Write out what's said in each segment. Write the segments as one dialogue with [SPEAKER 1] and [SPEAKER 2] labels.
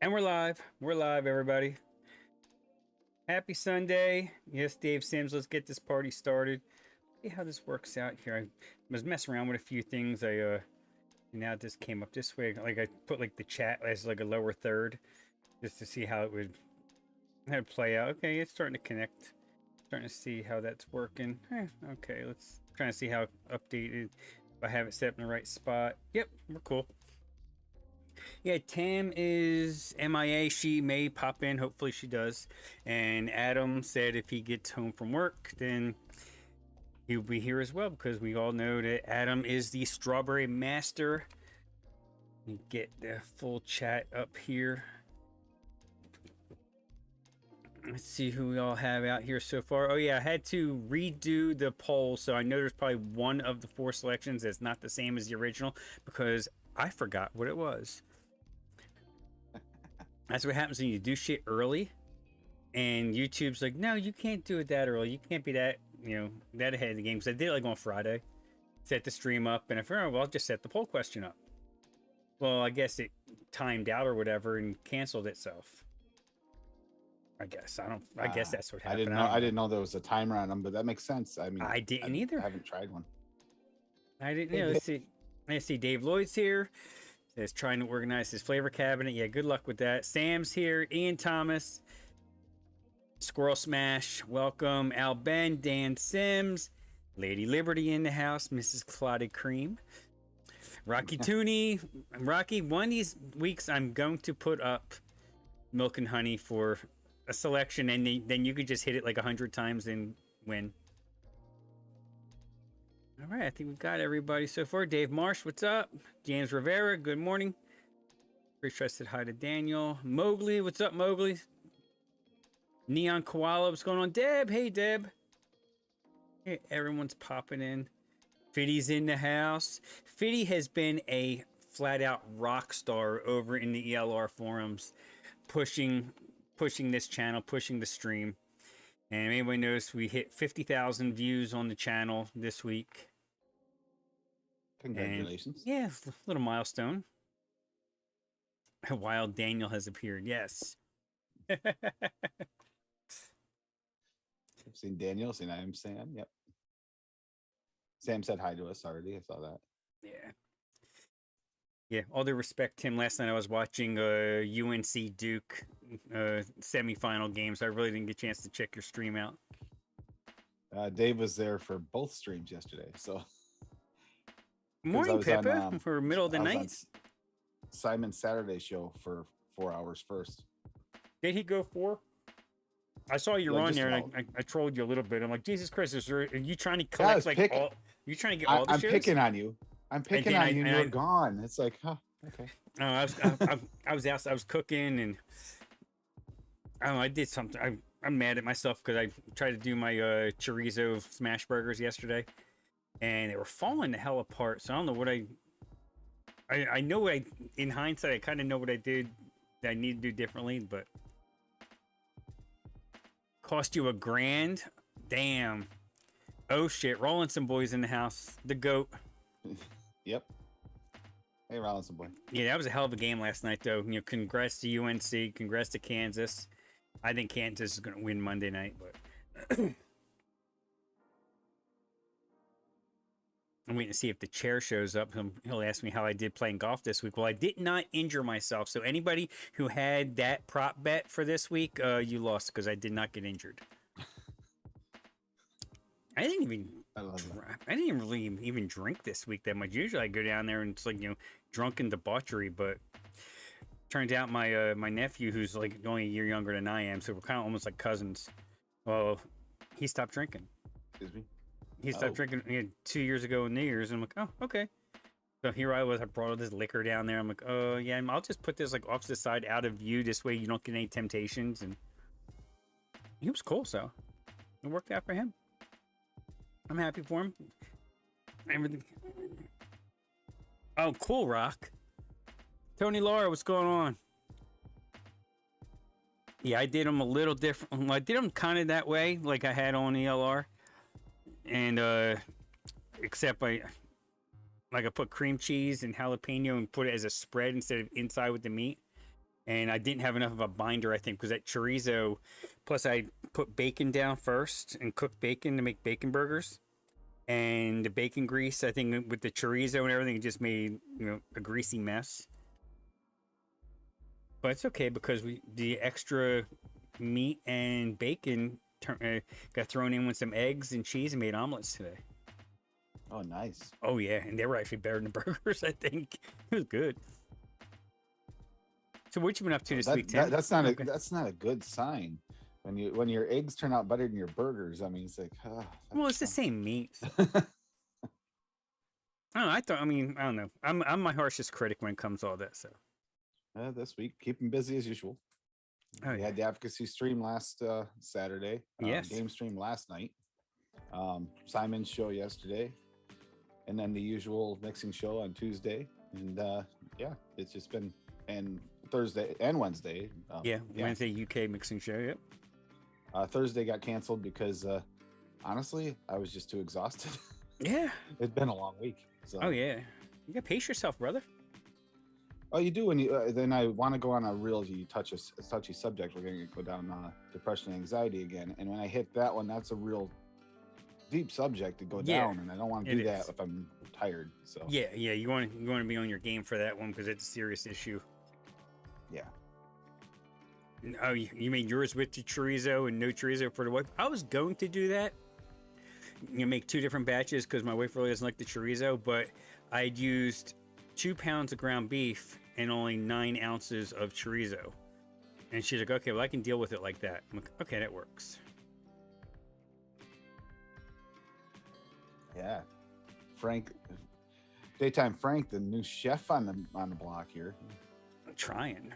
[SPEAKER 1] And we're live. We're live, everybody. Happy Sunday. Yes, Dave Sims, let's get this party started. See how this works out here. I was messing around with a few things. Now this came up this way. Like I put like the chat as like a lower third just to see how it would play out. Okay, it's starting to connect. Starting to see how that's working. Okay, let's try to see how updated. If I have it set up in the right spot. Yep, we're cool. Yeah, Tam is MIA. She may pop in. Hopefully she does. And Adam said if he gets home from work, then he'll be here as well, because we all know that Adam is the strawberry master. Let me get the full chat up here. Let's see who we all have out here so far. Oh yeah, I had to redo the poll, so I know there's probably one of the 4 selections that's not the same as the original because I forgot what it was. That's what happens when you do shit early, and YouTube's like, no, you can't do it that early. You can't be that, that ahead of the game. Because I did it like on Friday, set the stream up, and I figured, well, I'll just set the poll question up. Well, I guess it timed out or whatever and canceled itself. I guess I guess that's what happened.
[SPEAKER 2] I didn't know there was a timer on them, but that makes sense. I mean,
[SPEAKER 1] I didn't either.
[SPEAKER 2] I haven't tried one.
[SPEAKER 1] I didn't. Let's see. Dave Lloyd's here. Says trying to organize his flavor cabinet. Yeah, good luck with that. Sam's here. Ian Thomas. Squirrel Smash. Welcome. Al Ben. Dan Sims. Lady Liberty in the house. Mrs. Clotted Cream. Rocky Tooney. Rocky, one of these weeks I'm going to put up Milk and Honey for a selection, and then you could just hit it like 100 times and win. All right, I think we've got everybody so far. Dave Marsh, what's up? James Rivera, good morning. Pretty sure I said hi to Daniel. Mowgli, what's up, Mowgli? Neon Koala, what's going on? Deb, hey, Deb. Hey, everyone's popping in. Fiddy's in the house. Fiddy has been a flat-out rock star over in the ELR forums, pushing this channel, pushing the stream. And anybody knows we hit 50,000 views on the channel this week.
[SPEAKER 2] Congratulations.
[SPEAKER 1] And yeah, a little milestone. Wild Daniel has appeared. Yes.
[SPEAKER 2] I've seen Daniel, seen I am Sam. Yep. Sam said hi to us already. I saw that.
[SPEAKER 1] Yeah. Yeah, all due respect, Tim. Last night I was watching UNC Duke semifinal games. I really didn't get a chance to check your stream out.
[SPEAKER 2] Dave was there for both streams yesterday. So
[SPEAKER 1] morning, Pippa, for middle of the night.
[SPEAKER 2] Simon's Saturday show for 4 hours first.
[SPEAKER 1] Did he go 4? I saw you on there, and I trolled you a little bit. I'm like, Jesus Christ, are you trying to collect all? You trying to get all the shows?
[SPEAKER 2] I'm picking on you. I'm picking on you. You're gone. It's like, huh? Okay.
[SPEAKER 1] I was cooking, and I don't know. I did something. I'm mad at myself because I tried to do my chorizo smash burgers yesterday, and they were falling the hell apart. So I don't know what I know. In hindsight, I kind of know what I did that I need to do differently, but cost you $1,000. Damn. Oh shit! Rollinson boys in the house. The goat.
[SPEAKER 2] Yep. Hey, Rollinson boy.
[SPEAKER 1] Yeah, that was a hell of a game last night, though. Congrats to UNC. Congrats to Kansas. I think Kansas is going to win Monday night, but I'm waiting to see if the chair shows up. He'll ask me how I did playing golf this week. Well, I did not injure myself. So anybody who had that prop bet for this week, you lost because I did not get injured. I didn't really even drink this week that much. Usually I go down there and it's like, drunken debauchery, but turns out my my nephew, who's like only a year younger than I am, so we're kind of almost like cousins. Well, he stopped drinking.
[SPEAKER 2] Excuse me?
[SPEAKER 1] He stopped drinking 2 years ago on New Year's, and I'm like, oh, okay. So here I was, I brought all this liquor down there. I'm like, oh yeah, I'll just put this like off to the side out of view. This way you don't get any temptations. And he was cool, so it worked out for him. I'm happy for him. Everything. Oh, cool, Rock. Tony Laura, what's going on? Yeah, I did them a little different. I did them kind of that way, like I had on ELR. And, except I put cream cheese and jalapeno and put it as a spread instead of inside with the meat. and I didn't have enough of a binder, I think, because that chorizo. Plus, I put bacon down first and cooked bacon to make bacon burgers, and the bacon grease. I think with the chorizo and everything, it just made a greasy mess. But it's okay because the extra meat and bacon got thrown in with some eggs and cheese and made omelets today.
[SPEAKER 2] Oh, nice.
[SPEAKER 1] Oh yeah, and they were actually better than burgers. I think it was good. So what you been up to this week, Tim?
[SPEAKER 2] That's not a good sign. When your eggs turn out better than your burgers, I mean, it's like,
[SPEAKER 1] well, it's the same meat. I don't know. I'm my harshest critic when it comes to all that. So
[SPEAKER 2] this week, keep them busy as usual. We had the advocacy stream last Saturday.
[SPEAKER 1] Yes.
[SPEAKER 2] Game stream last night. Simon's show yesterday, and then the usual mixing show on Tuesday. And it's just been and Thursday and Wednesday.
[SPEAKER 1] Wednesday UK mixing show. Yep.
[SPEAKER 2] Thursday got canceled because honestly, I was just too exhausted.
[SPEAKER 1] Yeah.
[SPEAKER 2] It's been a long week. So.
[SPEAKER 1] Oh yeah, you gotta pace yourself, brother.
[SPEAKER 2] Oh, you do when you. Then I want to go on a real touchy subject. We're going to go down depression and anxiety again. And when I hit that one, that's a real deep subject to go down, and I don't want to do that if I'm tired. So
[SPEAKER 1] yeah, you want to be on your game for that one because it's a serious issue.
[SPEAKER 2] Yeah.
[SPEAKER 1] Oh, you made yours with the chorizo and no chorizo for the wife? I was going to do that. Make 2 different batches because my wife really doesn't like the chorizo, but I'd used 2 pounds of ground beef and only 9 ounces of chorizo. And she's like, okay, well, I can deal with it like that. I'm like, okay, that works.
[SPEAKER 2] Yeah. Daytime Frank, the new chef on the block here.
[SPEAKER 1] I'm trying.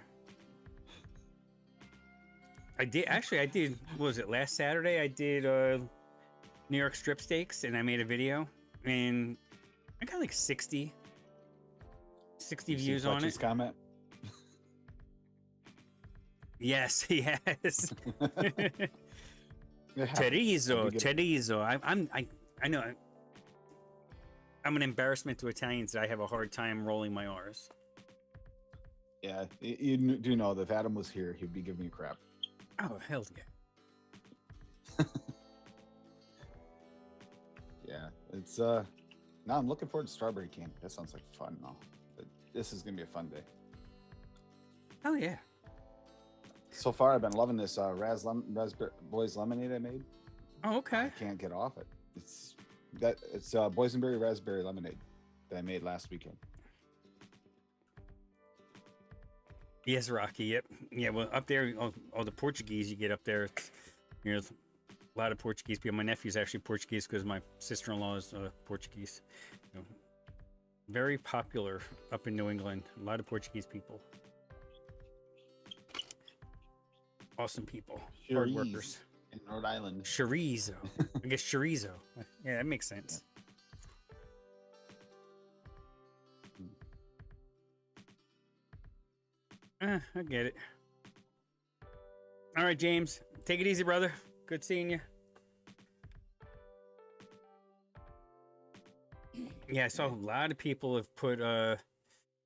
[SPEAKER 1] I did, what was it, last Saturday? I did New York strip steaks, and I made a video, and I got like 60 views on it.
[SPEAKER 2] Comment?
[SPEAKER 1] Yes, he has. Chorizo. I know. I'm an embarrassment to Italians that I have a hard time rolling my R's.
[SPEAKER 2] Yeah, you do know that if Adam was here, he'd be giving me crap.
[SPEAKER 1] Oh, hell yeah.
[SPEAKER 2] Yeah, it's now I'm looking forward to strawberry candy. That sounds like fun though. This is gonna be a fun day.
[SPEAKER 1] Oh yeah.
[SPEAKER 2] So far, I've been loving this Raspberry Boys lemonade I made.
[SPEAKER 1] Oh, okay.
[SPEAKER 2] I can't get off it. It's boysenberry raspberry lemonade that I made last weekend.
[SPEAKER 1] Yes, Rocky. Yep. Yeah. Well, up there, all the Portuguese you get up there, a lot of Portuguese people. My nephew's actually Portuguese because my sister-in-law is Portuguese. Very popular up in New England. A lot of Portuguese people. Awesome people. Hard workers.
[SPEAKER 2] In Rhode Island.
[SPEAKER 1] Chorizo. I guess chorizo. Yeah, that makes sense. I get it. All right, James. Take it easy, brother. Good seeing you. Yeah, I saw a lot of people have put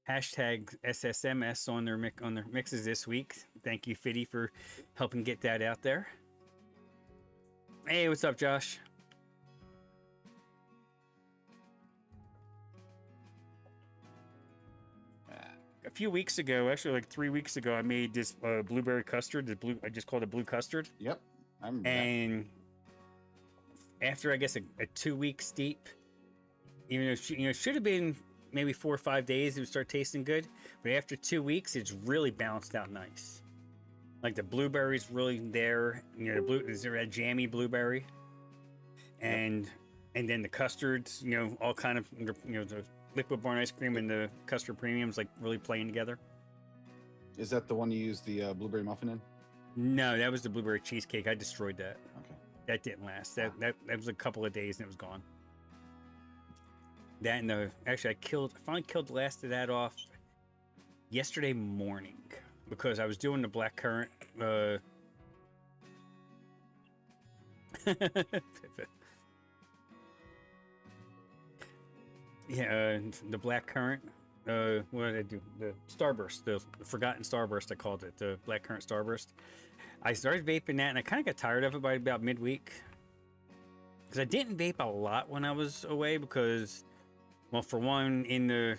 [SPEAKER 1] hashtag SSMS on their mixes this week. Thank you, Fiddy, for helping get that out there. Hey, what's up, Josh? A few weeks ago, actually like 3 weeks ago, I made this blueberry custard. I just called it blue custard.
[SPEAKER 2] Yep, I remember
[SPEAKER 1] and that. After I guess a 2-week steep, even though it should have been maybe 4 or 5 days, it would start tasting good. But after 2 weeks, it's really balanced out nice. Like the blueberry's really there. Is there a jammy blueberry? And then the custards, all kind of, the liquid barn ice cream and the custard premiums like really playing together.
[SPEAKER 2] Is that the one you used the blueberry muffin in?
[SPEAKER 1] No, that was the blueberry cheesecake. I destroyed that.
[SPEAKER 2] Okay.
[SPEAKER 1] That didn't last. That was a couple of days and it was gone. That and I finally killed the last of that off yesterday morning because I was doing the black currant. Yeah, the black currant what did I do? The Starburst, the forgotten Starburst, I called it, the Blackcurrant Starburst. I started vaping that, and I kind of got tired of it by about midweek. Because I didn't vape a lot when I was away, because, well, for one, in the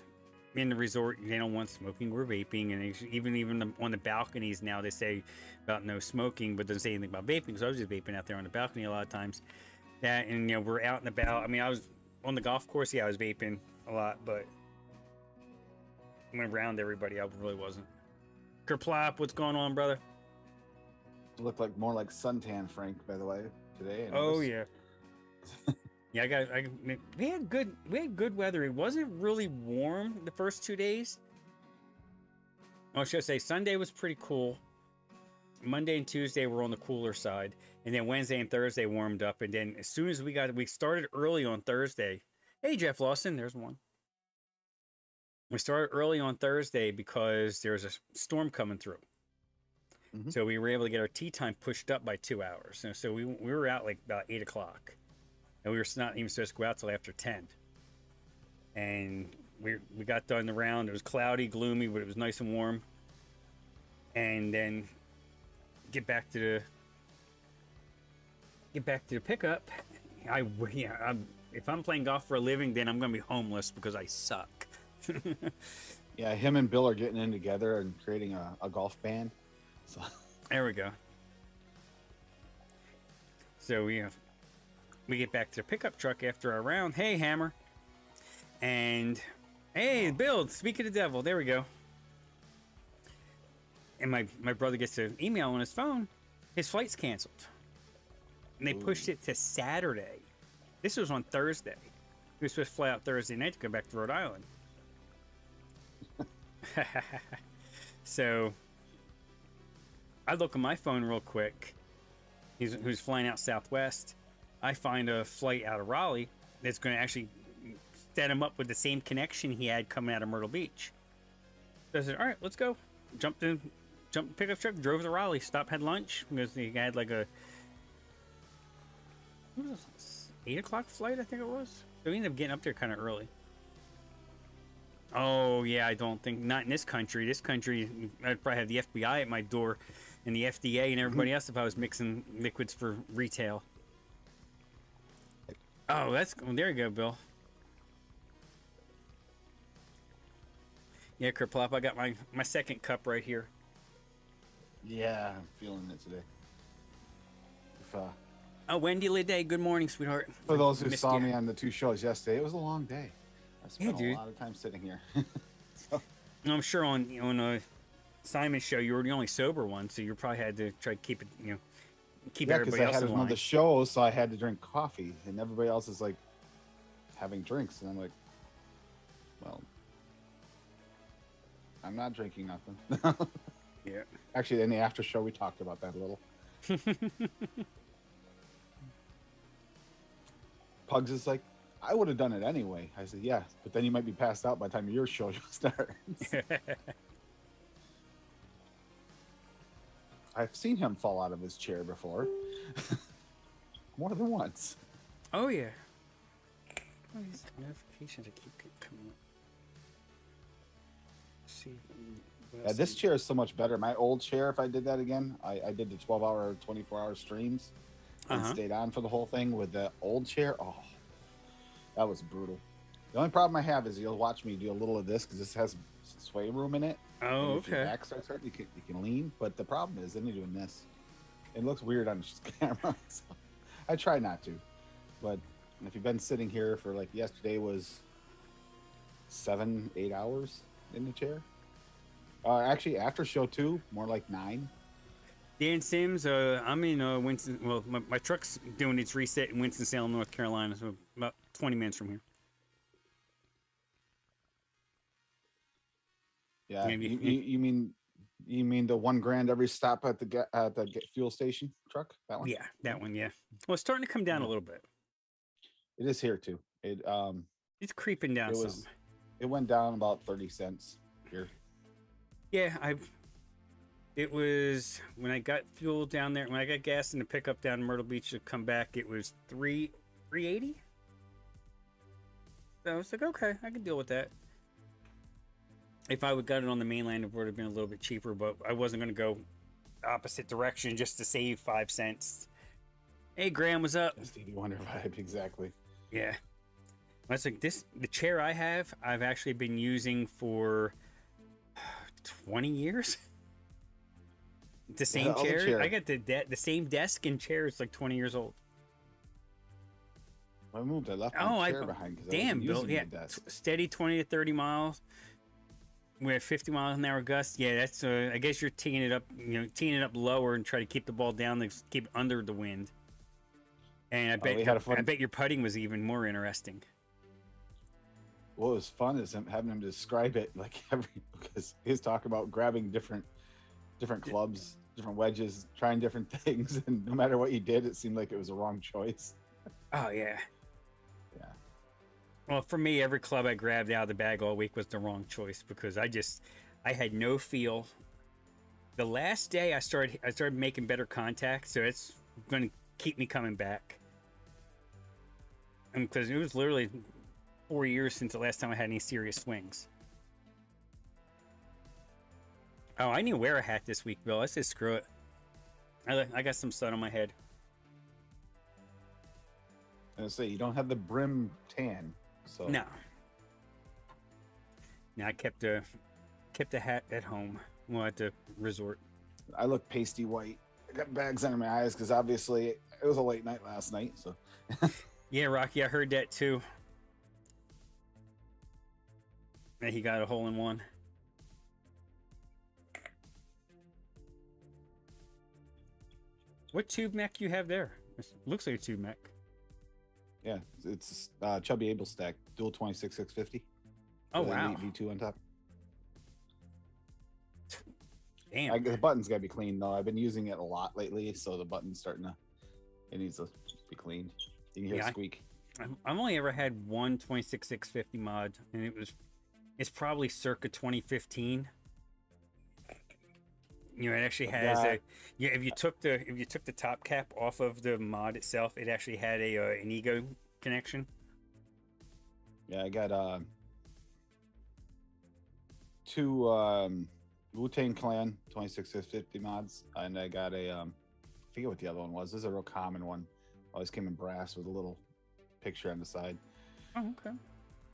[SPEAKER 1] resort, they don't want smoking or vaping, and even on the balconies now they say about no smoking, but doesn't say anything about vaping. So I was just vaping out there on the balcony a lot of times. That, and we're out and about. I mean, I was on the golf course, yeah, I was vaping a lot, but when around everybody, I really wasn't. Kerplop, what's going on, brother?
[SPEAKER 2] It looked like more like suntan, Frank, by the way, today.
[SPEAKER 1] Oh yeah. Yeah, we had good weather. It wasn't really warm the first 2 days. I should say Sunday was pretty cool. Monday and Tuesday were on the cooler side, and then Wednesday and Thursday warmed up. And then as soon as we started early on Thursday. Hey, Jeff Lawson, there's one. We started early on Thursday because there was a storm coming through. Mm-hmm. So we were able to get our tea time pushed up by 2 hours. So we were out like about 8 o'clock. And we were not even supposed to go out till after 10. And we got done the round. It was cloudy, gloomy, but it was nice and warm. And then get back to the pickup. If I'm playing golf for a living, then I'm going to be homeless because I suck.
[SPEAKER 2] Yeah, him and Bill are getting in together and creating a golf band. So
[SPEAKER 1] there we go. So we get back to the pickup truck after our round. Hey, Hammer. And hey, Bill, speak of the devil. There we go. And my brother gets an email on his phone. His flight's canceled. And they pushed it to Saturday. This was on Thursday. He was supposed to fly out Thursday night to go back to Rhode Island. So I look on my phone real quick. Who's flying out Southwest. I find a flight out of Raleigh that's going to actually set him up with the same connection he had coming out of Myrtle Beach. So I said, all right, let's go. Jumped the pickup truck, drove to Raleigh, stopped, had lunch, because he had like a 8 o'clock flight, I think it was. So we ended up getting up there kind of early. Oh, yeah, I don't think, not in this country. This country, I'd probably have the FBI at my door and the FDA and everybody else if I was mixing liquids for retail. Oh, there you go, Bill. Yeah, Kerplop, I got my second cup right here.
[SPEAKER 2] Yeah, I'm feeling it today.
[SPEAKER 1] Oh, Wendy Leday, good morning, sweetheart.
[SPEAKER 2] For those who saw me on the 2 shows yesterday, it was a long day. I spent
[SPEAKER 1] a
[SPEAKER 2] lot of time sitting here.
[SPEAKER 1] So. I'm sure on Simon's show you were the only sober one, so you probably had to try to keep it, keep everybody else in line.
[SPEAKER 2] I had one of the shows, so I had to drink coffee, and everybody else is like having drinks, and I'm like, well, I'm not drinking nothing.
[SPEAKER 1] Yeah.
[SPEAKER 2] Actually, in the after show, we talked about that a little. Pugs is like, I would have done it anyway. I said, yeah, but then you might be passed out by the time your show starts. I've seen him fall out of his chair before. More than once.
[SPEAKER 1] Oh, yeah. Oh, these notifications keep coming up. Let's see.
[SPEAKER 2] Yeah, this chair is so much better. My old chair, if I did that again, I did the 12-hour, 24-hour streams and stayed on for the whole thing with the old chair. Oh, that was brutal. The only problem I have is you'll watch me do a little of this because this has sway room in it.
[SPEAKER 1] Oh,
[SPEAKER 2] okay. If your back starts hurting, you can lean. But the problem is then you're doing this. It looks weird on the camera. So I try not to. But if you've been sitting here for like yesterday was 7-8 hours in the chair. Actually, after show 2, more like 9.
[SPEAKER 1] Dan Sims, I'm in Winston. Well, my truck's doing its reset in Winston-Salem, North Carolina, so about 20 minutes from here.
[SPEAKER 2] Yeah, you mean the $1,000 every stop at the fuel station truck? That one?
[SPEAKER 1] Yeah, that one. Yeah. Well, it's starting to come down a little bit.
[SPEAKER 2] It is here too.
[SPEAKER 1] It's creeping down some.
[SPEAKER 2] It went down about 30 cents here.
[SPEAKER 1] Yeah, it was when I got fuel down there. When I got gas in the pickup down in Myrtle Beach to come back, it was $3.80. So I was like, okay, I can deal with that. If I would got it on the mainland, it would have been a little bit cheaper, but I wasn't going to go opposite direction just to save 5 cents. Hey, Graham, what's up?
[SPEAKER 2] Stevie Wonder vibe, exactly.
[SPEAKER 1] Yeah. That's like this. The chair I have, I've actually been using for 20 years. The same chair. I got the same desk and chair. It's like 20 years old.
[SPEAKER 2] I moved. I left my chair behind.
[SPEAKER 1] Damn, Bill. Yeah, steady 20 to 30 miles. With 50 miles an hour gust. Yeah, that's. I guess you're teeing it up. Teeing it up lower and try to keep the ball down, to keep it under the wind. And I bet your putting was even more interesting.
[SPEAKER 2] What was fun is having him describe it like because he was talking about grabbing different clubs, different wedges, trying different things, and no matter what you did, it seemed like it was a wrong choice.
[SPEAKER 1] Oh yeah.
[SPEAKER 2] Yeah.
[SPEAKER 1] Well, for me, every club I grabbed out of the bag all week was the wrong choice because I had no feel. The last day I started making better contact, so it's going to keep me coming back. Because it was literally 4 years since the last time I had any serious swings. Oh, I need to wear a hat this week, Bill. I said screw it. I got some sun on my head.
[SPEAKER 2] I say you don't have the brim tan, so
[SPEAKER 1] no. I kept the hat at home. Well, at the resort.
[SPEAKER 2] I look pasty white. I got bags under my eyes because obviously it was a late night last night. So
[SPEAKER 1] yeah, Rocky, I heard that too. And he got a hole in one. What tube mech you have there? It looks like a tube mech.
[SPEAKER 2] Yeah, it's Chubby Able stack, dual 26-650.
[SPEAKER 1] Oh wow!
[SPEAKER 2] V2 on top.
[SPEAKER 1] Damn.
[SPEAKER 2] The button's gotta be clean though. I've been using it a lot lately, so the button's it needs to be cleaned. You can hear it squeak.
[SPEAKER 1] I've only ever had one 26-650 mod, and it's probably circa 2015. It actually has if you took the top cap off of the mod itself, it actually had an Ego connection.
[SPEAKER 2] Yeah, I got two Wu-Tang Clan 26-650 mods, and I got I forget what the other one was. This is a real common one. Always came in brass with a little picture on the side.
[SPEAKER 1] Oh, okay.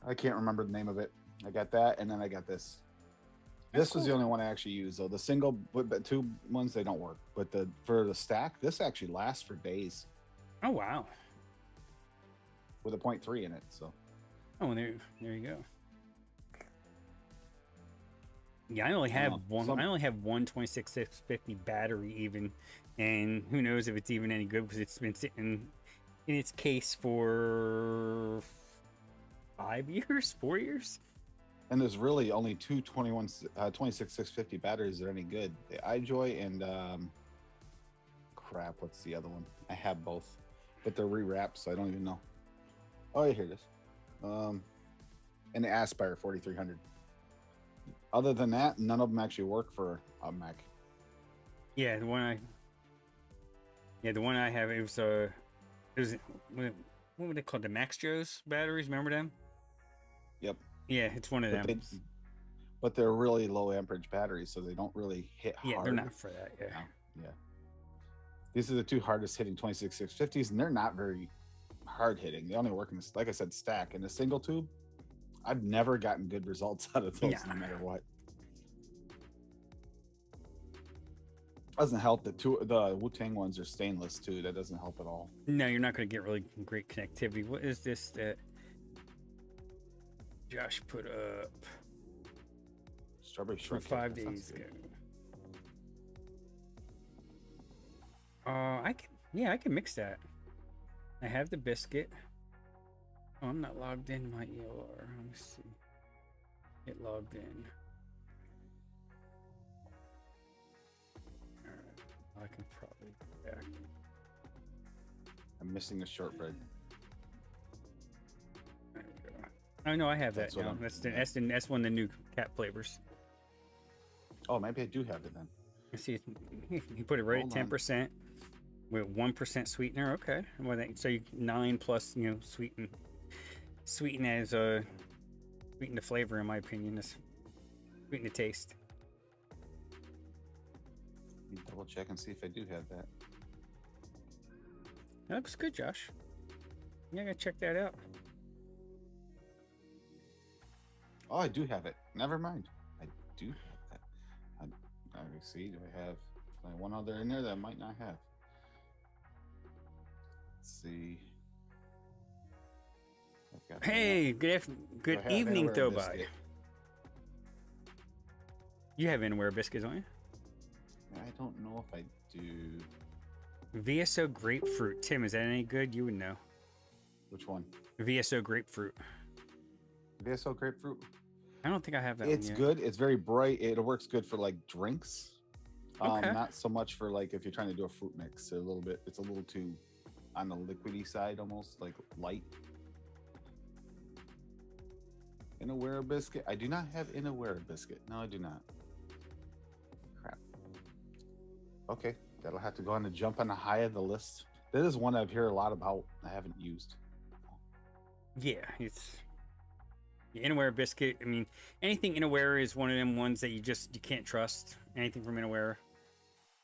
[SPEAKER 2] I can't remember the name of it. I got that, and then I got this. This was the only one I actually used, though. The single tube ones, they don't work. But for the stack, this actually lasts for days.
[SPEAKER 1] Oh wow!
[SPEAKER 2] With a 0.3 in it, so.
[SPEAKER 1] Oh, there you go. Yeah, I only have one 26-650 battery even, and who knows if it's even any good because it's been sitting in its case for 4 years.
[SPEAKER 2] And there's really only two 26-650 batteries that are any good. The iJoy and crap, what's the other one? I have both, but they're rewrapped, so I don't even know. Oh, here it is. And the Aspire 4300. Other than that, none of them actually work for a Mac.
[SPEAKER 1] Yeah, the one I have, it was what were they called? The Max Joe's batteries, remember them?
[SPEAKER 2] Yep.
[SPEAKER 1] Yeah, it's one of them.
[SPEAKER 2] But they're really low amperage batteries, so they don't really hit hard.
[SPEAKER 1] Yeah, they're not for that. Yeah.
[SPEAKER 2] Yeah. These are the two hardest hitting 26-650s, and they're not very hard hitting. They only work in this, like I said, stack. In a single tube, I've never gotten good results out of those, no matter what. Doesn't help that the Wu-Tang ones are stainless too. That doesn't help at all.
[SPEAKER 1] No, you're not going to get really great connectivity. What is this that Josh put up?
[SPEAKER 2] Strawberry
[SPEAKER 1] for
[SPEAKER 2] shortcake
[SPEAKER 1] 5 days ago. I can mix that. I have the biscuit. Oh, I'm not logged in my ELR. Let me see. Get logged in. Alright, I can probably go back.
[SPEAKER 2] I'm missing the shortbread.
[SPEAKER 1] There we go. Oh no, I have that now. That's one of the new cat flavors.
[SPEAKER 2] Oh, maybe I do have it then.
[SPEAKER 1] You see, you put it right at 10% with 1% sweetener. Okay, well, so 9 plus, sweeten the flavor. In my opinion, Sweeten the taste.
[SPEAKER 2] Let me double check and see if I do have that.
[SPEAKER 1] That looks good, Josh. Yeah, I gotta check that out.
[SPEAKER 2] Oh, I do have it. Never mind. I do have that. I see. Do I have one other in there that I might not have? Let's see. I've got
[SPEAKER 1] Hey, good
[SPEAKER 2] I have
[SPEAKER 1] evening,
[SPEAKER 2] Inaware
[SPEAKER 1] Thobai.
[SPEAKER 2] biscuit.
[SPEAKER 1] You have Inaware biscuits, don't you?
[SPEAKER 2] I don't know if I do.
[SPEAKER 1] VSO grapefruit. Tim, is that any good? You would know.
[SPEAKER 2] Which one?
[SPEAKER 1] VSO grapefruit.
[SPEAKER 2] VSO grapefruit.
[SPEAKER 1] I don't think I have that
[SPEAKER 2] It's
[SPEAKER 1] one yet.
[SPEAKER 2] good. It's very bright. It works good for like drinks.
[SPEAKER 1] Okay.
[SPEAKER 2] Not so much for like if you're trying to do a fruit mix. A little bit. It's a little too on the liquidy side, almost like light. Inaware biscuit. I do not have Inaware biscuit. No, I do not. Crap. Okay, that'll have to go on to jump on the high of the list. That is one I've heard a lot about. I haven't used.
[SPEAKER 1] Yeah, it's Inaware biscuit. I mean, anything Inaware is one of them ones that you can't trust. Anything from Inaware.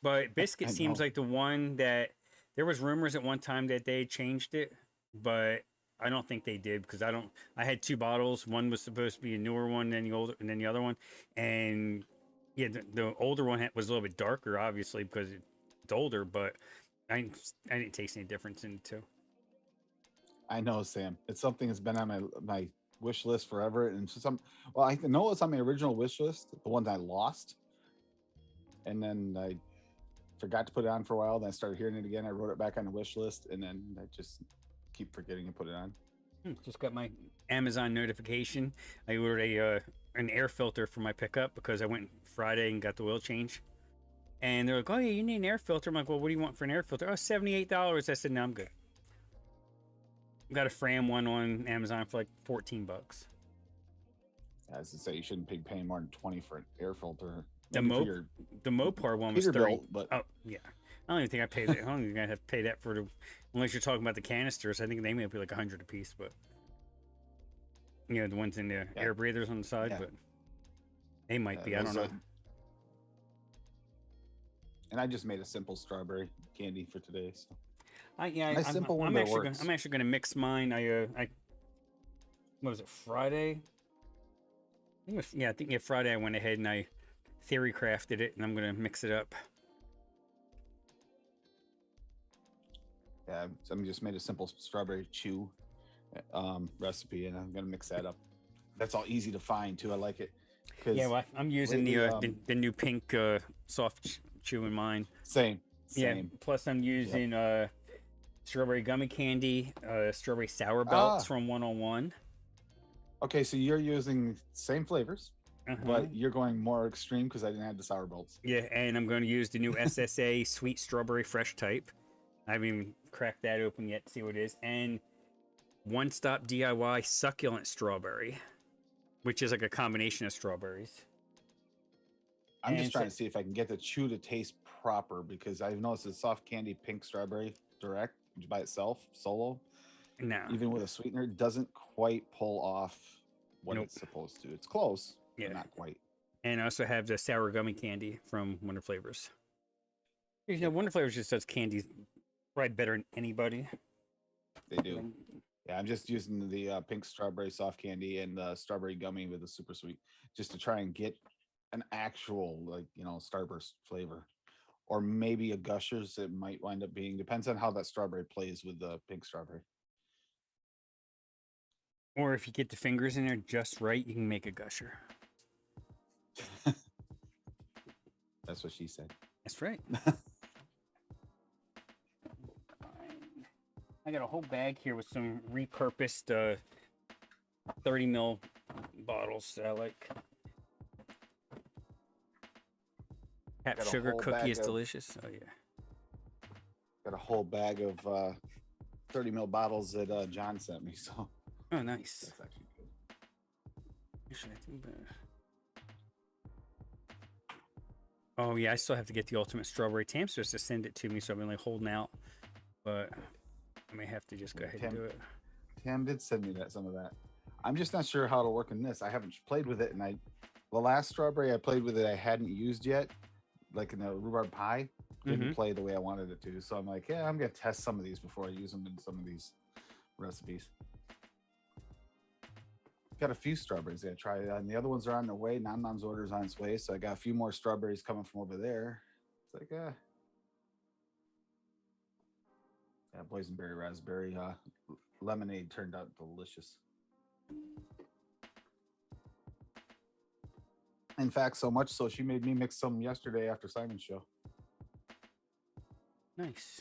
[SPEAKER 1] But biscuit
[SPEAKER 2] I
[SPEAKER 1] seems
[SPEAKER 2] know.
[SPEAKER 1] like the one that there was rumors at one time that they changed it, but I don't think they did because I had two bottles. One was supposed to be a newer one than the older, and then the other one, and yeah, the older one was a little bit darker, obviously because it's older, but I didn't taste any difference in the two.
[SPEAKER 2] I know, Sam. It's something that's been on my wish list forever, and well, I know it's on my original wish list, the one that I lost, and then I forgot to put it on for a while. Then I started hearing it again. I wrote it back on the wish list, and then I just keep forgetting to put it on.
[SPEAKER 1] Just got my Amazon notification. I ordered an air filter for my pickup because I went Friday and got the oil change. And they're like, "Oh yeah, you need an air filter." I'm like, "Well, what do you want for an air filter?" "Oh, $78." I said, "No, I'm good." Got a Fram one on Amazon for like $14.
[SPEAKER 2] As I say, you shouldn't be paying more than 20 for an air filter.
[SPEAKER 1] The
[SPEAKER 2] Maybe for your
[SPEAKER 1] Mopar one was 30.
[SPEAKER 2] Peterbilt, but
[SPEAKER 1] Oh yeah, I don't even think I paid that. I don't think I have to pay that unless you're talking about the canisters. I think they may be like 100 a piece, but you know the ones in the air breathers on the side, but they might be. I don't know.
[SPEAKER 2] And I just made a simple strawberry candy for today. So
[SPEAKER 1] I'm actually gonna mix mine. What was it, Friday? I think Friday I went ahead and I theory crafted it, and I'm gonna mix it up.
[SPEAKER 2] Yeah, so I just made a simple strawberry chew recipe, and I'm gonna mix that up. That's all easy to find too. I like it.
[SPEAKER 1] Yeah, well, I'm using the new pink soft chew in mine.
[SPEAKER 2] Same.
[SPEAKER 1] Yeah. Plus, I'm using strawberry gummy candy, strawberry sour belts from 101.
[SPEAKER 2] Okay, so you're using same flavors, but you're going more extreme because I didn't have the sour belts.
[SPEAKER 1] Yeah, and I'm going to use the new SSA sweet strawberry fresh type. I haven't even cracked that open yet to see what it is. And One Stop DIY succulent strawberry, which is like a combination of strawberries.
[SPEAKER 2] I'm just trying to see if I can get the chew to taste proper because I've noticed the soft candy pink strawberry direct by itself, solo.
[SPEAKER 1] No.
[SPEAKER 2] Even with a sweetener, it doesn't quite pull off what it's supposed to. It's close, but not quite.
[SPEAKER 1] And I also have the sour gummy candy from Wonder Flavors. You know, Wonder Flavors just does candy right better than anybody.
[SPEAKER 2] They do. Yeah, I'm just using the pink strawberry soft candy and the strawberry gummy with the super sweet just to try and get an actual, like, Starburst flavor. Or maybe a Gushers, it might wind up being. Depends on how that strawberry plays with the pink strawberry.
[SPEAKER 1] Or if you get the fingers in there just right, you can make a Gusher.
[SPEAKER 2] That's what she said.
[SPEAKER 1] That's right. I got a whole bag here with some repurposed 30 ml bottles that I like. Cap sugar cookie is delicious. Oh yeah.
[SPEAKER 2] Got a whole bag of 30 ml bottles that John sent me. So.
[SPEAKER 1] Oh, nice.
[SPEAKER 2] That's actually good.
[SPEAKER 1] Actually, I think oh yeah, I still have to get the ultimate strawberry Tamsters to send it to me, so I've been like holding out, but I may have to just go ahead and do it.
[SPEAKER 2] Tam did send me some of that. I'm just not sure how it'll work in this. I haven't played with it, and The last strawberry I played with it, I hadn't used yet, like in the rhubarb pie, didn't
[SPEAKER 1] Mm-hmm.
[SPEAKER 2] play the way I wanted it to. So I'm like, yeah, I'm gonna test some of these before I use them in some of these recipes. Got a few strawberries I try, and the other ones are on their way. Nam Nam's order's on its way, so I got a few more strawberries coming from over there. It's like, yeah, boysenberry raspberry lemonade turned out delicious. In fact, so much so she made me mix some yesterday after Simon's show.
[SPEAKER 1] Nice.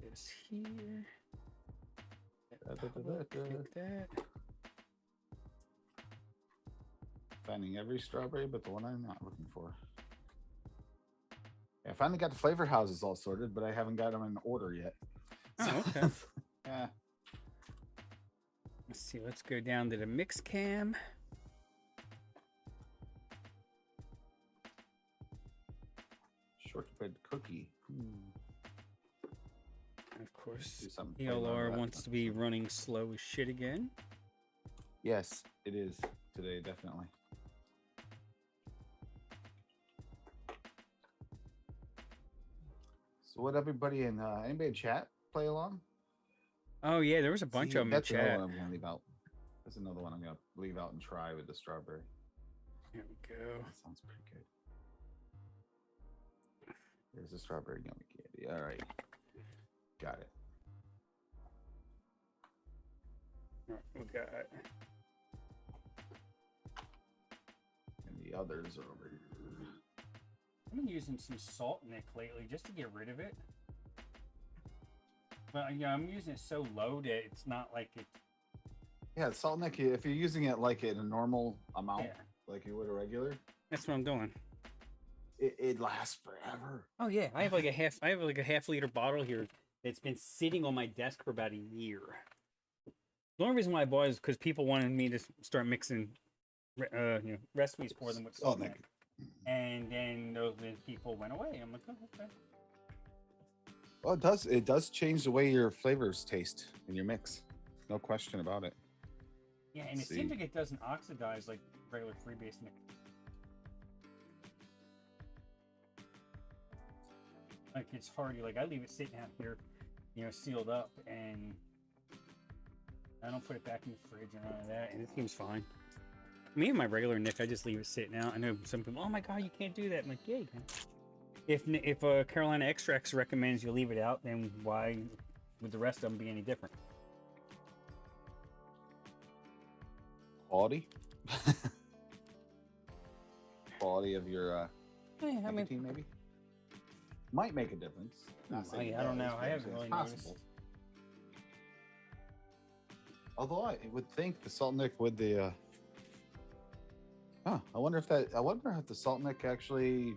[SPEAKER 1] This here. Pick that.
[SPEAKER 2] Finding every strawberry but the one I'm not looking for. Yeah, I finally got the flavor houses all sorted, but I haven't got them in order yet.
[SPEAKER 1] Oh, okay.
[SPEAKER 2] Yeah.
[SPEAKER 1] Let's see. Let's go down to the mix cam.
[SPEAKER 2] Shortbread cookie.
[SPEAKER 1] Of course,
[SPEAKER 2] Do something flavor on
[SPEAKER 1] ELR
[SPEAKER 2] that.
[SPEAKER 1] wants to be running slow as shit again.
[SPEAKER 2] Yes, it is today, definitely. So, what everybody in anybody in chat play along?
[SPEAKER 1] Oh yeah, there was a bunch
[SPEAKER 2] See,
[SPEAKER 1] of them in
[SPEAKER 2] that's another
[SPEAKER 1] chat.
[SPEAKER 2] one I'm gonna leave out. That's another one I'm gonna leave out and try with the strawberry.
[SPEAKER 1] Here we go.
[SPEAKER 2] That sounds pretty good. There's a strawberry gummy candy. All right, got it.
[SPEAKER 1] All right, we got.
[SPEAKER 2] And the others are over here.
[SPEAKER 1] I've been using some salt Nick lately just to get rid of it. But yeah, I'm using it so low that it's not like it.
[SPEAKER 2] Yeah, salt neck. If you're using it like in a normal amount,
[SPEAKER 1] Yeah,
[SPEAKER 2] like you would a regular,
[SPEAKER 1] that's what I'm doing.
[SPEAKER 2] it lasts forever.
[SPEAKER 1] Oh yeah, I have like a half. I have like a half-liter bottle here that's been sitting on my desk for about a year. The only reason why I bought it is because people wanted me to start mixing, recipes for them with salt
[SPEAKER 2] Salt neck.
[SPEAKER 1] Nick. And then those people went away. I'm like, oh, okay.
[SPEAKER 2] Well, it does change the way your flavors taste in your mix. No question about it.
[SPEAKER 1] Yeah, and it
[SPEAKER 2] Let's
[SPEAKER 1] seems
[SPEAKER 2] see.
[SPEAKER 1] like it doesn't oxidize like regular freebase Nick. Like it's hardy. Like I leave it sitting out here, sealed up, and I don't put it back in the fridge or none of that, and it seems fine. Me and my regular Nick, I just leave it sitting out. I know some people, oh my god, you can't do that. I'm like, yeah, you can. If Carolina Extracts recommends you leave it out, then why would the rest of them be any different?
[SPEAKER 2] Quality. Quality of your
[SPEAKER 1] Yeah, I mean,
[SPEAKER 2] nicotine, maybe might make a difference. Not saying it
[SPEAKER 1] I don't
[SPEAKER 2] does,
[SPEAKER 1] know.
[SPEAKER 2] but
[SPEAKER 1] I
[SPEAKER 2] I'm
[SPEAKER 1] haven't
[SPEAKER 2] saying
[SPEAKER 1] really
[SPEAKER 2] it's possible.
[SPEAKER 1] noticed.
[SPEAKER 2] Although I would think the salt nick with the I wonder if the salt nick actually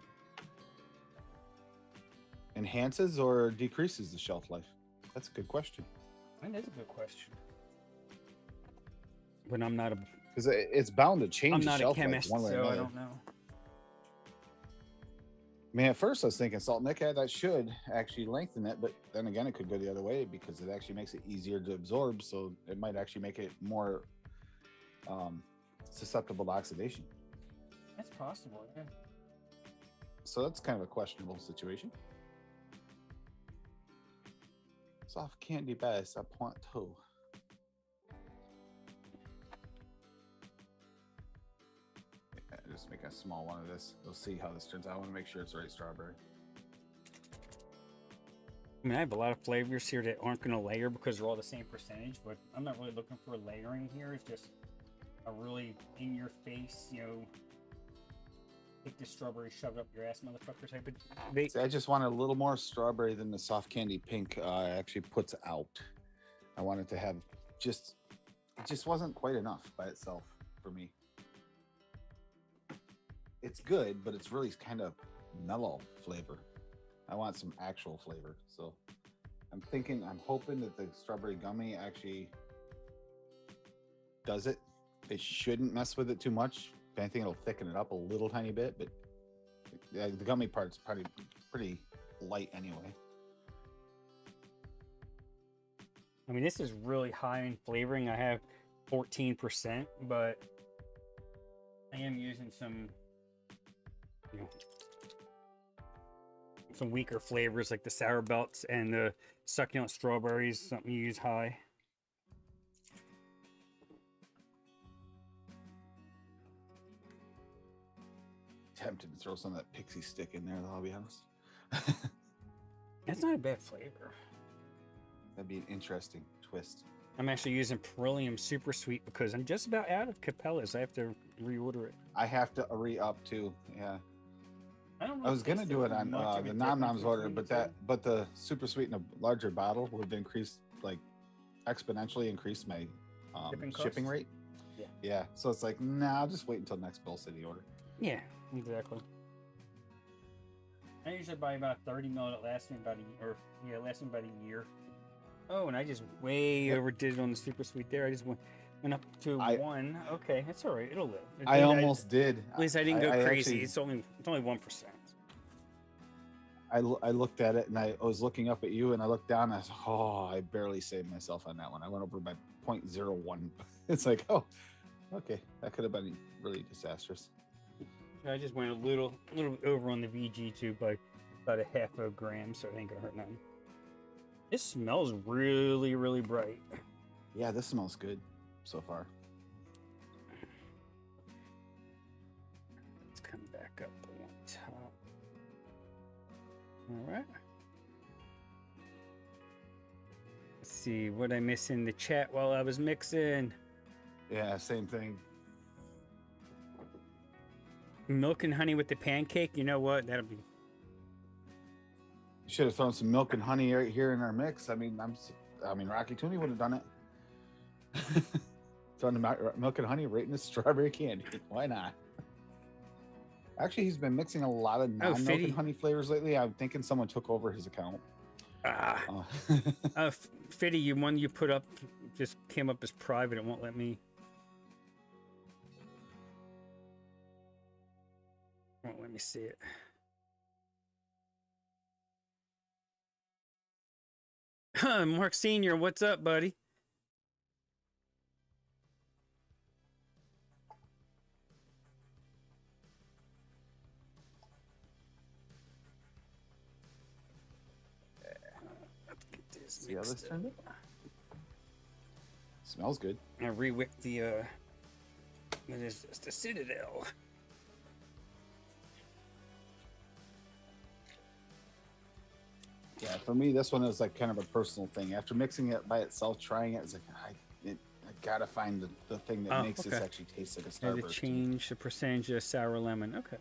[SPEAKER 2] enhances or decreases the shelf life. That's a good question.
[SPEAKER 1] That is a good question. But I'm not a
[SPEAKER 2] Because it's bound to change
[SPEAKER 1] I'm
[SPEAKER 2] the
[SPEAKER 1] not a
[SPEAKER 2] shelf life
[SPEAKER 1] chemist,
[SPEAKER 2] one way or
[SPEAKER 1] so
[SPEAKER 2] another.
[SPEAKER 1] I don't know.
[SPEAKER 2] I mean, at first I was thinking salt nick that should actually lengthen it, but then again, it could go the other way because it actually makes it easier to absorb. So it might actually make it more susceptible to oxidation.
[SPEAKER 1] That's possible, yeah.
[SPEAKER 2] So that's kind of a questionable situation. Soft candy bass à Pointeau. Just make a small one of this. We'll see how this turns out. I want to make sure it's the right strawberry.
[SPEAKER 1] I mean, I have a lot of flavors here that aren't going to layer because they're all the same percentage, but I'm not really looking for layering here. It's just a really in-your-face, take this strawberry, shove it up your ass, motherfucker type of bait.
[SPEAKER 2] See, I just wanted a little more strawberry than the soft candy pink actually puts out. I wanted to have it just wasn't quite enough by itself for me. It's good, but it's really kind of mellow flavor. I want some actual flavor. So I'm hoping that the strawberry gummy actually does it. It shouldn't mess with it too much. If anything, it'll thicken it up a little tiny bit, but the gummy part's probably pretty light anyway.
[SPEAKER 1] I mean, this is really high in flavoring. I have 14%, but I am using some, you know, some weaker flavors like the sour belts and the succulent strawberries. Something you use high.
[SPEAKER 2] Tempted to throw some of that pixie stick in there, though, I'll be honest.
[SPEAKER 1] That's not a bad flavor.
[SPEAKER 2] That'd be an interesting twist.
[SPEAKER 1] I'm actually using Perillium Super Sweet because I'm just about out of Capellas. I have to reorder it.
[SPEAKER 2] I have to re-up too. Yeah,
[SPEAKER 1] I don't know.
[SPEAKER 2] I was gonna do it on the Nom Noms order, but the super sweet in a larger bottle would have increased, like, exponentially increased my shipping
[SPEAKER 1] costs?
[SPEAKER 2] rate.
[SPEAKER 1] Yeah.
[SPEAKER 2] Yeah. So it's like, nah, I'll just wait until next Bull City order.
[SPEAKER 1] Yeah, exactly. I usually buy about 30 ml that lasts me about lasts me about a year. Oh, and I just way overdid it on the super sweet there. I just went up to 1. Okay, that's all right. It'll live.
[SPEAKER 2] I almost did.
[SPEAKER 1] At least I didn't go crazy.
[SPEAKER 2] Actually,
[SPEAKER 1] it's only 1%.
[SPEAKER 2] I looked at it and I was looking up at you and I looked down and I was, oh, I barely saved myself on that one. I went over by 0.01. It's like, oh, okay, that could have been really disastrous.
[SPEAKER 1] I just went a little over on the VG2 by about a half a gram, so it ain't gonna hurt nothing. This smells really, really bright.
[SPEAKER 2] Yeah, this smells good so far.
[SPEAKER 1] Let's come back up on top. All right. Let's see what I missed in the chat while I was mixing.
[SPEAKER 2] Yeah, same thing.
[SPEAKER 1] Milk and honey with the pancake. You know what? That'll be.
[SPEAKER 2] You should have thrown some milk and honey right here in our mix. I mean, Rocky Tooney would have done it. Thrown the milk and honey right in the strawberry candy. Why not? Actually, he's been mixing a lot of non-milk and honey flavors lately. I'm thinking someone took over his account.
[SPEAKER 1] Fitty, one you put up just came up as private. It won't let me. Won't let me see it. Mark Senior, what's up, buddy? Let's get this
[SPEAKER 2] See how this
[SPEAKER 1] mixed
[SPEAKER 2] turned
[SPEAKER 1] up.
[SPEAKER 2] out? Smells good.
[SPEAKER 1] I re-wicked the what is this? The Citadel.
[SPEAKER 2] Yeah, for me, this one is like kind of a personal thing. After mixing it by itself, trying it, it's like I gotta find the thing that makes this actually taste like a
[SPEAKER 1] I had
[SPEAKER 2] Starburst.
[SPEAKER 1] to change the percentage of sour lemon. Okay.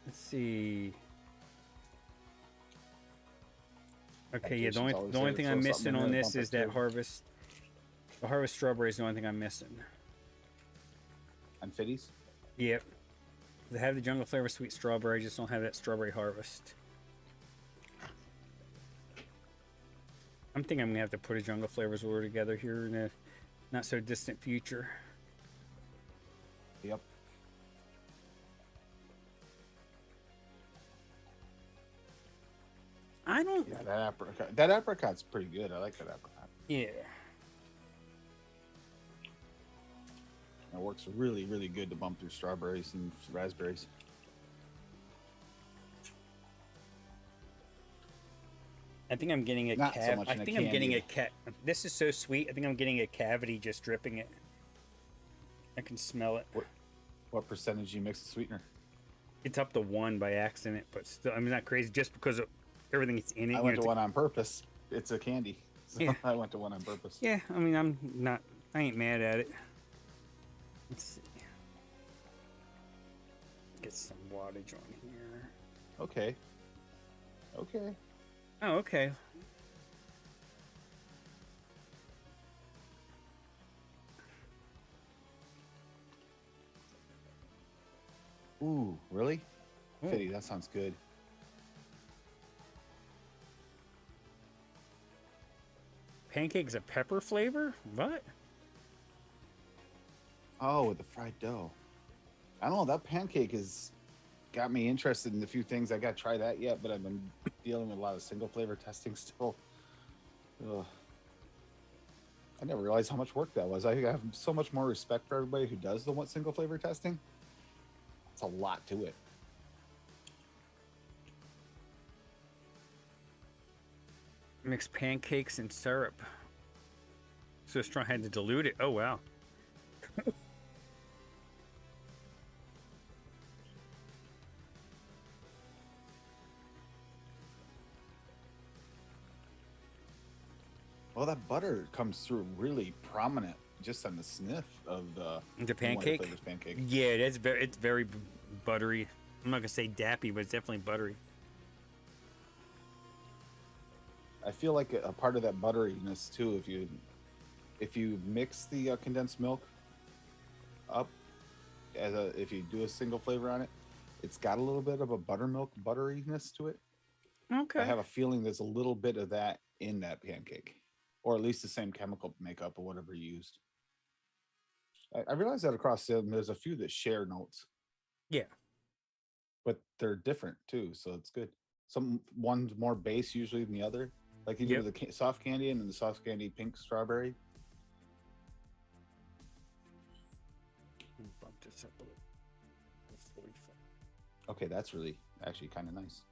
[SPEAKER 1] Let's see. Okay, yeah. The only thing I'm missing on this is that harvest. The harvest strawberry is the only thing I'm missing.
[SPEAKER 2] And Fitties?
[SPEAKER 1] Yep. They have the jungle flavor sweet strawberry. Just don't have that strawberry harvest. I'm thinking I'm gonna have to put a jungle flavors order together here in the not so distant future.
[SPEAKER 2] Yep.
[SPEAKER 1] I don't.
[SPEAKER 2] Yeah, that apricot's pretty good. I like that apricot.
[SPEAKER 1] Yeah.
[SPEAKER 2] It works really, really good to bump through strawberries and raspberries.
[SPEAKER 1] I think I'm getting a
[SPEAKER 2] Not so much in a
[SPEAKER 1] I'm getting
[SPEAKER 2] candy.
[SPEAKER 1] a cat. This is so sweet. I think I'm getting a cavity just dripping it. I can smell it.
[SPEAKER 2] What percentage you mix the sweetener?
[SPEAKER 1] It's up to 1 by accident, but still, I'm not crazy just because of everything that's in it.
[SPEAKER 2] I went to one on purpose. It's a candy. So
[SPEAKER 1] Yeah.
[SPEAKER 2] I went to one on purpose.
[SPEAKER 1] Yeah, I mean, I ain't mad at it. Let's see. Get some wattage on here.
[SPEAKER 2] Okay. Okay.
[SPEAKER 1] Oh, okay.
[SPEAKER 2] Ooh, really?
[SPEAKER 1] Ooh.
[SPEAKER 2] Fitty, that sounds good.
[SPEAKER 1] Pancakes a pepper flavor? What?
[SPEAKER 2] Oh, with the fried dough. I don't know. That pancake has got me interested in a few things. I got to try that yet, but I've been dealing with a lot of single flavor testing still. Ugh. I never realized how much work that was. I have so much more respect for everybody who does the single flavor testing. It's a lot to it.
[SPEAKER 1] Mix pancakes and syrup. So strong, had to dilute it. Oh wow.
[SPEAKER 2] Well, that butter comes through really prominent just on the sniff of
[SPEAKER 1] The pancake.
[SPEAKER 2] Flavors pancake.
[SPEAKER 1] Yeah, it's very buttery. I'm not gonna say dappy, but it's definitely buttery.
[SPEAKER 2] I feel like a part of that butteriness too. If you mix the condensed milk up if you do a single flavor on it, it's got a little bit of a buttermilk butteriness to it.
[SPEAKER 1] Okay.
[SPEAKER 2] I have a feeling there's a little bit of that in that pancake, or at least the same chemical makeup or whatever you used. I realize that across there's a few that share notes.
[SPEAKER 1] Yeah.
[SPEAKER 2] But they're different too, so it's good. One's more base usually than the other. Like you do the soft candy and then the soft candy pink strawberry.
[SPEAKER 1] Bump this up a little.
[SPEAKER 2] Okay, that's really actually kind of nice.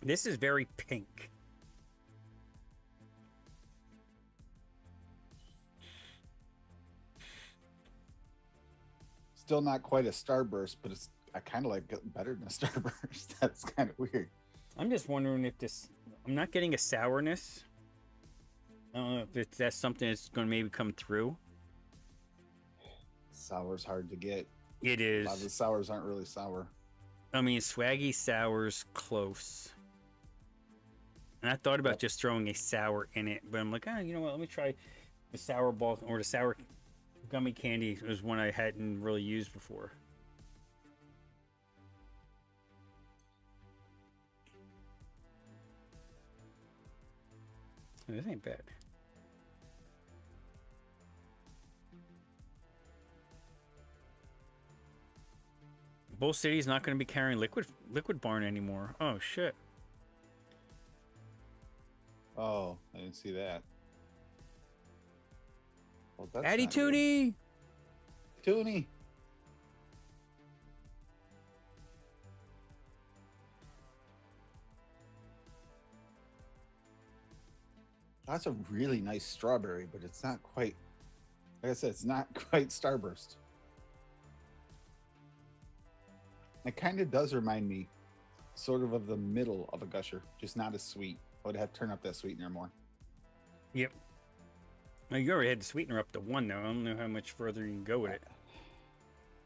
[SPEAKER 1] This is very pink.
[SPEAKER 2] Still not quite a starburst, but I kind of like it better than a starburst. That's kind of weird.
[SPEAKER 1] I'm just wondering if I'm not getting a sourness. I don't know if that's something that's going to maybe come through.
[SPEAKER 2] Sour's hard to get.
[SPEAKER 1] It is.
[SPEAKER 2] A lot of the sours aren't really sour.
[SPEAKER 1] I mean, Swaggy sour's close. And I thought about just throwing a sour in it, but I'm like, you know what? Let me try the sour ball or the sour gummy candy. It was one I hadn't really used before. This ain't bad. Bull City's not going to be carrying Liquid Barn anymore. Oh shit.
[SPEAKER 2] Oh, I didn't see that. Well, that's
[SPEAKER 1] Addy Toonie!
[SPEAKER 2] Toonie! That's a really nice strawberry, but it's not quite, like I said, it's not quite Starburst. It kind of does remind me sort of the middle of a Gusher, just not as sweet. I would have to turn up that sweetener more.
[SPEAKER 1] Yep. Well, you already had the sweetener up to 1 though. I don't know how much further you can go with it.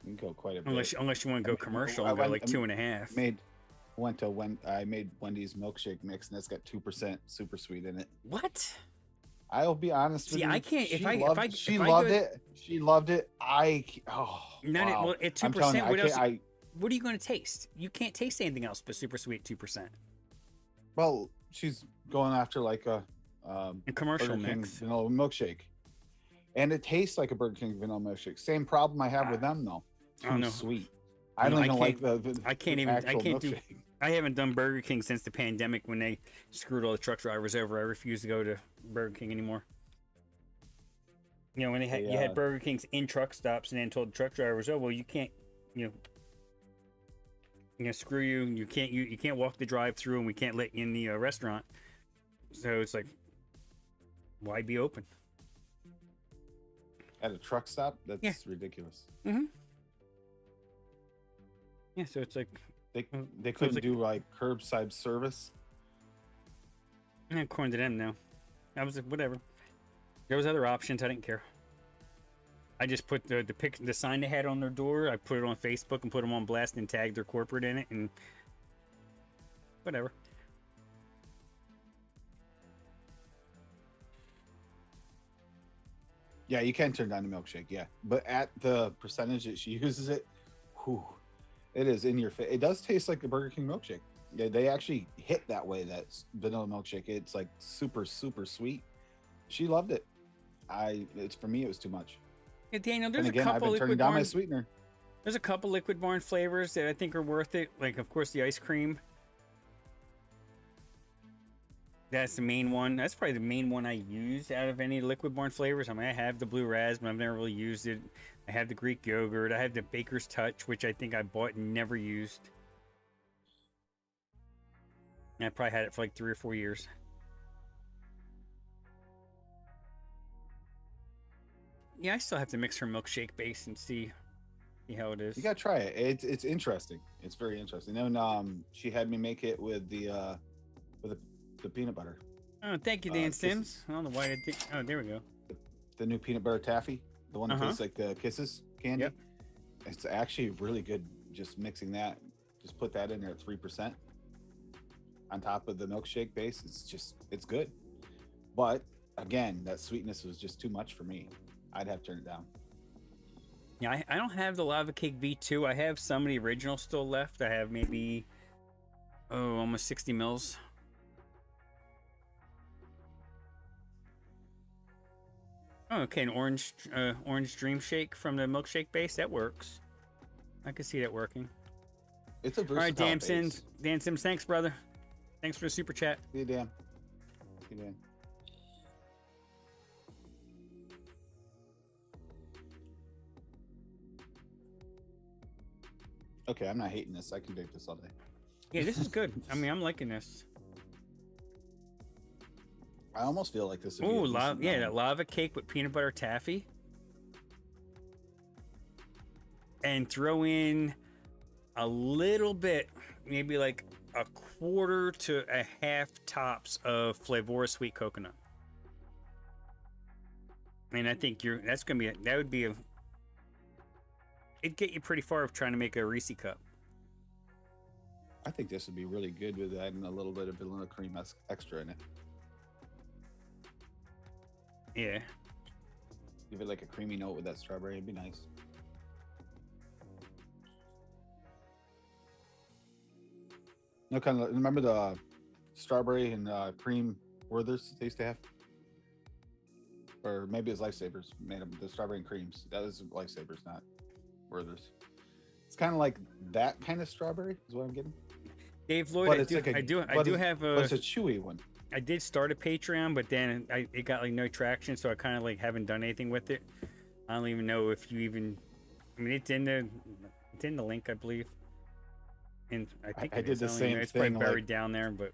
[SPEAKER 2] You can go quite a bit.
[SPEAKER 1] Unless you want to go commercial and go like 2.5.
[SPEAKER 2] I made Wendy's milkshake mix, and it's got 2% super sweet in it.
[SPEAKER 1] What?
[SPEAKER 2] I'll be honest with you.
[SPEAKER 1] I can't.
[SPEAKER 2] She loved it. She loved it. Wow.
[SPEAKER 1] Well, at 2%, what are you going to taste? You can't taste anything else but super sweet 2%.
[SPEAKER 2] Well, she's going after like a
[SPEAKER 1] commercial
[SPEAKER 2] Burger King
[SPEAKER 1] mix
[SPEAKER 2] vanilla milkshake, and it tastes like a Burger King vanilla milkshake. Same problem I have with them though. Too sweet. I don't even like the
[SPEAKER 1] I can't do. I haven't done Burger King since the pandemic when they screwed all the truck drivers over. I refuse to go to Burger King anymore. You know, when they had you had Burger Kings in truck stops and then told the truck drivers, "Oh, well, you can't, screw you. You can't walk the drive-through, and we can't let you in the restaurant." So it's like, why be open
[SPEAKER 2] at a truck stop? That's ridiculous.
[SPEAKER 1] Mm-hmm. Yeah, so it's like
[SPEAKER 2] they couldn't do like curbside service.
[SPEAKER 1] According to them, no. I was like, whatever. There was other options. I didn't care. I just put the sign they had on their door. I put it on Facebook and put them on blast and tagged their corporate in it and whatever.
[SPEAKER 2] Yeah, you can turn down the milkshake. Yeah, but at the percentage that she uses it, it is in your face. It does taste like a Burger King milkshake. Yeah, they actually hit that way. That vanilla milkshake. It's like super sweet. She loved it. For me, it was too much.
[SPEAKER 1] Yeah, Daniel, there's
[SPEAKER 2] and again,
[SPEAKER 1] a couple
[SPEAKER 2] I've been turning down my sweetener.
[SPEAKER 1] There's a couple Liquid Barn flavors that I think are worth it. Like, of course, the ice cream. That's the main one. That's probably the main one I use out of any liquid born flavors. I mean, I have the blue raz, but I've never really used it. I have the Greek yogurt. I have the Baker's Touch, which I think I bought and never used. And I probably had it for like 3 or 4 years. Yeah, I still have to mix her milkshake base and see how it is.
[SPEAKER 2] You gotta try it. It's interesting. It's very interesting. And she had me make it with the peanut butter.
[SPEAKER 1] Oh, thank you, Dan Sims.
[SPEAKER 2] Kisses.
[SPEAKER 1] I don't know why I did. Oh, there we go.
[SPEAKER 2] The new peanut butter taffy, the one that tastes like Kisses candy.
[SPEAKER 1] Yep.
[SPEAKER 2] It's actually really good. Just mixing that, just put that in there at 3% on top of the milkshake base. It's good. But again, that sweetness was just too much for me. I'd have to turn it down.
[SPEAKER 1] Yeah, I don't have the Lava Cake V2. I have some of the original still left. I have maybe, almost 60 mils. Oh, okay, an orange dream shake from the milkshake base. That works. I can see that working.
[SPEAKER 2] It's a versatile
[SPEAKER 1] All right, Dan
[SPEAKER 2] base.
[SPEAKER 1] Sims. Dan Sims, thanks, brother. Thanks for the super chat.
[SPEAKER 2] See you, Dan. See you, Dan. Okay, I'm not hating this. I can drink this all day.
[SPEAKER 1] Yeah, this is good. I mean, I'm liking this.
[SPEAKER 2] I almost feel like this would be
[SPEAKER 1] Ooh,
[SPEAKER 2] a decent
[SPEAKER 1] yeah,
[SPEAKER 2] one.
[SPEAKER 1] that lava cake with peanut butter taffy. And throw in a little bit, maybe like a quarter to a half tops of Flavora sweet coconut. I mean, I think that would be it'd get you pretty far of trying to make a Reese cup.
[SPEAKER 2] I think this would be really good with adding a little bit of vanilla cream extra in it.
[SPEAKER 1] Yeah.
[SPEAKER 2] Give it like a creamy note with that strawberry. It'd be nice. No, kind of remember the strawberry and cream Werther's they used to have, or maybe it's Lifesavers made them the strawberry and creams. That was Lifesavers, not Werther's. It's kind of like that kind of strawberry is what I'm getting.
[SPEAKER 1] Dave Lloyd,
[SPEAKER 2] But
[SPEAKER 1] I
[SPEAKER 2] it's
[SPEAKER 1] do,
[SPEAKER 2] like a-
[SPEAKER 1] I do, I
[SPEAKER 2] but
[SPEAKER 1] do
[SPEAKER 2] it's-
[SPEAKER 1] have
[SPEAKER 2] But
[SPEAKER 1] a.
[SPEAKER 2] it's a chewy one.
[SPEAKER 1] I did start a Patreon, but then it got like no traction, so I kind of like haven't done anything with it. I don't even know if you even. I mean, it's in the link, I believe. And I think
[SPEAKER 2] I
[SPEAKER 1] it
[SPEAKER 2] did
[SPEAKER 1] is.
[SPEAKER 2] the
[SPEAKER 1] I don't even
[SPEAKER 2] same
[SPEAKER 1] know. It's probably
[SPEAKER 2] thing,
[SPEAKER 1] buried
[SPEAKER 2] like-
[SPEAKER 1] down there, but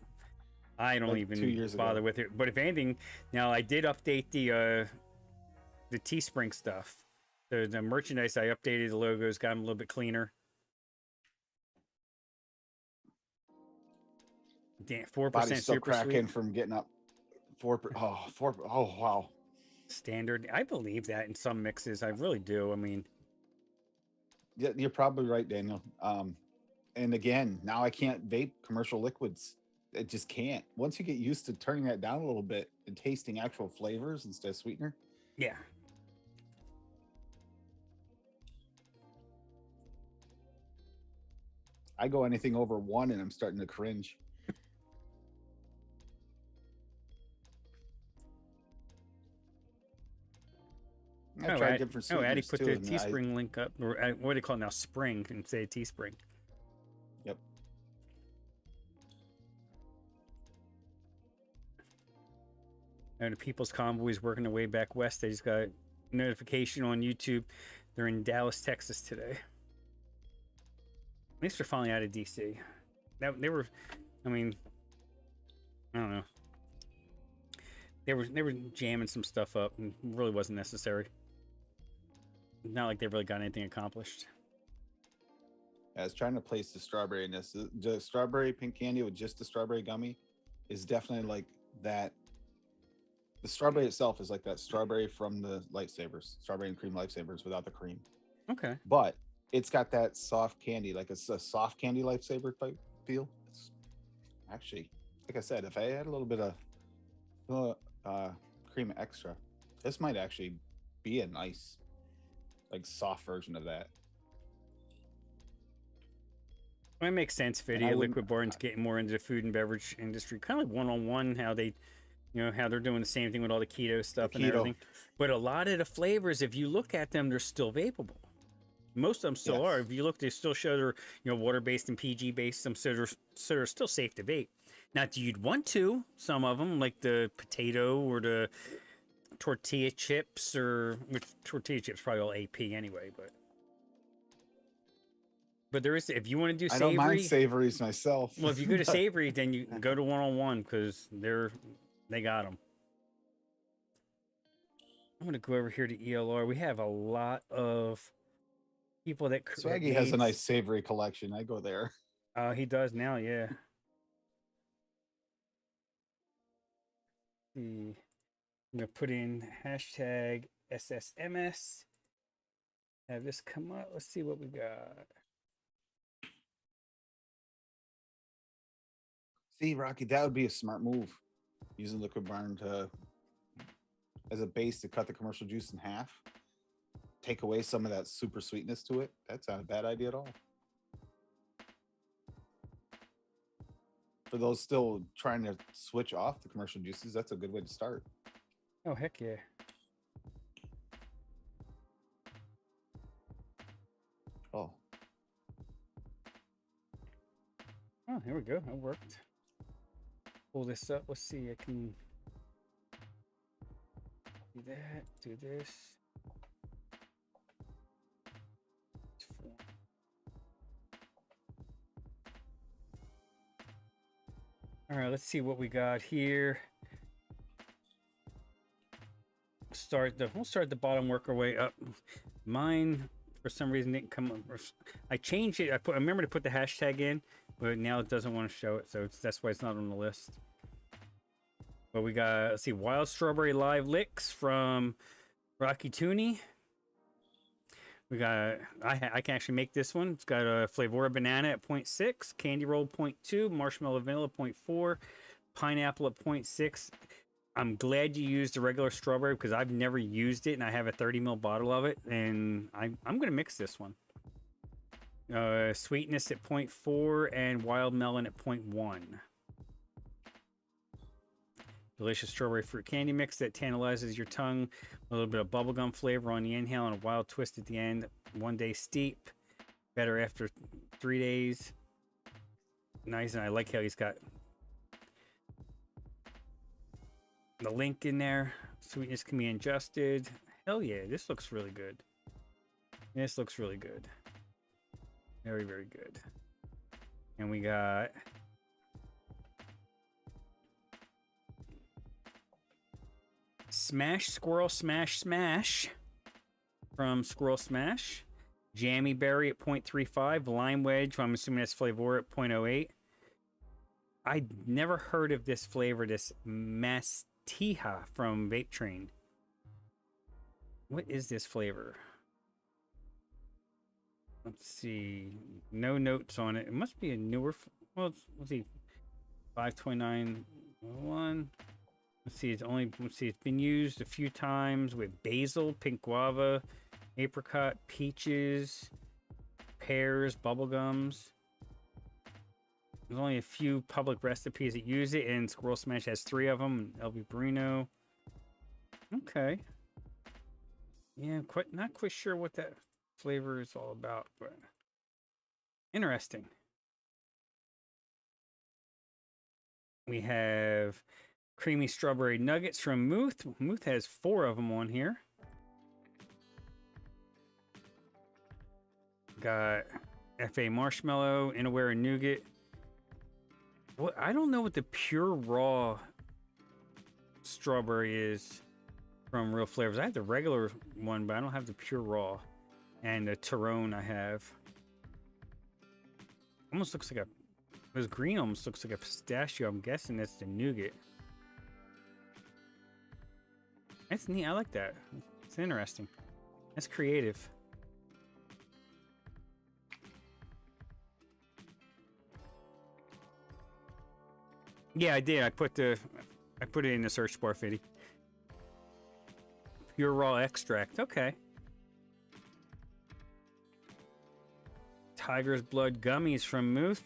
[SPEAKER 1] I don't
[SPEAKER 2] like 2
[SPEAKER 1] even
[SPEAKER 2] years
[SPEAKER 1] bother
[SPEAKER 2] ago.
[SPEAKER 1] with it. But if anything, now I did update the Teespring stuff. The merchandise I updated, the logos got them a little bit cleaner. Damn, 4%
[SPEAKER 2] Body's still
[SPEAKER 1] super
[SPEAKER 2] cracking
[SPEAKER 1] sweet
[SPEAKER 2] from getting up. 4. Oh wow.
[SPEAKER 1] standard. I believe that in some mixes. I really do. I mean,
[SPEAKER 2] Yeah, you're probably right, Daniel. And again, now I can't vape commercial liquids. It just can't. Once you get used to turning that down a little bit and tasting actual flavors instead of sweetener,
[SPEAKER 1] yeah.
[SPEAKER 2] I go anything over 1 and I'm starting to cringe. I tried different
[SPEAKER 1] Addie
[SPEAKER 2] sweeteners
[SPEAKER 1] put
[SPEAKER 2] too,
[SPEAKER 1] the
[SPEAKER 2] and
[SPEAKER 1] Teespring link up. Or what do they call it now? Spring, and say Teespring.
[SPEAKER 2] Yep.
[SPEAKER 1] And the People's Convoy's working their way back west. They just got a notification on YouTube. They're in Dallas, Texas today. At least they're finally out of DC. They were, I mean, I don't know. They were jamming some stuff up, and it really wasn't necessary. Not like they really got anything accomplished.
[SPEAKER 2] I was trying to place the strawberry in this. The strawberry pink candy with just the strawberry gummy is definitely like that. The strawberry itself is like that strawberry from the Lifesavers, strawberry and cream Lifesavers without the cream.
[SPEAKER 1] Okay.
[SPEAKER 2] But it's got that soft candy, like it's a soft candy Lifesaver type feel. It's actually, like I said, if I had a little bit of cream extra, this might actually be a nice, like soft version of that.
[SPEAKER 1] Well, it makes sense,
[SPEAKER 2] And I
[SPEAKER 1] Fiddy.
[SPEAKER 2] wouldn't-
[SPEAKER 1] Liquid Barn's getting more into the food and beverage industry, kind of like one-on-one, how they, how they're doing the same thing with all the keto stuff and
[SPEAKER 2] keto.
[SPEAKER 1] everything. But a lot of the flavors, if you look at them, they're still vapable. Most of them still are.
[SPEAKER 2] Yes.
[SPEAKER 1] If you look, they still show they're water-based and PG-based. Some so they're still safe to vape. Not that you'd want to. Some of them, like the potato or the tortilla chips, or which tortilla chips probably all AP anyway. But there is, if you want to do
[SPEAKER 2] I don't mind
[SPEAKER 1] savory,
[SPEAKER 2] savories myself.
[SPEAKER 1] well, if you go to savory, then you go to 101 because they got them. I'm gonna go over here to ELR. We have a lot of people that
[SPEAKER 2] Swaggy has a nice savory collection. I go there.
[SPEAKER 1] He does now, yeah. I'm gonna put in hashtag SSMS. Have this come up. Let's see what we got.
[SPEAKER 2] See, Rocky, that would be a smart move. Using liquid brine as a base to cut the commercial juice in half. Take away some of that super sweetness to it. That's not a bad idea at all. For those still trying to switch off the commercial juices, that's a good way to start.
[SPEAKER 1] Oh, heck yeah.
[SPEAKER 2] Oh,
[SPEAKER 1] here we go. That worked. Pull this up. Let's see. I can do that. Do this. All right, let's see what we got here. We'll start the bottom, work our way up. Mine, for some reason, didn't come up. I changed it. I remember to put the hashtag in, but now it doesn't want to show it, so that's why it's not on the list. But we got, let's see, Wild Strawberry Live Licks from Rocky Tooney. We got, I can actually make this one. It's got a Flavora Banana at 0.6, Candy Roll 0.2, Marshmallow Vanilla 0.4, Pineapple at 0.6. I'm glad you used the regular strawberry because I've never used it, and I have a 30 ml bottle of it, and I'm going to mix this one. Sweetness at 0.4 and Wild Melon at 0.1. Delicious strawberry fruit candy mix that tantalizes your tongue. A little bit of bubblegum flavor on the inhale and a wild twist at the end. 1 day steep. Better after 3 days. Nice, and I like how he's got the link in there. Sweetness can be adjusted. Hell yeah, this looks really good. This looks really good. Very, very good. And we got Smash Squirrel Smash Smash from Squirrel Smash. Jammy Berry at 0.35. Lime Wedge, I'm assuming that's Flavor at 0.08. I never heard of this flavor, this Mastija from Vape Train. What is this flavor? Let's see. No notes on it. It must be a newer. Well, let's see. 529.1. Let's see. Let's see. It's been used a few times with basil, pink guava, apricot, peaches, pears, bubblegums. There's only a few public recipes that use it, and Squirrel Smash has 3 of them. LB Burrino. Okay. Yeah, not quite sure what that flavor is all about, but interesting. We have creamy strawberry nuggets from Muth. Muth has 4 of them on here. Got FA marshmallow, Inawera nougat. Well, I don't know what the pure raw strawberry is from Real Flavors. I have the regular one, but I don't have the pure raw. And the Tyrone I have. Almost looks like this green almost looks like a pistachio. I'm guessing that's the nougat. That's neat. I like that. It's interesting. That's creative. Yeah, I did. I put it in the search bar, Fiddy. Pure raw extract. Okay. Tiger's Blood gummies from Muth.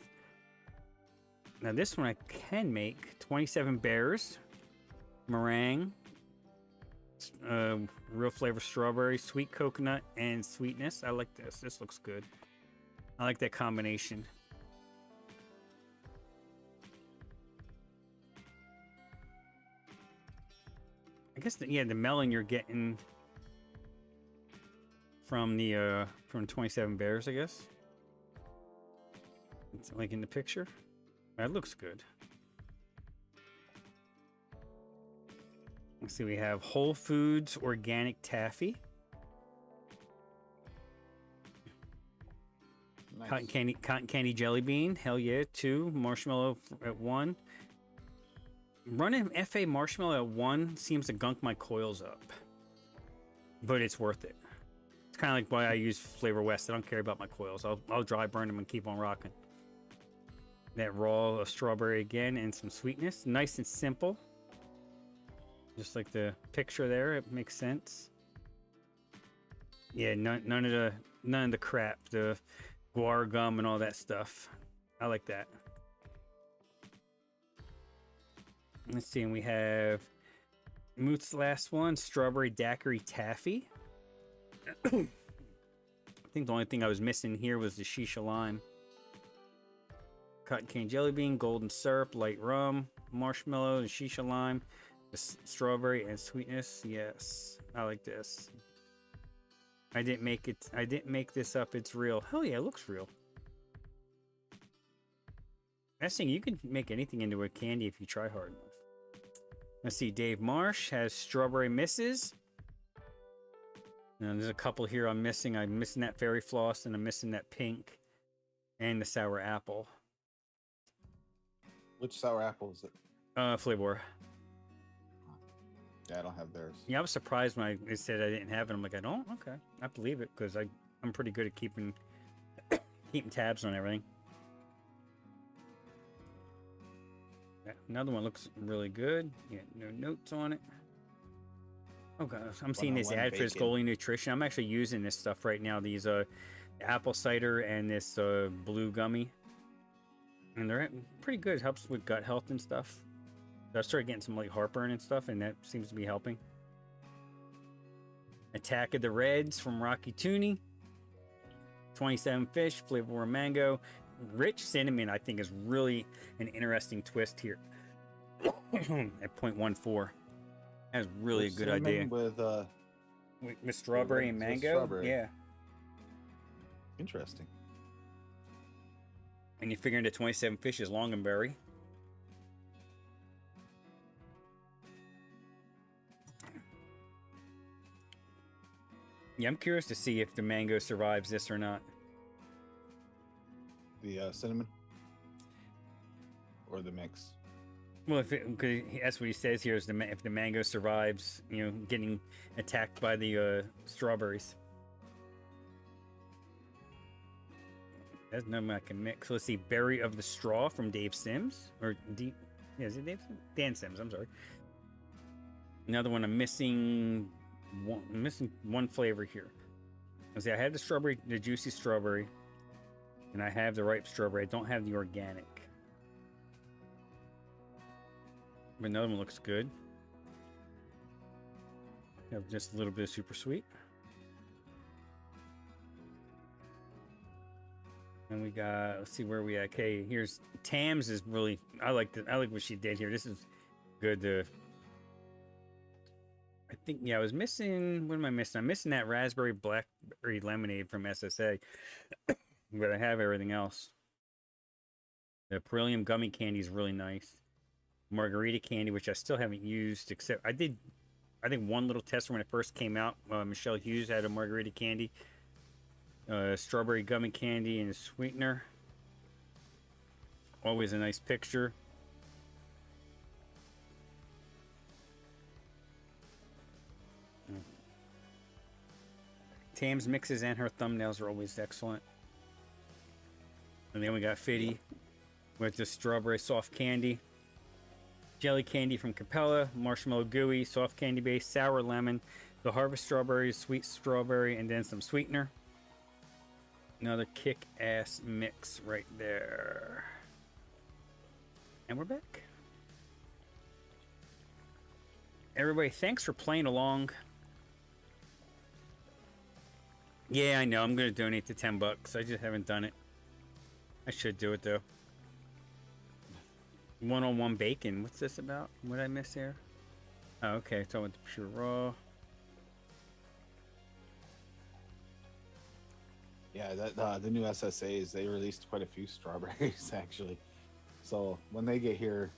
[SPEAKER 1] Now this one I can make. 27 bears, meringue, Real Flavor strawberry, sweet coconut, and sweetness. I like this. This looks good. I like that combination. guess yeah, the melon you're getting from the from 27 Bears, I guess. It's like in the picture. That looks good. Let's see, we have Whole Foods organic taffy.
[SPEAKER 2] Nice.
[SPEAKER 1] Cotton candy jelly bean. Hell yeah, 2. Marshmallow at 1. Running FA marshmallow at 1 seems to gunk my coils up, but it's worth it. It's kind of like why I use Flavor West. I don't care about my coils. I'll dry burn them and keep on rocking. That raw strawberry again and some sweetness. Nice and simple. Just like the picture there, it makes sense. Yeah, none of the crap, the guar gum and all that stuff. I like that. Let's see, and we have Moot's last one, strawberry daiquiri taffy. I think the only thing I was missing here was the shisha lime. Cotton candy jelly bean, golden syrup, light rum, marshmallow, and shisha lime, the strawberry and sweetness. Yes, I like this. I didn't make this up. It's real. Hell yeah, it looks real. Best thing, you can make anything into a candy if you try hard enough. Let's see, Dave Marsh has strawberry misses. And there's a couple here I'm missing. I'm missing that fairy floss, and I'm missing that pink and the sour apple.
[SPEAKER 2] Which sour apple is it?
[SPEAKER 1] Flavor.
[SPEAKER 2] Yeah, I don't have theirs.
[SPEAKER 1] Yeah, I was surprised when they said I didn't have it. I'm like, I don't? Okay. I believe it, because I'm pretty good at keeping tabs on everything. Yeah, another one looks really good. Yeah, no notes on it. Oh gosh, I'm seeing this ad for this Goli Nutrition. I'm actually using this stuff right now. These apple cider and this blue gummy, and they're pretty good. It helps with gut health and stuff. So I started getting some like heartburn and stuff, and that seems to be helping. Attack of the Reds from Rocky Tooney. 27 fish, flavor of mango. Rich cinnamon, I think, is really an interesting twist here. At 0.14. That's really a good idea.
[SPEAKER 2] With
[SPEAKER 1] strawberry and mango?
[SPEAKER 2] Strawberry.
[SPEAKER 1] Yeah.
[SPEAKER 2] Interesting.
[SPEAKER 1] And you're figuring the 27 fish is longanberry. Yeah, I'm curious to see if the mango survives this or not.
[SPEAKER 2] The cinnamon? Or the mix?
[SPEAKER 1] Well, cause that's what he says here is if the mango survives, you know, getting attacked by the strawberries. That's nothing I can mix. Let's see, Berry of the Straw from Dave Sims. Yeah, is it Dave Sims? Dan Sims, I'm sorry. Another one I'm missing. I'm missing one flavor here. Let's see, I have the strawberry, the juicy strawberry. And I have the ripe strawberry. I don't have the organic. But another one looks good. Have just a little bit of super sweet. And we got, let's see where we at. Okay, here's Tams is really, I like what she did here. This is good. I think, yeah, I was missing, what am I missing? I'm missing that raspberry blackberry lemonade from SSA. But I have everything else. The Perillium gummy candy is really nice. Margarita candy, which I still haven't used, except I think one little tester when it first came out. Michelle Hughes had a margarita candy. Strawberry gummy candy and a sweetener. Always a nice picture. Tam's mixes and her thumbnails are always excellent. And then we got Fitty with the strawberry soft candy. Jelly candy from Capella, marshmallow gooey, soft candy base, sour lemon, the harvest strawberry, sweet strawberry, and then some sweetener. Another kick-ass mix right there. And we're back. Everybody, thanks for playing along. Yeah, I know. I'm going to donate the $10. I just haven't done it. I should do it, though. One-on-one bacon. What's this about? What did I miss here? Oh, okay, so with the pure raw.
[SPEAKER 2] Yeah, the new SSAs, they released quite a few strawberries actually. So when they get here,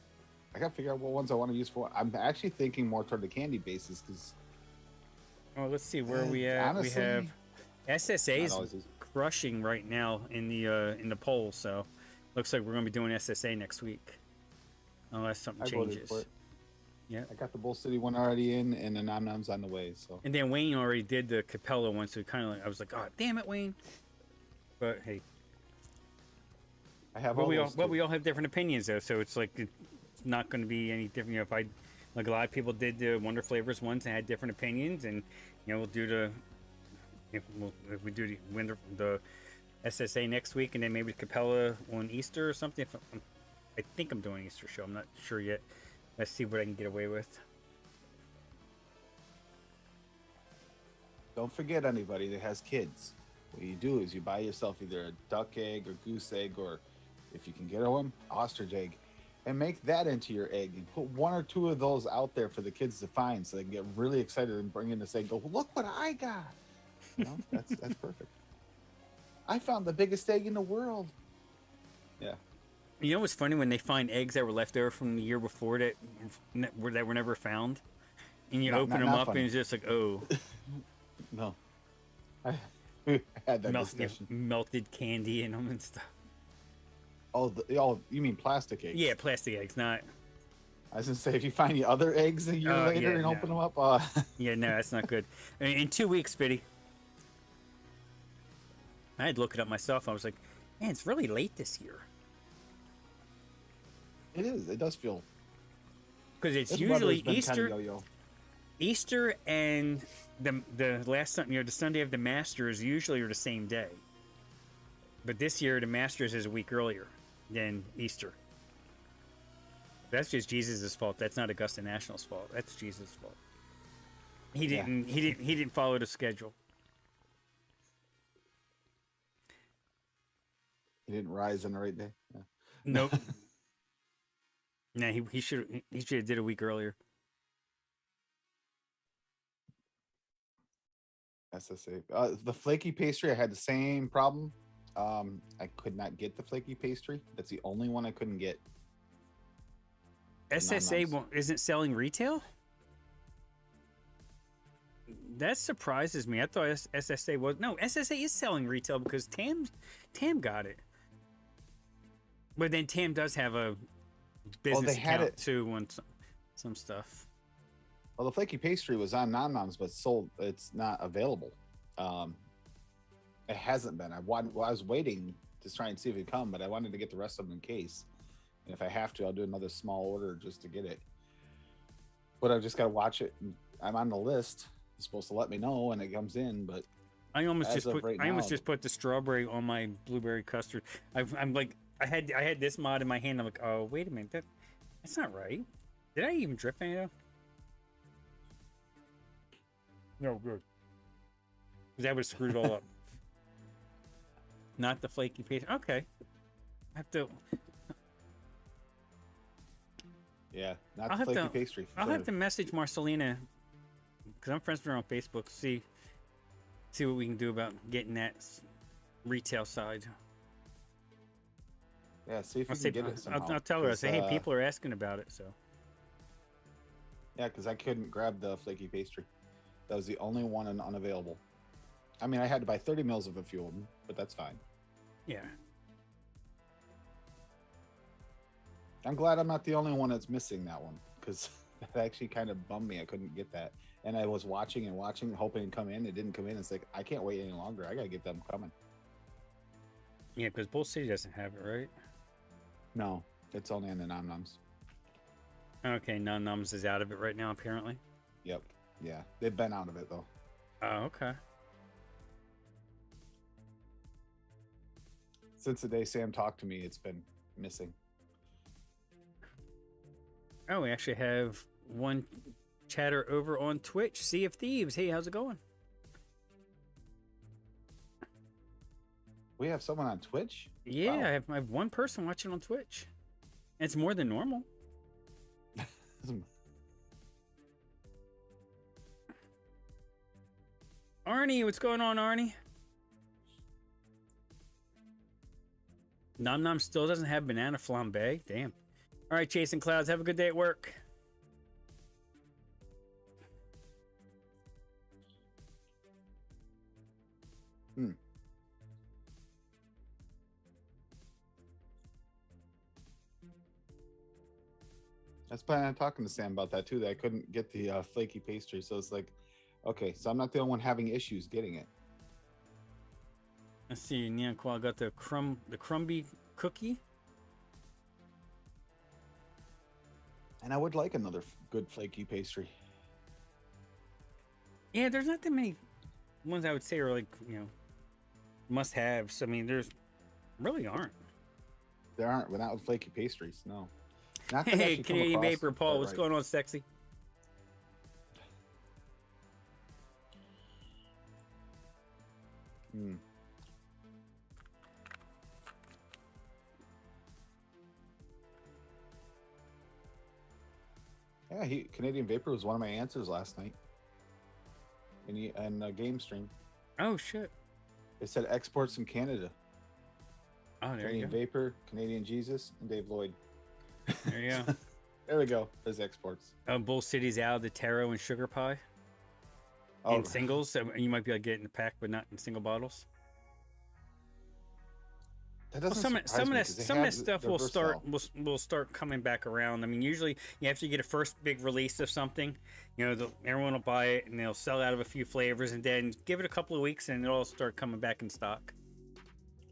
[SPEAKER 2] I gotta figure out what ones I want to use for what. I'm actually thinking more toward the candy bases because
[SPEAKER 1] Oh, let's see where we at. We
[SPEAKER 2] honestly,
[SPEAKER 1] have SSA
[SPEAKER 2] not
[SPEAKER 1] is
[SPEAKER 2] always easy.
[SPEAKER 1] crushing right now in the poll. So looks like we're gonna be doing SSA next week, unless something
[SPEAKER 2] I voted
[SPEAKER 1] changes.
[SPEAKER 2] for it.
[SPEAKER 1] Yeah.
[SPEAKER 2] I got the Bull City one already in, and the Nom Noms on the way. So
[SPEAKER 1] And then Wayne already did the Capella one, so kind of like I was like, oh damn it, Wayne. But hey,
[SPEAKER 2] I have
[SPEAKER 1] but
[SPEAKER 2] all
[SPEAKER 1] we all
[SPEAKER 2] those
[SPEAKER 1] but
[SPEAKER 2] too.
[SPEAKER 1] we all have different opinions though, so it's like it's not going to be any different. You know, if I like a lot of people did the Wonder Flavors ones and had different opinions, and you know we'll do the if we do the SSA next week, and then maybe Capella on Easter or something. If I think I'm doing Easter show. I'm not sure yet. Let's see what I can get away with.
[SPEAKER 2] Don't forget anybody that has kids. What you do is you buy yourself either a duck egg or goose egg, or if you can get one, ostrich egg, and make that into your egg and put one or two of those out there for the kids to find so they can get really excited and bring in this egg. Go, look what I got. You know, that's perfect. I found the biggest egg in the world. Yeah.
[SPEAKER 1] You know what's funny when they find eggs that were left over from the year before that were never found, and you open them up
[SPEAKER 2] funny.
[SPEAKER 1] and it's just like, oh,
[SPEAKER 2] No. I had that discussion.
[SPEAKER 1] melted candy in them and stuff.
[SPEAKER 2] Oh, you mean plastic eggs?
[SPEAKER 1] Yeah, plastic eggs, not.
[SPEAKER 2] I was gonna say, if you find the other eggs a year later and open them up,
[SPEAKER 1] Yeah, no, that's not good. In 2 weeks, Biddy. I had to look it up myself. I was like, man, it's really late this year.
[SPEAKER 2] it is. It does feel.
[SPEAKER 1] Because it's
[SPEAKER 2] This
[SPEAKER 1] usually
[SPEAKER 2] weather's been
[SPEAKER 1] Easter,
[SPEAKER 2] kinda yo-yo.
[SPEAKER 1] Easter, and the last Sunday, you know, the Sunday of the Masters usually are the same day. But this year, the Masters is a week earlier than Easter. That's just Jesus' fault. That's not Augusta National's fault. That's Jesus' fault. He didn't follow the schedule.
[SPEAKER 2] He didn't rise on the right day. Yeah.
[SPEAKER 1] Nope. Nah, he should have did a week earlier.
[SPEAKER 2] SSA. The flaky pastry, I had the same problem. I could not get the flaky pastry. That's the only one I couldn't get.
[SPEAKER 1] SSA isn't selling retail? That surprises me. I thought SSA was... No, SSA is selling retail because Tam got it. But then Tam does have a business account too on some stuff.
[SPEAKER 2] Well, the flaky pastry was on Nom Noms, but sold. It's not available. It hasn't been. I was waiting to try and see if it'd come, but I wanted to get the rest of them in case. And if I have to, I'll do another small order just to get it. But I've just got to watch it. I'm on the list. It's supposed to let me know when it comes in, but
[SPEAKER 1] I almost just put the strawberry on my blueberry custard. I'm like, I had this mod in my hand. I'm like, oh wait a minute, that's not right. Did I even drip any of? No, good. Because that would screw it all up. Not the flaky paste. Okay. I have to.
[SPEAKER 2] Yeah, not the flaky pastry.
[SPEAKER 1] I'll have to message Marcelina because I'm friends with her on Facebook. See what we can do about getting that retail side.
[SPEAKER 2] Yeah, see if you can get it somehow.
[SPEAKER 1] I'll tell her. I say, hey, people are asking about it. So.
[SPEAKER 2] Yeah, because I couldn't grab the flaky pastry. That was the only one unavailable. I mean, I had to buy 30 mils of a few of them, but that's fine.
[SPEAKER 1] Yeah.
[SPEAKER 2] I'm glad I'm not the only one that's missing that one, because that actually kind of bummed me. I couldn't get that. And I was watching, hoping to come in. It didn't come in. It's like, I can't wait any longer. I got to get them coming.
[SPEAKER 1] Yeah, because Bull City doesn't have it, right?
[SPEAKER 2] No, it's only in the Nom Noms.
[SPEAKER 1] Okay, Nom Noms is out of it right now, apparently.
[SPEAKER 2] Yep. Yeah, they've been out of it, though.
[SPEAKER 1] Oh, okay.
[SPEAKER 2] Since the day Sam talked to me, it's been missing.
[SPEAKER 1] Oh, we actually have one chatter over on Twitch. Sea of Thieves. Hey, how's it going?
[SPEAKER 2] We have someone on Twitch?
[SPEAKER 1] Yeah, wow. I have one person watching on Twitch. It's more than normal. Arnie, what's going on, Arnie? Nom Nom still doesn't have banana flambe. Damn. All right, Chasing Clouds. Have a good day at work.
[SPEAKER 2] I was planning on talking to Sam about that too. That I couldn't get the flaky pastry, so it's like, okay, so I'm not the only one having issues getting it.
[SPEAKER 1] Let's see. Neon Qual got the crumby cookie.
[SPEAKER 2] And I would like another good flaky pastry.
[SPEAKER 1] Yeah, there's not that many ones I would say are like, must-haves. I mean, there's really aren't.
[SPEAKER 2] There aren't, but not with flaky pastries. No. Not that I've
[SPEAKER 1] Hey,
[SPEAKER 2] actually come
[SPEAKER 1] Canadian
[SPEAKER 2] across
[SPEAKER 1] Vapor
[SPEAKER 2] them,
[SPEAKER 1] Paul,
[SPEAKER 2] but
[SPEAKER 1] what's
[SPEAKER 2] right.
[SPEAKER 1] going on, sexy?
[SPEAKER 2] Hmm. Yeah, Canadian Vapor was one of my answers last night in a game stream.
[SPEAKER 1] Oh shit!
[SPEAKER 2] It said exports from Canada.
[SPEAKER 1] Oh, there
[SPEAKER 2] Canadian
[SPEAKER 1] you go.
[SPEAKER 2] Vapor, Canadian Jesus, and Dave Lloyd.
[SPEAKER 1] There you go.
[SPEAKER 2] There we go. There's exports.
[SPEAKER 1] Bull City's out of the taro and sugar pie
[SPEAKER 2] Oh,
[SPEAKER 1] in singles. So you might be able to get it in a pack, but not in single bottles.
[SPEAKER 2] that
[SPEAKER 1] Well,
[SPEAKER 2] doesn't
[SPEAKER 1] some
[SPEAKER 2] surprise me,
[SPEAKER 1] of
[SPEAKER 2] 'cause
[SPEAKER 1] that
[SPEAKER 2] they
[SPEAKER 1] some of that
[SPEAKER 2] have
[SPEAKER 1] stuff
[SPEAKER 2] the
[SPEAKER 1] will start
[SPEAKER 2] Vercel.
[SPEAKER 1] will start coming back around. I mean, usually you have to get a first big release of something. Everyone will buy it and they'll sell out of a few flavors, and then give it a couple of weeks and it'll all start coming back in stock.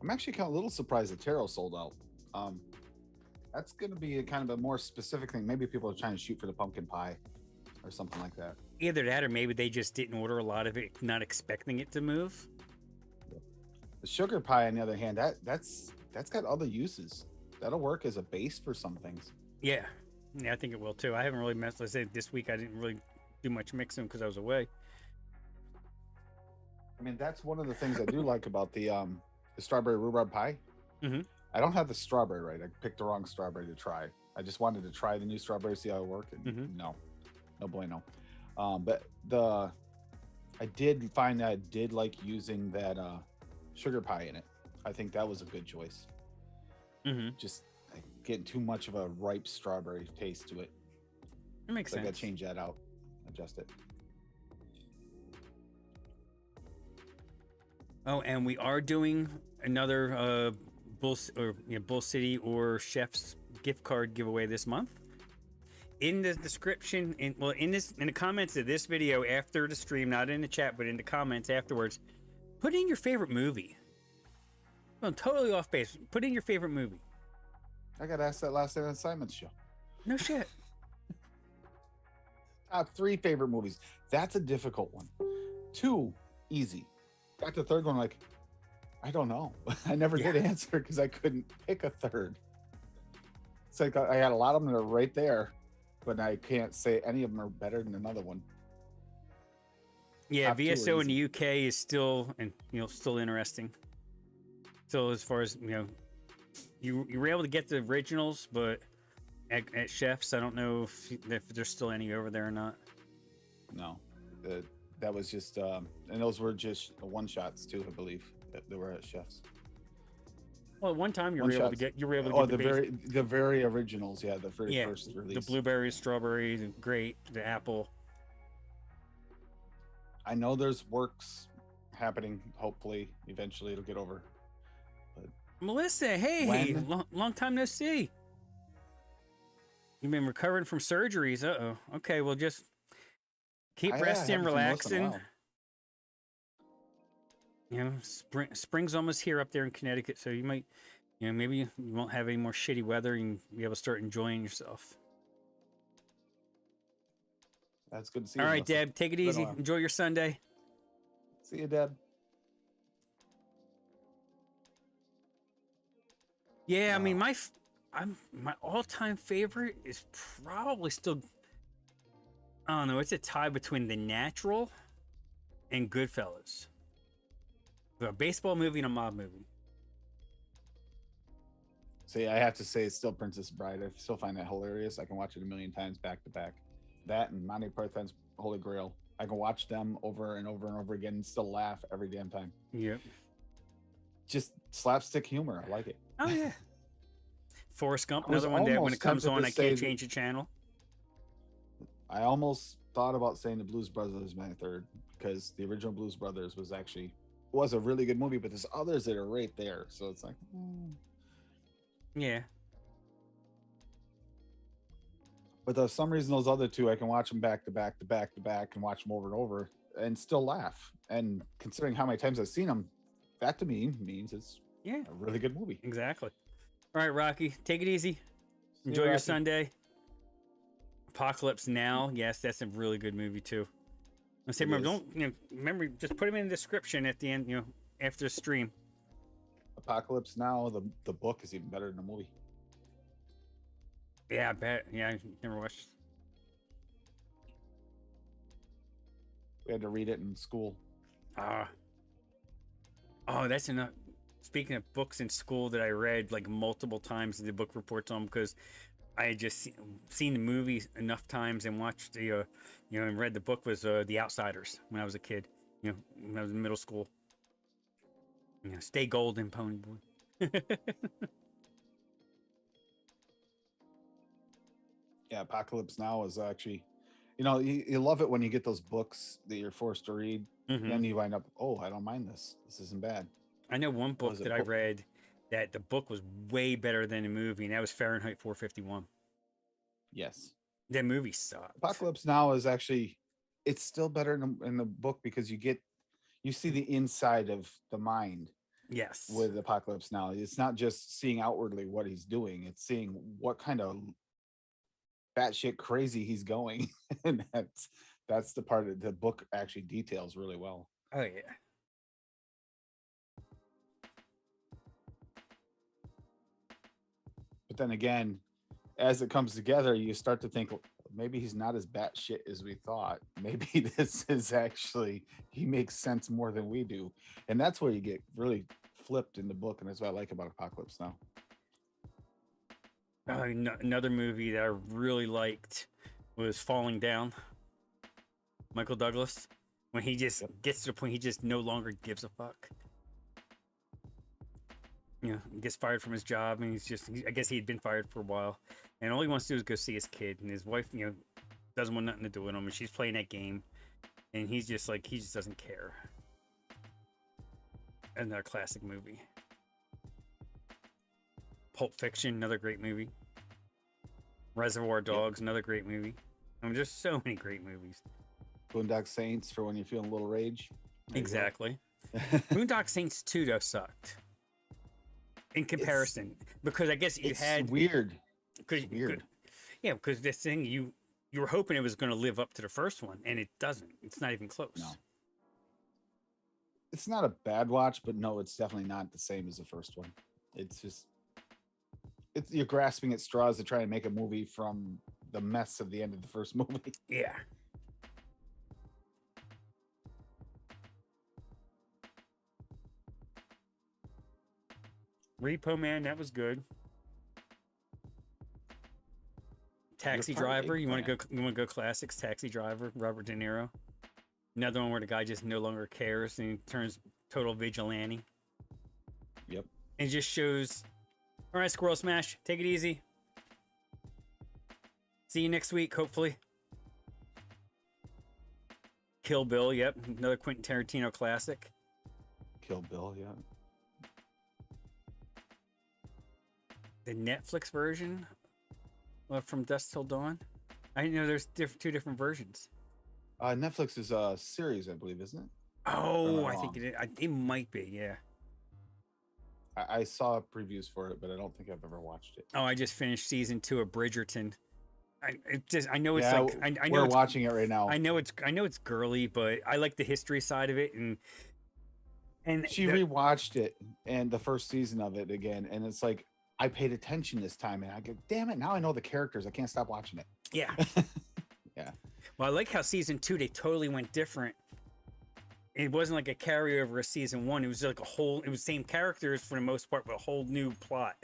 [SPEAKER 2] I'm actually kind of a little surprised that Taro sold out. That's going to be a kind of a more specific thing. Maybe people are trying to shoot for the pumpkin pie or something like that.
[SPEAKER 1] Either that, or maybe they just didn't order a lot of it, not expecting it to move.
[SPEAKER 2] The sugar pie, on the other hand, that's got other uses. That'll work as a base for some things.
[SPEAKER 1] Yeah, I think it will too. I haven't really messed. Let's say this week I didn't really do much mixing because I was away.
[SPEAKER 2] I mean, that's one of the things I do like about the strawberry rhubarb pie.
[SPEAKER 1] Mhm.
[SPEAKER 2] I don't have the strawberry right. I picked the wrong strawberry to try. I just wanted to try the new strawberry, see how it worked, and
[SPEAKER 1] Mhm.
[SPEAKER 2] no bueno. But I did find that I did like using that sugar pie in it. I think that was a good choice.
[SPEAKER 1] Mm-hmm.
[SPEAKER 2] Just like, getting too much of a ripe strawberry taste to it.
[SPEAKER 1] It makes
[SPEAKER 2] So I got
[SPEAKER 1] sense.
[SPEAKER 2] to change that out, adjust it.
[SPEAKER 1] Oh, and we are doing another Bull City or Chef's gift card giveaway this month. In the description, in the comments of this video after the stream, not in the chat, but in the comments afterwards, put in your favorite movie. Well, totally off base. Put in your favorite movie.
[SPEAKER 2] I got asked that last night on Simon's show.
[SPEAKER 1] No shit.
[SPEAKER 2] Top 3 favorite movies. That's a difficult one. 2, easy. Got the third one, like, I don't know. I never did answer because I couldn't pick a third. It's like I had a lot of them that are right there, but I can't say any of them are better than another one.
[SPEAKER 1] Yeah,
[SPEAKER 2] Top 2 are
[SPEAKER 1] VSO in
[SPEAKER 2] easy.
[SPEAKER 1] the UK is still still interesting. So as far as you were able to get the originals, but at Chef's, I don't know if there's still any over there or not.
[SPEAKER 2] No, that was just, and those were just one shots too, I believe. That were at Chef's.
[SPEAKER 1] Well, at one time you
[SPEAKER 2] One
[SPEAKER 1] were able to
[SPEAKER 2] shots.
[SPEAKER 1] get
[SPEAKER 2] Oh,
[SPEAKER 1] the base,
[SPEAKER 2] the very originals, yeah, the very
[SPEAKER 1] yeah,
[SPEAKER 2] first release.
[SPEAKER 1] the blueberry, strawberry, the grape, the apple.
[SPEAKER 2] I know there's works happening. Hopefully, eventually it'll get over.
[SPEAKER 1] Melissa, hey,
[SPEAKER 2] When?
[SPEAKER 1] long time no see. You've been recovering from surgeries. Okay, well, just keep
[SPEAKER 2] I
[SPEAKER 1] resting,
[SPEAKER 2] haven't seen Melissa in a
[SPEAKER 1] relaxing.
[SPEAKER 2] while.
[SPEAKER 1] Spring's almost here up there in Connecticut, so you might, maybe you won't have any more shitty weather and be able to start enjoying yourself.
[SPEAKER 2] That's good to see you.
[SPEAKER 1] All right,
[SPEAKER 2] Melissa.
[SPEAKER 1] Deb, take it
[SPEAKER 2] Been a
[SPEAKER 1] easy.
[SPEAKER 2] while.
[SPEAKER 1] Enjoy your Sunday.
[SPEAKER 2] See you, Deb.
[SPEAKER 1] Yeah, I mean,
[SPEAKER 2] Wow.
[SPEAKER 1] my all-time favorite is probably still, I don't know, it's a tie between The Natural and Goodfellas. A baseball movie and a mob movie.
[SPEAKER 2] See, I have to say, it's still Princess Bride. I still find that hilarious. I can watch it a million times back to back. That and Monty Python's Holy Grail. I can watch them over and over and over again and still laugh every damn time.
[SPEAKER 1] Yep.
[SPEAKER 2] Just slapstick humor. I like it.
[SPEAKER 1] Oh yeah. Forrest Gump,
[SPEAKER 2] I was
[SPEAKER 1] another one that when
[SPEAKER 2] almost
[SPEAKER 1] it comes
[SPEAKER 2] tempted
[SPEAKER 1] on,
[SPEAKER 2] to
[SPEAKER 1] I
[SPEAKER 2] say
[SPEAKER 1] can't
[SPEAKER 2] that-
[SPEAKER 1] change the channel.
[SPEAKER 2] I almost thought about saying the Blues Brothers was my third because the original Blues Brothers was a really good movie, but there's others that are right there. So it's like,
[SPEAKER 1] Yeah.
[SPEAKER 2] but for some reason, those other two, I can watch them back to back to back to back and watch them over and over and still laugh. And considering how many times I've seen them, that to me means it's
[SPEAKER 1] Yeah.
[SPEAKER 2] a really good movie.
[SPEAKER 1] Exactly. All right, Rocky, take it easy.
[SPEAKER 2] See you,
[SPEAKER 1] Enjoy your
[SPEAKER 2] Rocky.
[SPEAKER 1] Sunday. Apocalypse Now. Yes, that's a really good movie too. I say,
[SPEAKER 2] It
[SPEAKER 1] remember,
[SPEAKER 2] is.
[SPEAKER 1] don't remember, just put them in the description at the end. After the stream.
[SPEAKER 2] Apocalypse Now, the book is even better than the movie.
[SPEAKER 1] Yeah, I bet. Yeah, I never watched.
[SPEAKER 2] We had to read it in school.
[SPEAKER 1] Oh, that's enough. Speaking of books in school that I read like multiple times, the book reports on because I had just seen the movie enough times and watched the, and read the book was The Outsiders when I was a kid. When I was in middle school. Stay golden, Pony Boy.
[SPEAKER 2] Yeah, Apocalypse Now is actually, you love it when you get those books that you're forced to read.
[SPEAKER 1] Mhm.
[SPEAKER 2] Then you wind up, oh, I don't mind this. This isn't bad.
[SPEAKER 1] I know one book
[SPEAKER 2] was it
[SPEAKER 1] that I
[SPEAKER 2] book?
[SPEAKER 1] read that the book was way better than the movie, and that was Fahrenheit 451.
[SPEAKER 2] Yes.
[SPEAKER 1] That movie sucked.
[SPEAKER 2] Apocalypse Now is actually, it's still better in the book because you see the inside of the mind
[SPEAKER 1] Yes.
[SPEAKER 2] with Apocalypse Now. It's not just seeing outwardly what he's doing, it's seeing what kind of batshit crazy he's going. And that's the part of the book actually details really well.
[SPEAKER 1] Oh yeah.
[SPEAKER 2] But then again, as it comes together, you start to think, maybe he's not as batshit as we thought. Maybe this is actually, he makes sense more than we do. And that's where you get really flipped in the book. And that's what I like about Apocalypse Now.
[SPEAKER 1] Another movie that I really liked was Falling Down. Michael Douglas, when he just gets to the point he just no longer gives a fuck. He gets fired from his job, and I guess he had been fired for a while, and all he wants to do is go see his kid, and his wife, doesn't want nothing to do with him, and she's playing that game, and he just doesn't care. Another classic movie. Pulp Fiction, another great movie. Reservoir Dogs, another great movie. I mean, there's so many great movies.
[SPEAKER 2] Boondock Saints for when you're feeling a little rage. There you go.
[SPEAKER 1] Exactly. Boondock Saints 2 though sucked. In comparison, because I guess
[SPEAKER 2] It's weird.
[SPEAKER 1] Because
[SPEAKER 2] weird.
[SPEAKER 1] Yeah, because this thing you were hoping it was going to live up to the first one, and it doesn't. It's not even close.
[SPEAKER 2] No. It's not a bad watch, but no, it's definitely not the same as the first one. It's just, you're grasping at straws to try and make a movie from the mess of the end of the first movie.
[SPEAKER 1] Yeah. Repo Man, that was good. Taxi
[SPEAKER 2] You're probably
[SPEAKER 1] Driver, you want
[SPEAKER 2] fan.
[SPEAKER 1] to go classics? Taxi Driver, Robert De Niro. Another one where the guy just no longer cares and he turns total vigilante.
[SPEAKER 2] Yep.
[SPEAKER 1] And just shows, all right, Squirrel Smash, take it easy. See you next week, hopefully. Kill Bill, yep, another Quentin Tarantino classic.
[SPEAKER 2] Kill Bill, yeah.
[SPEAKER 1] The Netflix version from Dusk Till Dawn. I didn't know there's two different versions.
[SPEAKER 2] Netflix is a series, I believe, isn't it?
[SPEAKER 1] Oh,
[SPEAKER 2] I
[SPEAKER 1] I think it might be, yeah.
[SPEAKER 2] I saw previews for it, but I don't think I've ever watched it.
[SPEAKER 1] Oh, I just finished season 2 of Bridgerton. I know it's
[SPEAKER 2] Yeah,
[SPEAKER 1] like I know
[SPEAKER 2] we're
[SPEAKER 1] it's,
[SPEAKER 2] watching it right now.
[SPEAKER 1] I know it's girly, but I like the history side of it, and
[SPEAKER 2] She rewatched it and the first season of it again, and it's like I paid attention this time, and I go, damn it! Now I know the characters. I can't stop watching it.
[SPEAKER 1] yeah.
[SPEAKER 2] Yeah.
[SPEAKER 1] Well, I like how season 2 they totally went different. It wasn't like a carryover of season 1. It was like it was same characters for the most part, but a whole new plot.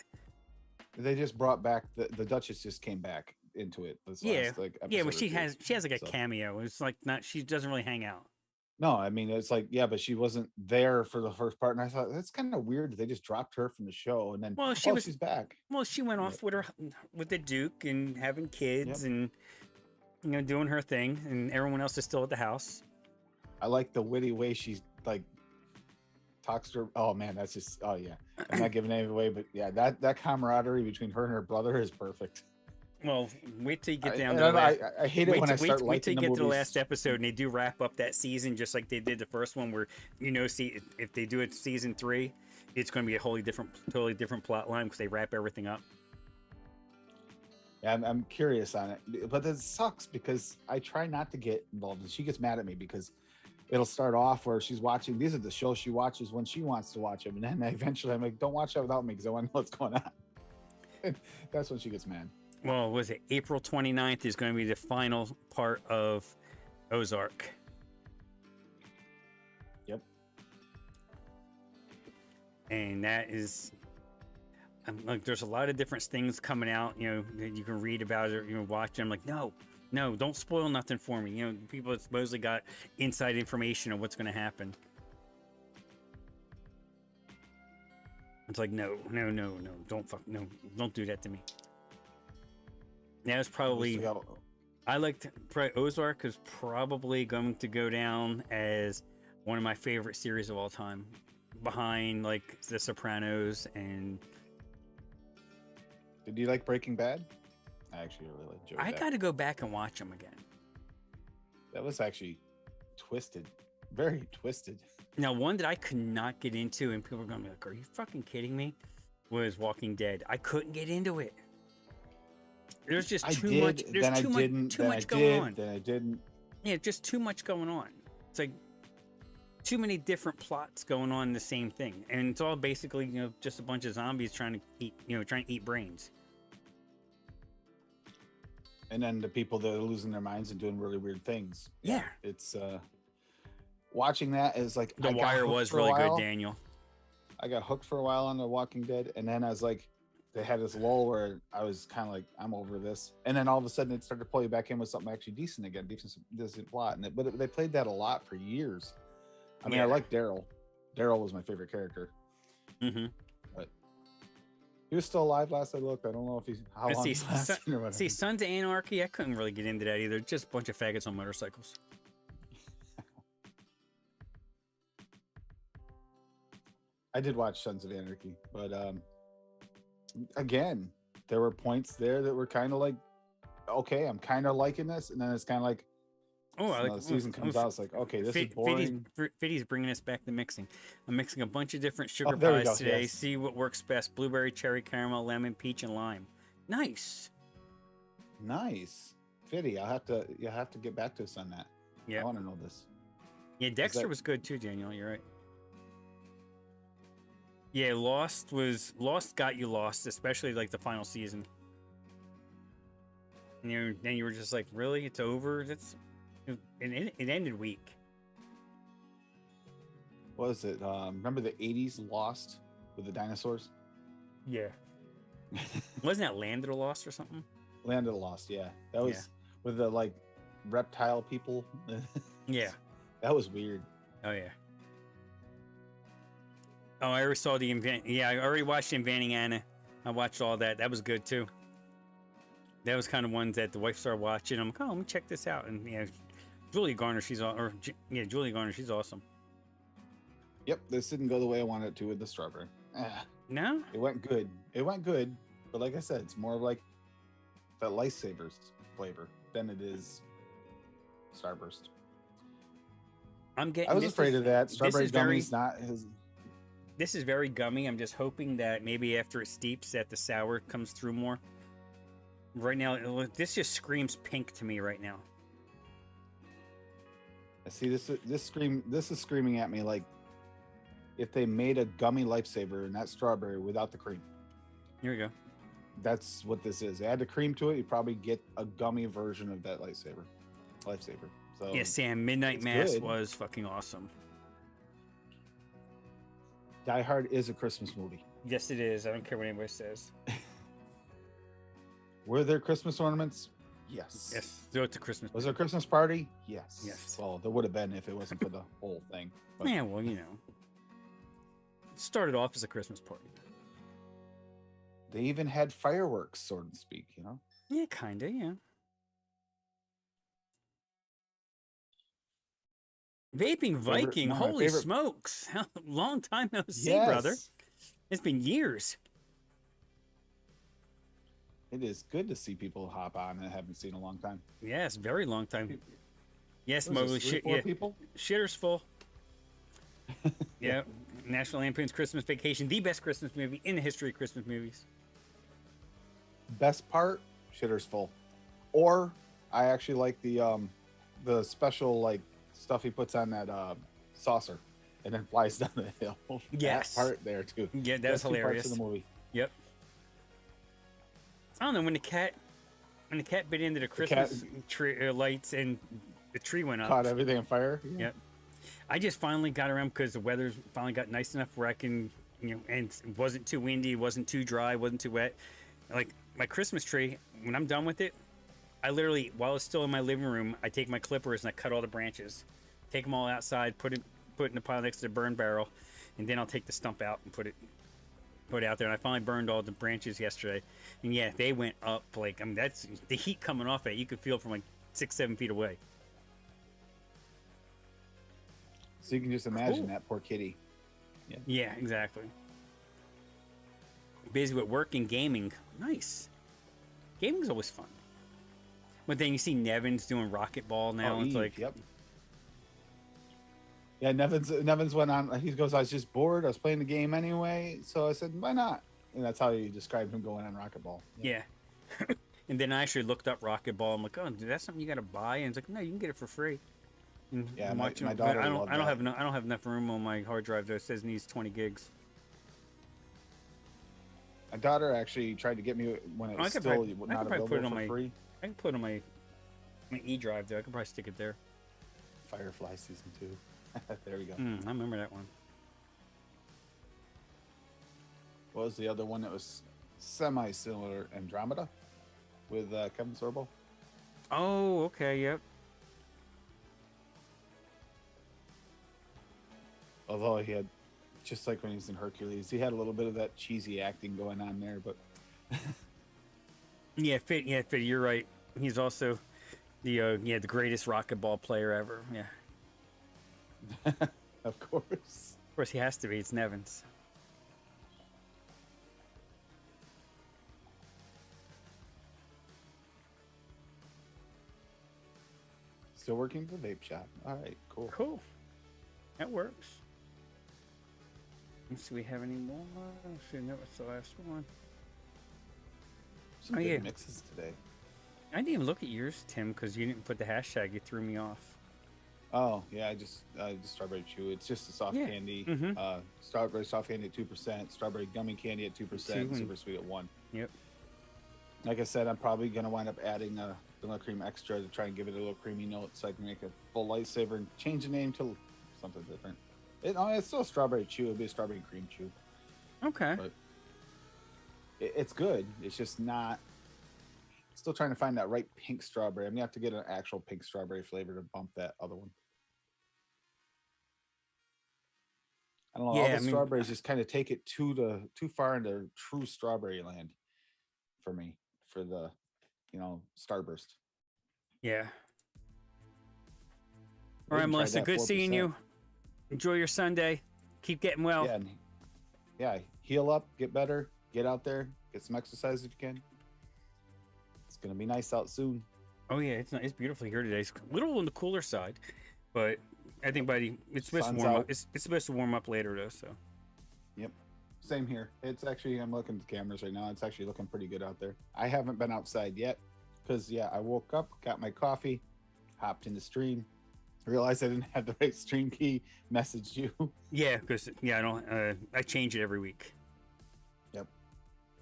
[SPEAKER 2] They just brought back the Duchess just came back into it. This
[SPEAKER 1] Yeah,
[SPEAKER 2] last like
[SPEAKER 1] yeah. Well,
[SPEAKER 2] episode or two.
[SPEAKER 1] she has like a
[SPEAKER 2] So
[SPEAKER 1] cameo. It's like not she doesn't really hang out.
[SPEAKER 2] no, I mean it's like yeah, but she wasn't there for the first part, and I thought that's kind of weird. They just dropped her from the show, and then
[SPEAKER 1] Well, she
[SPEAKER 2] oh,
[SPEAKER 1] was
[SPEAKER 2] she's back.
[SPEAKER 1] well, she went
[SPEAKER 2] But
[SPEAKER 1] off with her with the Duke and having
[SPEAKER 2] yep,
[SPEAKER 1] kids and doing her thing, and everyone else is still at the house.
[SPEAKER 2] I like the witty way she's like talks to her. Oh man, that's just oh yeah. I'm not giving anything away, but yeah, that camaraderie between her and her brother is perfect.
[SPEAKER 1] Well, wait till you get down
[SPEAKER 2] And
[SPEAKER 1] to the last.
[SPEAKER 2] I hate it when I start
[SPEAKER 1] Wait till
[SPEAKER 2] liking
[SPEAKER 1] you
[SPEAKER 2] the
[SPEAKER 1] get to the
[SPEAKER 2] movies.
[SPEAKER 1] last episode and they do wrap up that season just like they did the first one. Where see if they do it season 3, it's going to be a totally different plot line because they wrap everything up.
[SPEAKER 2] Yeah, I'm curious on it, but it sucks because I try not to get involved, and she gets mad at me because it'll start off where she's watching. These are the shows she watches when she wants to watch them, and then eventually I'm like, "Don't watch that without me because I want to know what's going on." And that's when she gets mad.
[SPEAKER 1] Well, was it April 29th is going to be the final part of Ozark.
[SPEAKER 2] Yep.
[SPEAKER 1] And that is like there's a lot of different things coming out, that you can read about it, watch them. Like, no, don't spoil nothing for me. People have supposedly got inside information of what's going to happen. It's like, no, don't do that to me. That was probably, I liked Ozark is probably going to go down as one of my favorite series of all time, behind like The Sopranos. And
[SPEAKER 2] did you like Breaking Bad? I actually really enjoyed that.
[SPEAKER 1] I got to go back and watch them again.
[SPEAKER 2] That was actually twisted, very twisted.
[SPEAKER 1] Now, one that I could not get into, and people are going to be like, "Are you fucking kidding me?" was Walking Dead. I couldn't get into it. There's just too much. There's too much going on.
[SPEAKER 2] Then I didn't.
[SPEAKER 1] Yeah, just too much going on. It's like too many different plots going on in the same thing, and it's all basically just a bunch of zombies trying to eat brains.
[SPEAKER 2] And then the people that are losing their minds and doing really weird things.
[SPEAKER 1] Yeah,
[SPEAKER 2] it's watching that is like
[SPEAKER 1] The Wire was really good, Daniel.
[SPEAKER 2] I got hooked for a while on The Walking Dead, and then I was like, they had this lull where I was kind of like, I'm over this, and then all of a sudden it started to pull you back in with something actually decent again, decent plot, but they played that a lot for years. I mean, I like Daryl. Daryl was my favorite character.
[SPEAKER 1] Mm-hmm.
[SPEAKER 2] But he was still alive last I looked. I don't know if he's how long he's lasting or whatever.
[SPEAKER 1] See, Sons of Anarchy, I couldn't really get into that either. Just a bunch of faggots on motorcycles.
[SPEAKER 2] I did watch Sons of Anarchy, but again, there were points there that were kind of like, okay, I'm kind of liking this, and then it's kind of like, the season comes out, it's like, okay, this is boring.
[SPEAKER 1] Fiddy's bringing us back to mixing. I'm mixing a bunch of different sugar pies today.
[SPEAKER 2] Yes.
[SPEAKER 1] See what works best: blueberry, cherry, caramel, lemon, peach, and lime. Nice.
[SPEAKER 2] Fiddy, you'll have to get back to us on that.
[SPEAKER 1] Yeah,
[SPEAKER 2] I want to know this.
[SPEAKER 1] Yeah, Dexter was good too, Daniel. You're right. Yeah, Lost got you lost, especially like the final season. And then you were just like, really? It's over? It ended weak.
[SPEAKER 2] What was it? Remember the 80s Lost with the dinosaurs?
[SPEAKER 1] Yeah. Wasn't that Land of the Lost or something?
[SPEAKER 2] Land of the Lost, yeah. That was with the like reptile people.
[SPEAKER 1] Yeah.
[SPEAKER 2] That was weird.
[SPEAKER 1] Oh yeah. Oh, I already saw I already watched Inventing Anna. I watched all that. That was good too. That was kind of ones that the wife started watching. I'm like, oh, let me check this out. And Julia Garner, she's awesome.
[SPEAKER 2] Yep, this didn't go the way I wanted it to with the strawberry.
[SPEAKER 1] No?
[SPEAKER 2] It went good. But like I said, it's more of like that Lifesavers flavor than it is Starburst. I was afraid of that. Strawberry gummy's not his.
[SPEAKER 1] This is very gummy. I'm just hoping that maybe after it steeps that the sour comes through more. Right now, this just screams pink to me right now.
[SPEAKER 2] I see this is screaming at me like if they made a gummy Lifesaver and that strawberry without the cream.
[SPEAKER 1] Here we go.
[SPEAKER 2] That's what this is. They add the cream to it, you probably get a gummy version of that Lifesaver. So
[SPEAKER 1] yeah, Sam, Midnight Mass was fucking awesome.
[SPEAKER 2] Die Hard is a Christmas movie.
[SPEAKER 1] Yes, it is. I don't care what anybody says.
[SPEAKER 2] Were there Christmas ornaments? Yes.
[SPEAKER 1] Yes, throw it to Christmas.
[SPEAKER 2] Was there a Christmas party? Yes.
[SPEAKER 1] Yes.
[SPEAKER 2] Well, there would have been if it wasn't for the whole thing. But
[SPEAKER 1] Yeah, well, you know, it started off as a Christmas party.
[SPEAKER 2] they even had fireworks, so to speak, you know?
[SPEAKER 1] Yeah, kinda, yeah. Vaping Viking,
[SPEAKER 2] one of my
[SPEAKER 1] holy
[SPEAKER 2] favorite-
[SPEAKER 1] smokes! Long time no see, brother.
[SPEAKER 2] Yes.
[SPEAKER 1] It's been years.
[SPEAKER 2] It is good to see people hop on that I haven't seen in a long time.
[SPEAKER 1] Yes, very long time. Yes,
[SPEAKER 2] What is
[SPEAKER 1] Mowgli.
[SPEAKER 2] this, 3, 4 people?
[SPEAKER 1] Shitter's full. Yeah. National Lampoon's Christmas Vacation, the best Christmas movie in the history of Christmas movies.
[SPEAKER 2] Best part, shitter's full. Or I actually like the special like stuff he puts on that saucer and then flies down the hill.
[SPEAKER 1] Yes.
[SPEAKER 2] That part there too.
[SPEAKER 1] Yeah, that was
[SPEAKER 2] Best 2 parts
[SPEAKER 1] hilarious.
[SPEAKER 2] of the movie.
[SPEAKER 1] Yep. I don't know when the cat bit into the
[SPEAKER 2] cat-
[SPEAKER 1] Christmas tree lights and the tree went up.
[SPEAKER 2] Caught everything on fire.
[SPEAKER 1] Yep. I just finally got around because the weather finally got nice enough where I can, you know, and it wasn't too windy, wasn't too dry, wasn't too wet. Like my Christmas tree, when I'm done with it, I literally, while it's still in my living room, I take my clippers and I cut all the branches, take them all outside, put it in the pile next to the burn barrel, and then I'll take the stump out and put it out there. And I finally burned all the branches yesterday, and yeah, they went up like, I mean, that's the heat coming off it. You could feel it from like 6-7 feet away.
[SPEAKER 2] So you can just imagine
[SPEAKER 1] Cool.
[SPEAKER 2] that poor kitty.
[SPEAKER 1] Yeah, exactly. Busy with work and gaming. Nice. Gaming's always fun. But then you see Nevin's doing Rocket Ball now.
[SPEAKER 2] Oh,
[SPEAKER 1] It's
[SPEAKER 2] Eve,
[SPEAKER 1] like,
[SPEAKER 2] yep. Yeah, Nevins went on. He goes, I was just bored. I was playing the game anyway, so I said, why not? And that's how you described him going on Rocket Ball.
[SPEAKER 1] yeah. And then I actually looked up Rocket Ball. I'm like, oh, dude, that's something you got to buy. And it's like, no, you can get it for free. And
[SPEAKER 2] Yeah,
[SPEAKER 1] I'm
[SPEAKER 2] my
[SPEAKER 1] watching it,
[SPEAKER 2] daughter
[SPEAKER 1] but I
[SPEAKER 2] loved
[SPEAKER 1] don't
[SPEAKER 2] that.
[SPEAKER 1] have enough room on my hard drive that says it needs 20 gigs.
[SPEAKER 2] My daughter actually tried to get me when it
[SPEAKER 1] I
[SPEAKER 2] was
[SPEAKER 1] could
[SPEAKER 2] still
[SPEAKER 1] probably- I
[SPEAKER 2] not
[SPEAKER 1] could probably
[SPEAKER 2] available
[SPEAKER 1] put it on
[SPEAKER 2] for
[SPEAKER 1] my-
[SPEAKER 2] free.
[SPEAKER 1] I can put it on my E drive there. I could probably stick it there.
[SPEAKER 2] Firefly season 2. There we go.
[SPEAKER 1] I remember that one.
[SPEAKER 2] What was the other one that was semi-similar? Andromeda with Kevin Sorbo.
[SPEAKER 1] Oh, okay, yep.
[SPEAKER 2] Although he had, just like when he was in Hercules, he had a little bit of that cheesy acting going on there. But
[SPEAKER 1] Yeah, Fit. You're right. He's also the the greatest racquetball player ever. Yeah,
[SPEAKER 2] of course,
[SPEAKER 1] of course he has to be. It's Nevins.
[SPEAKER 2] still working at the vape shop. All right, cool.
[SPEAKER 1] Cool. That works. Let's see. We have any more? Let's see. That was the last one.
[SPEAKER 2] Some
[SPEAKER 1] Oh,
[SPEAKER 2] good
[SPEAKER 1] yeah.
[SPEAKER 2] mixes today.
[SPEAKER 1] I didn't even look at yours, Tim, because you didn't put the hashtag. You threw me off.
[SPEAKER 2] Oh yeah, I just strawberry chew. It's just a soft
[SPEAKER 1] Yeah.
[SPEAKER 2] candy.
[SPEAKER 1] Mhm.
[SPEAKER 2] Strawberry soft candy at 2%. Strawberry gummy candy at 2%.
[SPEAKER 1] Two and-
[SPEAKER 2] Super sweet at 1.
[SPEAKER 1] Yep.
[SPEAKER 2] Like I said, I'm probably gonna wind up adding a vanilla cream extra to try and give it a little creamy note, so I can make a full lightsaber and change the name to something different. It's still a strawberry chew. It'll be a strawberry cream chew.
[SPEAKER 1] Okay.
[SPEAKER 2] But it's good. It's just not. Still trying to find that right pink strawberry. I'm gonna have to get an actual pink strawberry flavor to bump that other one. I don't know.
[SPEAKER 1] Yeah,
[SPEAKER 2] All the
[SPEAKER 1] I mean-
[SPEAKER 2] strawberries just kind of take it too far into true strawberry land for me. For the, Starburst.
[SPEAKER 1] Yeah.
[SPEAKER 2] We
[SPEAKER 1] All right,
[SPEAKER 2] even tried
[SPEAKER 1] Melissa.
[SPEAKER 2] that
[SPEAKER 1] Good seeing
[SPEAKER 2] 4%.
[SPEAKER 1] you. Enjoy your Sunday. Keep getting well.
[SPEAKER 2] Yeah, heal up, get better, get out there, get some exercise if you can. It's gonna be nice out soon.
[SPEAKER 1] Oh yeah, it's beautiful here today. It's a little on the cooler side, but I think it's supposed to
[SPEAKER 2] Sun's
[SPEAKER 1] warm
[SPEAKER 2] out.
[SPEAKER 1] up. It's supposed to warm up later though. So
[SPEAKER 2] Same here. It's actually, I'm looking at the cameras right now. It's actually looking pretty good out there. I haven't been outside yet because, I woke up, got my coffee, hopped in the stream, realized I didn't have the right stream key, messaged you.
[SPEAKER 1] yeah, because I don't. I change it every week.
[SPEAKER 2] Yep.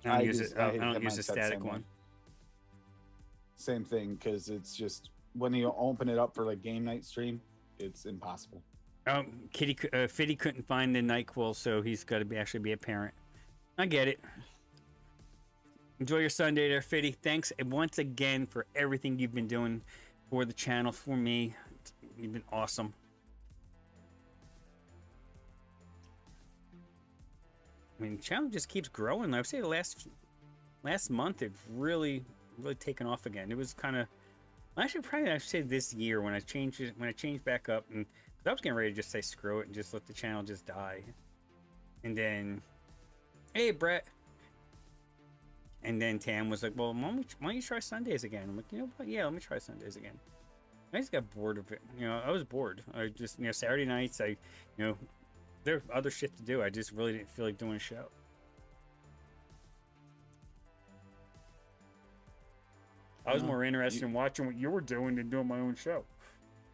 [SPEAKER 1] I don't
[SPEAKER 2] I
[SPEAKER 1] use
[SPEAKER 2] just-
[SPEAKER 1] it. I
[SPEAKER 2] I
[SPEAKER 1] don't
[SPEAKER 2] get
[SPEAKER 1] use
[SPEAKER 2] mine
[SPEAKER 1] the
[SPEAKER 2] set
[SPEAKER 1] static
[SPEAKER 2] same way.
[SPEAKER 1] one.
[SPEAKER 2] Same thing, because it's just, when you open it up for like game night stream, it's impossible.
[SPEAKER 1] Fitty couldn't find the NyQuil, so he's got to actually be a parent. I get it. Enjoy your Sunday there, Fitty. Thanks once again for everything you've been doing for the channel, for me. You've been awesome. I mean, the channel just keeps growing. I would say the last month it really taken off again. It was kind of actually probably I should say this year when I changed back up, and I was getting ready to just say screw it and just let the channel just die. And then, hey Brett. And then Tam was like, well, why don't you try Sundays again? I'm like, you know what? Yeah, let me try Sundays again. I just got bored of it. You know, I was bored. I just, Saturday nights, there are other shit to do. I just really didn't feel like doing a show. I was more interested in watching what you were doing than doing my own show.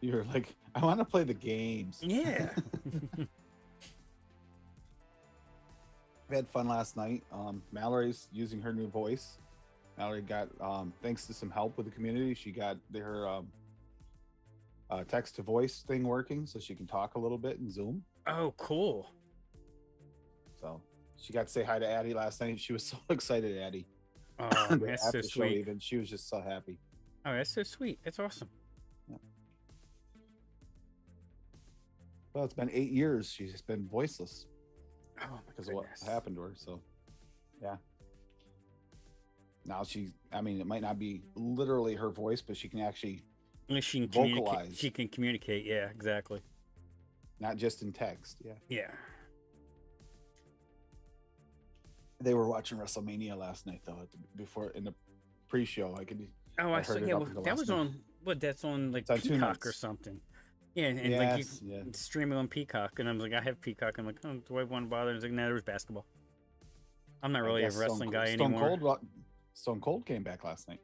[SPEAKER 2] You're like, I want to play the games.
[SPEAKER 1] Yeah.
[SPEAKER 2] I had fun last night. Mallory's using her new voice. Mallory got, thanks to some help with the community, she got her text to voice thing working so she can talk a little bit in Zoom.
[SPEAKER 1] Oh, cool.
[SPEAKER 2] So she got to say hi to Addie last night. She was so excited, Addie.
[SPEAKER 1] Oh, that's so sweet.
[SPEAKER 2] Even, she was just so happy.
[SPEAKER 1] Oh, that's so sweet. That's awesome.
[SPEAKER 2] Yeah. Well, it's been 8 years. She's been voiceless.
[SPEAKER 1] Oh, my
[SPEAKER 2] because
[SPEAKER 1] goodness.
[SPEAKER 2] of what happened to her. So, yeah. Now I mean, it might not be literally her voice, but she can actually
[SPEAKER 1] she can
[SPEAKER 2] vocalize.
[SPEAKER 1] She can communicate. Yeah, exactly.
[SPEAKER 2] Not just in text. Yeah.
[SPEAKER 1] Yeah.
[SPEAKER 2] They were watching WrestleMania last night, though. Before in the pre-show, I could.
[SPEAKER 1] Oh, I saw. Yeah, well, that was on. What? That's on like Peacock or something. Yeah, and
[SPEAKER 2] yes,
[SPEAKER 1] like you streaming on Peacock, and I was like, I have Peacock. I'm like, oh, do I want to bother? It's like, nah, there was basketball. I'm not really a wrestling guy anymore.
[SPEAKER 2] Stone Cold came back last night.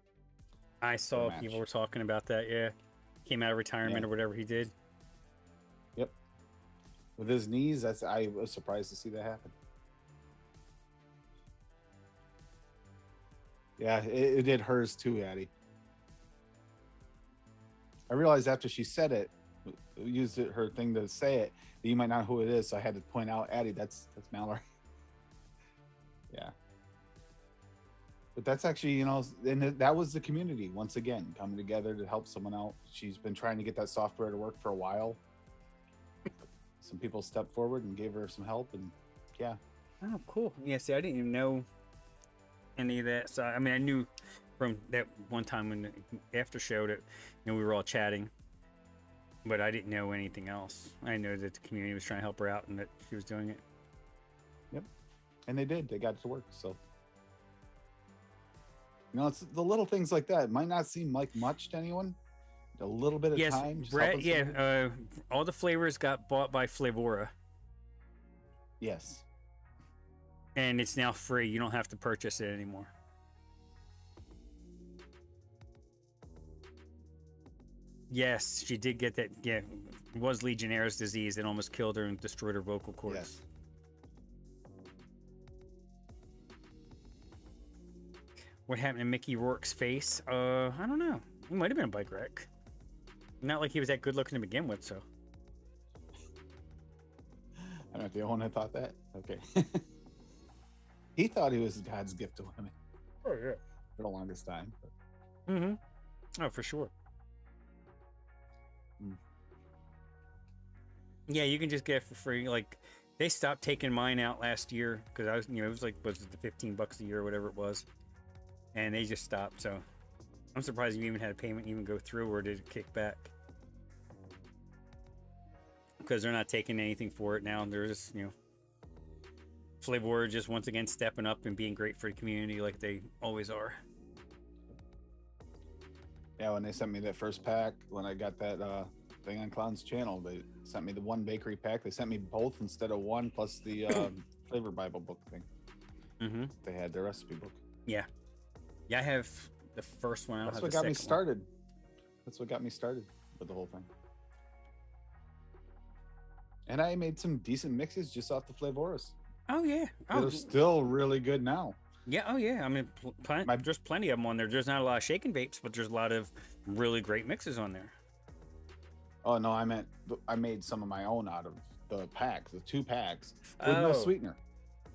[SPEAKER 1] I saw people were talking about that. Yeah, came out of retirement or whatever he did.
[SPEAKER 2] Yep. With his knees, I was surprised to see that happen. Yeah, it did hers too, Addie. I realized after she said it, used her thing to say it, that you might not know who it is, so I had to point out, Addie, that's Mallory. Yeah. But that's actually, and that was the community once again coming together to help someone out. She's been trying to get that software to work for a while. Some people stepped forward and gave her some help, and yeah.
[SPEAKER 1] Oh, cool. Yeah, see, I didn't even know any of that. So I mean, I knew from that one time when the after show that we were all chatting, but I didn't know anything else. I know that the community was trying to help her out and that she was doing it.
[SPEAKER 2] Yep, and they did. They got to work. So it's the little things like that. It might not seem like much to anyone. A little bit of time.
[SPEAKER 1] Yes, Brett. Yeah, all the flavors got bought by Flavora.
[SPEAKER 2] Yes.
[SPEAKER 1] And it's now free. You don't have to purchase it anymore. Yes, she did get that. Yeah, it was Legionnaire's disease. It almost killed her and destroyed her vocal cords.
[SPEAKER 2] Yes.
[SPEAKER 1] What happened to Mickey Rourke's face? I don't know. It might have been a bike wreck. Not like he was that good looking to begin with, so.
[SPEAKER 2] I'm not the only one that thought that. Okay. He thought he was God's gift to women.
[SPEAKER 1] Oh, yeah.
[SPEAKER 2] For the longest time.
[SPEAKER 1] But... Mm-hmm. Oh, for sure.
[SPEAKER 2] Mm.
[SPEAKER 1] Yeah, you can just get it for free. Like, they stopped taking mine out last year because I was, it was like, was it the $15 a year or whatever it was? And they just stopped. So I'm surprised you even had a payment even go through, or did it kick back? Because they're not taking anything for it now. They're just, Flavor just once again stepping up and being great for the community like they always are.
[SPEAKER 2] Yeah, when they sent me that first pack, when I got that thing on Clown's channel, they sent me the one bakery pack. They sent me both instead of one, plus the Flavor Bible book thing.
[SPEAKER 1] Mm-hmm.
[SPEAKER 2] They had their recipe book.
[SPEAKER 1] Yeah. Yeah, I have the first one.
[SPEAKER 2] That's what got me started. That's what got me started with the whole thing. And I made some decent mixes just off the Flavoras.
[SPEAKER 1] Oh, yeah.
[SPEAKER 2] They're still really good now.
[SPEAKER 1] Yeah, oh, yeah. I mean, there's plenty of them on there. There's not a lot of shake and vapes, but there's a lot of really great mixes on there.
[SPEAKER 2] Oh, no, I meant I made some of my own out of the packs, the 2 packs, with no sweetener.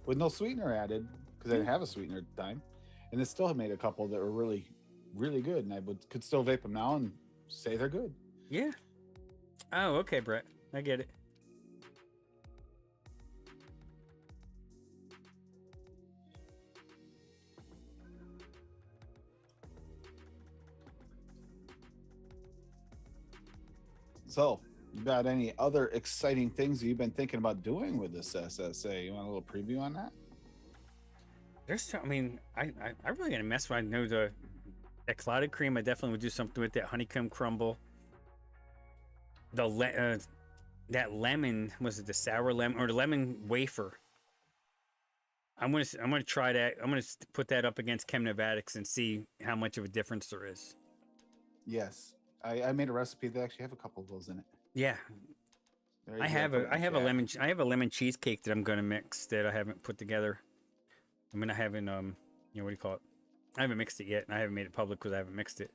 [SPEAKER 2] With no sweetener added, because I didn't have a sweetener at the time. and it still made a couple that were really, really good, and I could still vape them now and say they're good.
[SPEAKER 1] Yeah. Oh, okay, Brett. I get it.
[SPEAKER 2] So, you got any other exciting things that you've been thinking about doing with this SSA? You want a little preview on that?
[SPEAKER 1] I mean, I really gotta mess with. I know that clouded cream. I definitely would do something with that honeycomb crumble. That lemon, was it the sour lemon or the lemon wafer? I'm gonna try that. I'm gonna put that up against Chem Novatics and see how much of a difference there is.
[SPEAKER 2] Yes, I made a recipe that actually have a couple of those in it.
[SPEAKER 1] Yeah,
[SPEAKER 2] There you
[SPEAKER 1] I
[SPEAKER 2] go,
[SPEAKER 1] have
[SPEAKER 2] put it
[SPEAKER 1] a
[SPEAKER 2] in chat.
[SPEAKER 1] I have a lemon cheesecake that I'm gonna mix that I haven't put together. I mean, I haven't you know, what do you call it? I haven't mixed it yet, and I haven't made it public because I haven't mixed it.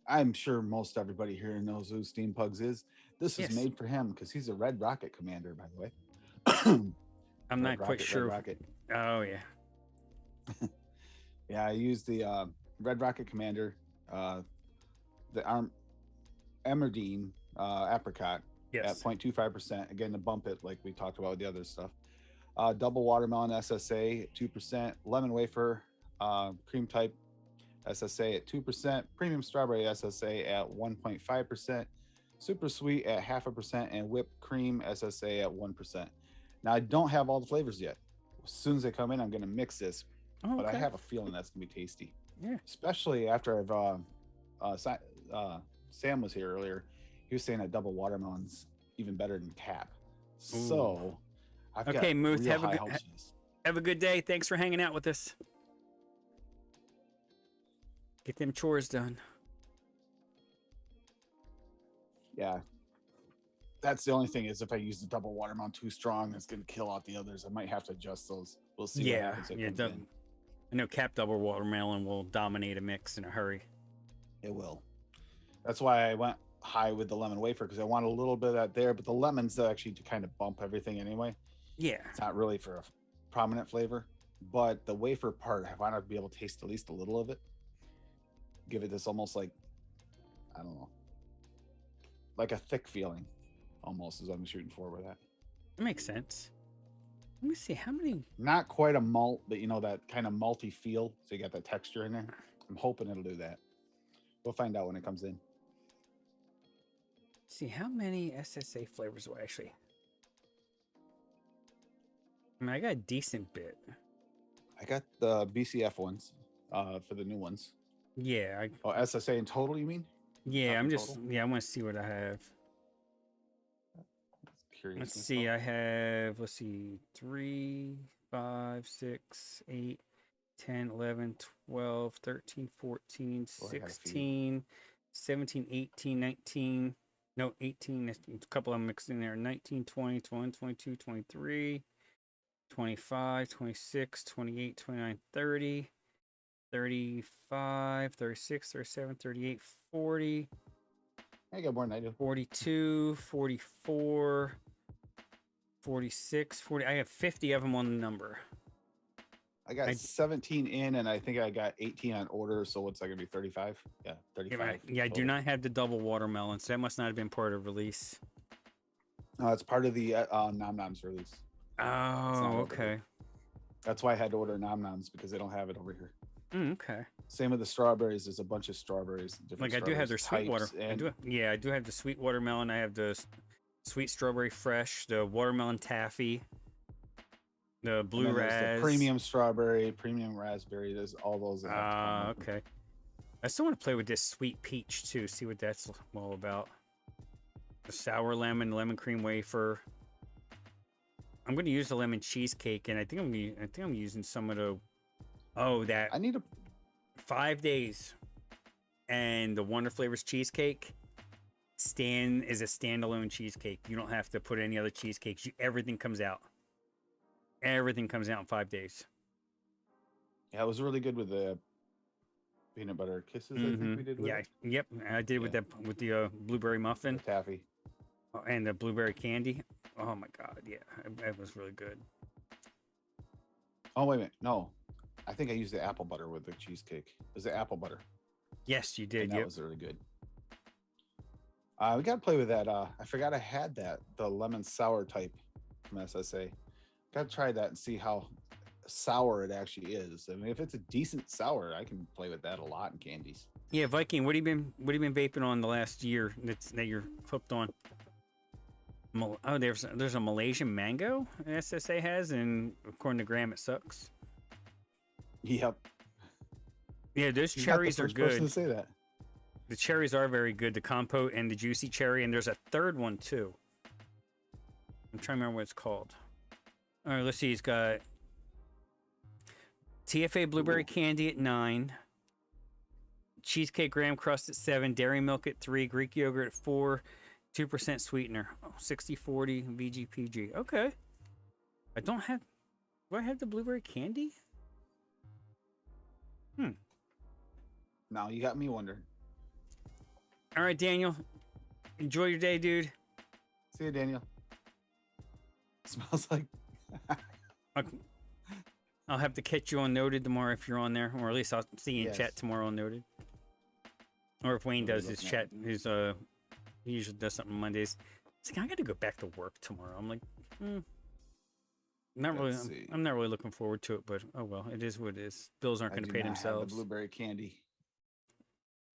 [SPEAKER 2] I'm sure most everybody here knows who Steam Pugs is. This is
[SPEAKER 1] Yes.
[SPEAKER 2] made for him because he's a Red Rocket commander, by the way.
[SPEAKER 1] I'm not quite sure.
[SPEAKER 2] Red Rocket.
[SPEAKER 1] Oh yeah.
[SPEAKER 2] Yeah, I used the Red Rocket commander, the Emerdine apricot
[SPEAKER 1] Yes.
[SPEAKER 2] at 0.25%. Again, to bump it like we talked about with the other stuff. Double watermelon SSA at 2%, lemon wafer cream type SSA at 2%, premium strawberry SSA at 1.5%, super sweet at 0.5%, and whipped cream SSA at 1%. Now I don't have all the flavors yet. As soon as they come in, I'm going to mix this,
[SPEAKER 1] Oh,
[SPEAKER 2] but I
[SPEAKER 1] okay.
[SPEAKER 2] have a feeling that's going to be tasty.
[SPEAKER 1] Yeah.
[SPEAKER 2] Especially after Sam was here earlier. He was saying that double watermelon's even better than Cap. So I've got
[SPEAKER 1] Okay, Muth,
[SPEAKER 2] real
[SPEAKER 1] have a
[SPEAKER 2] high
[SPEAKER 1] good-
[SPEAKER 2] hopes for this.
[SPEAKER 1] Have a good day. Thanks for hanging out with us. Get them chores done.
[SPEAKER 2] Yeah. That's the only thing is if I use the double watermelon too strong, it's going to kill out the others. I might have to adjust those. We'll see. What
[SPEAKER 1] Yeah,
[SPEAKER 2] happens as it
[SPEAKER 1] yeah.
[SPEAKER 2] comes in.
[SPEAKER 1] I know Cap double watermelon will dominate a mix in a hurry.
[SPEAKER 2] It will. That's why I went high with the lemon wafer because I want a little bit of that there, but the lemons actually to kind of bump everything anyway.
[SPEAKER 1] Yeah.
[SPEAKER 2] It's not really for a prominent flavor, but the wafer part, I want to be able to taste at least a little of it. Give it this almost like, I don't know, like a thick feeling almost is what I'm shooting for with that.
[SPEAKER 1] That makes sense. Let me see how many.
[SPEAKER 2] Not quite a malt, but you know, that kind of malty feel. So you got that texture in there. I'm hoping it'll do that. We'll find out when it comes in.
[SPEAKER 1] See how many SSA flavors will actually. I mean, I got a decent bit.
[SPEAKER 2] I got the BCF ones for the new ones.
[SPEAKER 1] Yeah.
[SPEAKER 2] Oh, SSA in total, you mean?
[SPEAKER 1] Yeah.
[SPEAKER 2] Not
[SPEAKER 1] I'm
[SPEAKER 2] in
[SPEAKER 1] just.
[SPEAKER 2] total?
[SPEAKER 1] Yeah. I want to see what I have.
[SPEAKER 2] Curious.
[SPEAKER 1] Let's
[SPEAKER 2] myself.
[SPEAKER 1] see. I have. Let's see. 3, 5, 6, 8, 10, 11, 12, 13, 14,
[SPEAKER 2] Oh, I got a few.
[SPEAKER 1] 16, 17, 18, 19. No, 18. There's a couple of them mixed in there. 19, 20, 21, 22, 23, 25, 26, 28, 29, 30, 35, 36, 37, 38, 40,
[SPEAKER 2] I got more than I do.
[SPEAKER 1] 42, 44, 46, 40. I have 50 of them on the number.
[SPEAKER 2] I got
[SPEAKER 1] I-
[SPEAKER 2] 17 in, and I think I got 18 on order. So what's that gonna be? 35? Yeah, 35.
[SPEAKER 1] Yeah, I do
[SPEAKER 2] total.
[SPEAKER 1] not have the double watermelon, so that must not have been part of release.
[SPEAKER 2] It's part of the Nom Noms release.
[SPEAKER 1] Oh,
[SPEAKER 2] over
[SPEAKER 1] okay.
[SPEAKER 2] That's why I had to order Nom Noms because they don't have it over here.
[SPEAKER 1] Okay.
[SPEAKER 2] Same with the strawberries. There's a bunch of strawberries. Different
[SPEAKER 1] Like I do have their
[SPEAKER 2] strawberries
[SPEAKER 1] sweet water.
[SPEAKER 2] types, and
[SPEAKER 1] I do have the sweet watermelon. I have the sweet strawberry fresh, the watermelon taffy, the
[SPEAKER 2] and
[SPEAKER 1] blue
[SPEAKER 2] then there's
[SPEAKER 1] raz.
[SPEAKER 2] the premium strawberry, premium raspberry. There's all those. That have to come with them.
[SPEAKER 1] Okay. I still want to play with this sweet peach too. See what that's all about. The sour lemon cream wafer. I'm going to use the lemon cheesecake, and I think I'm using some of the. Oh, that
[SPEAKER 2] I need a
[SPEAKER 1] 5 days, and the Wonder Flavors cheesecake is a standalone cheesecake. You don't have to put any other cheesecakes. Everything comes out. Everything comes out in 5 days.
[SPEAKER 2] Yeah, it was really good with the peanut butter kisses. I think we did. With
[SPEAKER 1] Yeah.
[SPEAKER 2] it.
[SPEAKER 1] Yep. I did with
[SPEAKER 2] Yeah.
[SPEAKER 1] that with the blueberry muffin
[SPEAKER 2] The taffy.
[SPEAKER 1] and the blueberry candy. Oh my god, yeah, it was really good.
[SPEAKER 2] Oh wait a minute, no, I think I used the apple butter with the cheesecake. It was the apple butter,
[SPEAKER 1] Yes, you
[SPEAKER 2] and
[SPEAKER 1] did.
[SPEAKER 2] that
[SPEAKER 1] Yep.
[SPEAKER 2] was really good. We got to play with that. I forgot I had that, the lemon sour type from SSA. Got to try that and see how sour it actually is. I mean, if it's a decent sour, I can play with that a lot in candies.
[SPEAKER 1] Yeah, Viking. What have you been vaping on the last year that you're hooked on? Oh, there's a Malaysian mango SSA has, and according to Graham, it sucks.
[SPEAKER 2] Yep.
[SPEAKER 1] Yeah, those
[SPEAKER 2] He's not the
[SPEAKER 1] cherries are
[SPEAKER 2] first person
[SPEAKER 1] good.
[SPEAKER 2] to say that.
[SPEAKER 1] The cherries are very good. The compote and the juicy cherry, and there's a third one too. I'm trying to remember what it's called. All right, let's see. He's got TFA blueberry
[SPEAKER 2] Ooh.
[SPEAKER 1] candy at 9, cheesecake graham crust at 7, dairy milk at 3, Greek yogurt at 4, 2% sweetener. Oh, 60/40 VGPG. Okay. I don't have. Do I have the blueberry candy?
[SPEAKER 2] Now you got me wondering.
[SPEAKER 1] All right, Daniel. Enjoy your day, dude.
[SPEAKER 2] See you, Daniel. Smells like.
[SPEAKER 1] I'll have to catch you on Noted tomorrow if you're on there, or at least I'll see you in chat
[SPEAKER 2] Yes.
[SPEAKER 1] tomorrow on Noted. Or if Wayne
[SPEAKER 2] What are we
[SPEAKER 1] does his
[SPEAKER 2] looking
[SPEAKER 1] chat, he usually does something Mondays. It's like, I got to go back to work tomorrow. I'm like, not really.
[SPEAKER 2] Let's see.
[SPEAKER 1] I'm not really looking forward to it, but oh well, it is what it is. Bills aren't
[SPEAKER 2] I
[SPEAKER 1] going to
[SPEAKER 2] do
[SPEAKER 1] pay
[SPEAKER 2] not have
[SPEAKER 1] themselves.
[SPEAKER 2] the blueberry candy.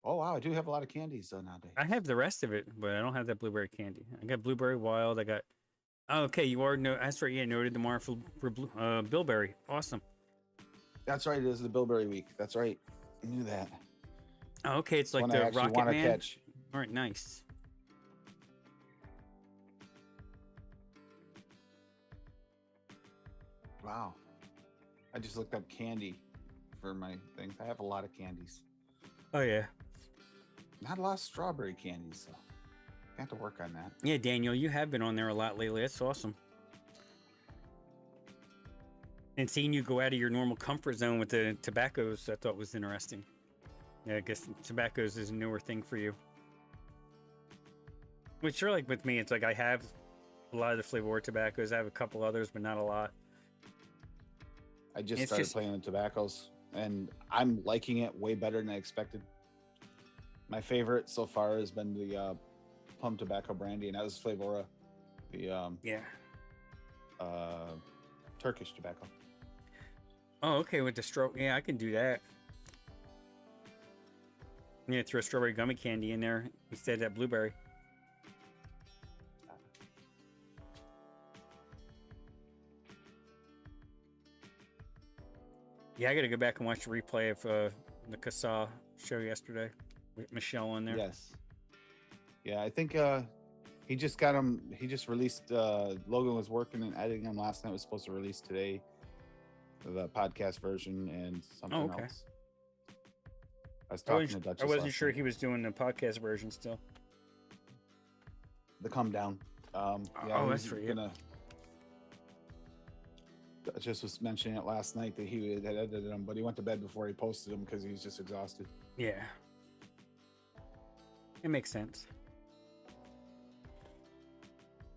[SPEAKER 2] Oh wow, I do have a lot of candies though nowadays.
[SPEAKER 1] I have the rest of it, but I don't have that blueberry candy. I got blueberry wild. I got. Oh, okay, you are that's right. Yeah, Noted tomorrow for Bilberry. Awesome.
[SPEAKER 2] That's right. It is the Bilberry week. That's right. I knew that.
[SPEAKER 1] Oh, okay, it's like
[SPEAKER 2] One I
[SPEAKER 1] the
[SPEAKER 2] actually
[SPEAKER 1] Rocket
[SPEAKER 2] wanna
[SPEAKER 1] Man.
[SPEAKER 2] catch.
[SPEAKER 1] All right, nice.
[SPEAKER 2] Wow. I just looked up candy for my things. I have a lot of candies.
[SPEAKER 1] Oh yeah.
[SPEAKER 2] Not a lot of strawberry candies, so I have to work on that.
[SPEAKER 1] Yeah, Daniel, you have been on there a lot lately. That's awesome. And seeing you go out of your normal comfort zone with the tobaccos, I thought was interesting. Yeah, I guess tobaccos is a newer thing for you. Which you're like with me, it's like I have a lot of the flavor tobaccos. I have a couple others, but not a lot.
[SPEAKER 2] I just
[SPEAKER 1] It's
[SPEAKER 2] started
[SPEAKER 1] just-
[SPEAKER 2] playing with tobaccos, and I'm liking it way better than I expected. My favorite so far has been the plum tobacco brandy, and that was Flavora, the
[SPEAKER 1] Yeah.
[SPEAKER 2] Turkish tobacco.
[SPEAKER 1] Oh, okay, with the yeah, I can do that. Yeah, throw strawberry gummy candy in there instead of that blueberry. Yeah, I gotta go back and watch the replay of the Casa show yesterday with Michelle on there.
[SPEAKER 2] Yes. Yeah, I think he just got him. He just released. Logan was working and editing him last night. Was supposed to release today, the podcast version and something
[SPEAKER 1] okay.
[SPEAKER 2] else. I was talking to Duchess.
[SPEAKER 1] I wasn't
[SPEAKER 2] last
[SPEAKER 1] sure
[SPEAKER 2] night.
[SPEAKER 1] he was doing the podcast version still.
[SPEAKER 2] The come down. Yeah,
[SPEAKER 1] Oh, that's
[SPEAKER 2] he's
[SPEAKER 1] right, yeah.
[SPEAKER 2] gonna. Just was mentioning it last night that he had edited them, but he went to bed before he posted them because he was just exhausted.
[SPEAKER 1] Yeah. It makes sense.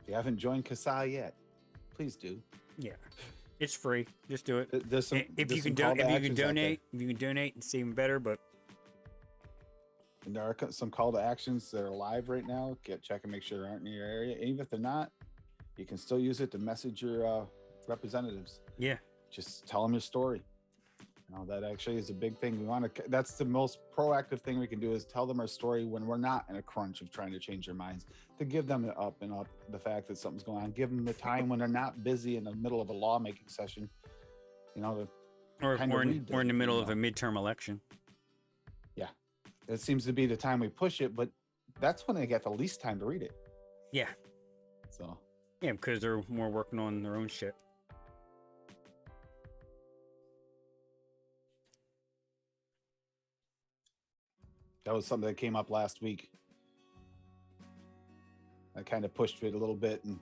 [SPEAKER 2] If you haven't joined Casa yet, please do.
[SPEAKER 1] Yeah. It's free. Just do it.
[SPEAKER 2] There's some.
[SPEAKER 1] If
[SPEAKER 2] there's
[SPEAKER 1] you can
[SPEAKER 2] some call to
[SPEAKER 1] if you can
[SPEAKER 2] actions out there.
[SPEAKER 1] donate, it's even better, but
[SPEAKER 2] And there are some call to actions that are live right now. Check and make sure they aren't in your area. And even if they're not, you can still use it to message your representatives.
[SPEAKER 1] yeah.
[SPEAKER 2] Just tell them your story. You know, that actually is a big thing. We want to. That's the most proactive thing we can do is tell them our story when we're not in a crunch of trying to change their minds. To give them the up and up the fact that something's going on. Give them the time when they're not busy in the middle of a lawmaking session. You know,
[SPEAKER 1] Or
[SPEAKER 2] Kinda
[SPEAKER 1] we're in
[SPEAKER 2] read
[SPEAKER 1] the
[SPEAKER 2] them,
[SPEAKER 1] middle
[SPEAKER 2] you
[SPEAKER 1] of a midterm election.
[SPEAKER 2] it seems to be the time we push it, but that's when they get the least time to read it.
[SPEAKER 1] Yeah.
[SPEAKER 2] So.
[SPEAKER 1] Yeah, because they're more working on their own shit.
[SPEAKER 2] That was something that came up last week. I kind of pushed it a little bit, and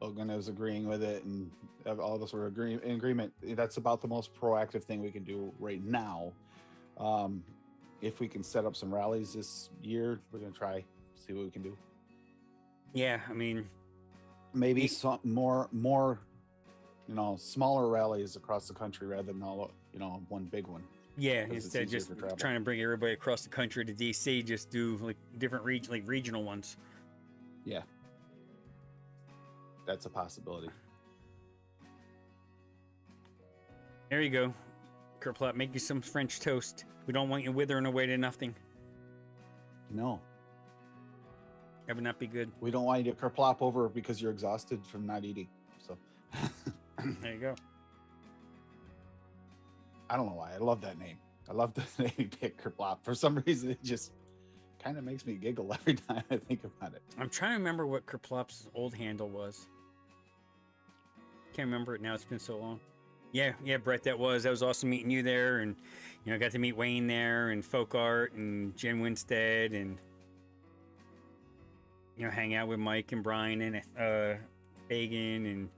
[SPEAKER 2] Logan was agreeing with it, and all of us were in agreement. That's about the most proactive thing we can do right now. If we can set up some rallies this year, we're gonna try see what we can do.
[SPEAKER 1] Yeah, I mean,
[SPEAKER 2] Maybe
[SPEAKER 1] Ye-
[SPEAKER 2] some more smaller rallies across the country rather than all, one big one.
[SPEAKER 1] Yeah,
[SPEAKER 2] 'Cause it's
[SPEAKER 1] instead of
[SPEAKER 2] easier
[SPEAKER 1] just
[SPEAKER 2] for travel.
[SPEAKER 1] trying to bring everybody across the country to DC, just do like different regional ones.
[SPEAKER 2] Yeah. That's a possibility.
[SPEAKER 1] There you go. Kerplot, make you some French toast. We don't want you withering away to nothing.
[SPEAKER 2] No,
[SPEAKER 1] That would not be good.
[SPEAKER 2] we don't want you to kerplop over because you're exhausted from not eating. So
[SPEAKER 1] There you go.
[SPEAKER 2] I don't know why. I love that name. I love the name you pick, kerplop. For some reason, it just kind of makes me giggle every time I think about it.
[SPEAKER 1] I'm trying to remember what Kerplop's old handle was. Can't remember it now. It's been so long. Yeah, Brett, that was awesome meeting you there, and got to meet Wayne there, and Folk Art, and Jen Winstead, and hang out with Mike and Brian and Fagan and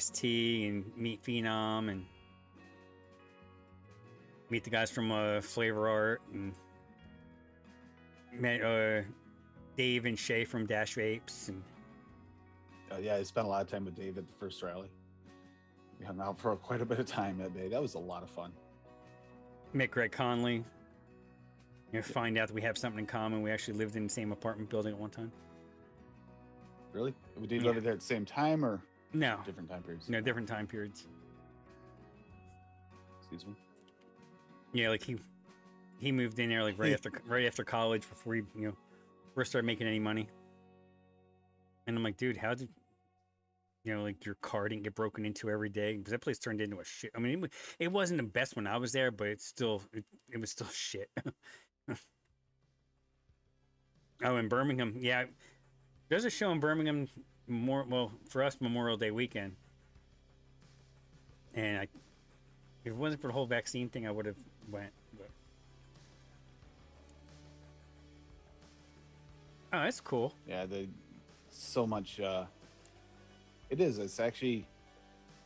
[SPEAKER 1] ST, and meet Phenom, and meet the guys from Flavor Art, and met Dave and Shay from Dash Vapes, and
[SPEAKER 2] Yeah, I spent a lot of time with Dave at the first rally. We hung out for quite a bit of time that day. That was a lot of fun.
[SPEAKER 1] met Greg Conley. Find out that we have something in common. We actually lived in the same apartment building at one time.
[SPEAKER 2] Really? We did
[SPEAKER 1] Yeah.
[SPEAKER 2] live there at the same time or
[SPEAKER 1] No,
[SPEAKER 2] different time periods?
[SPEAKER 1] no, different time periods.
[SPEAKER 2] Excuse me.
[SPEAKER 1] Yeah, like he moved in there like right after college before he first started making any money. And I'm like, dude, how did like your car didn't get broken into every day? Because that place turned into a shit. I mean, it wasn't the best when I was there, but it was still shit. Oh, in Birmingham, yeah, there's a show in Birmingham for us Memorial Day weekend, and if it wasn't for the whole vaccine thing, I would have went. But... Oh, that's cool.
[SPEAKER 2] Yeah, so much. It is. It's actually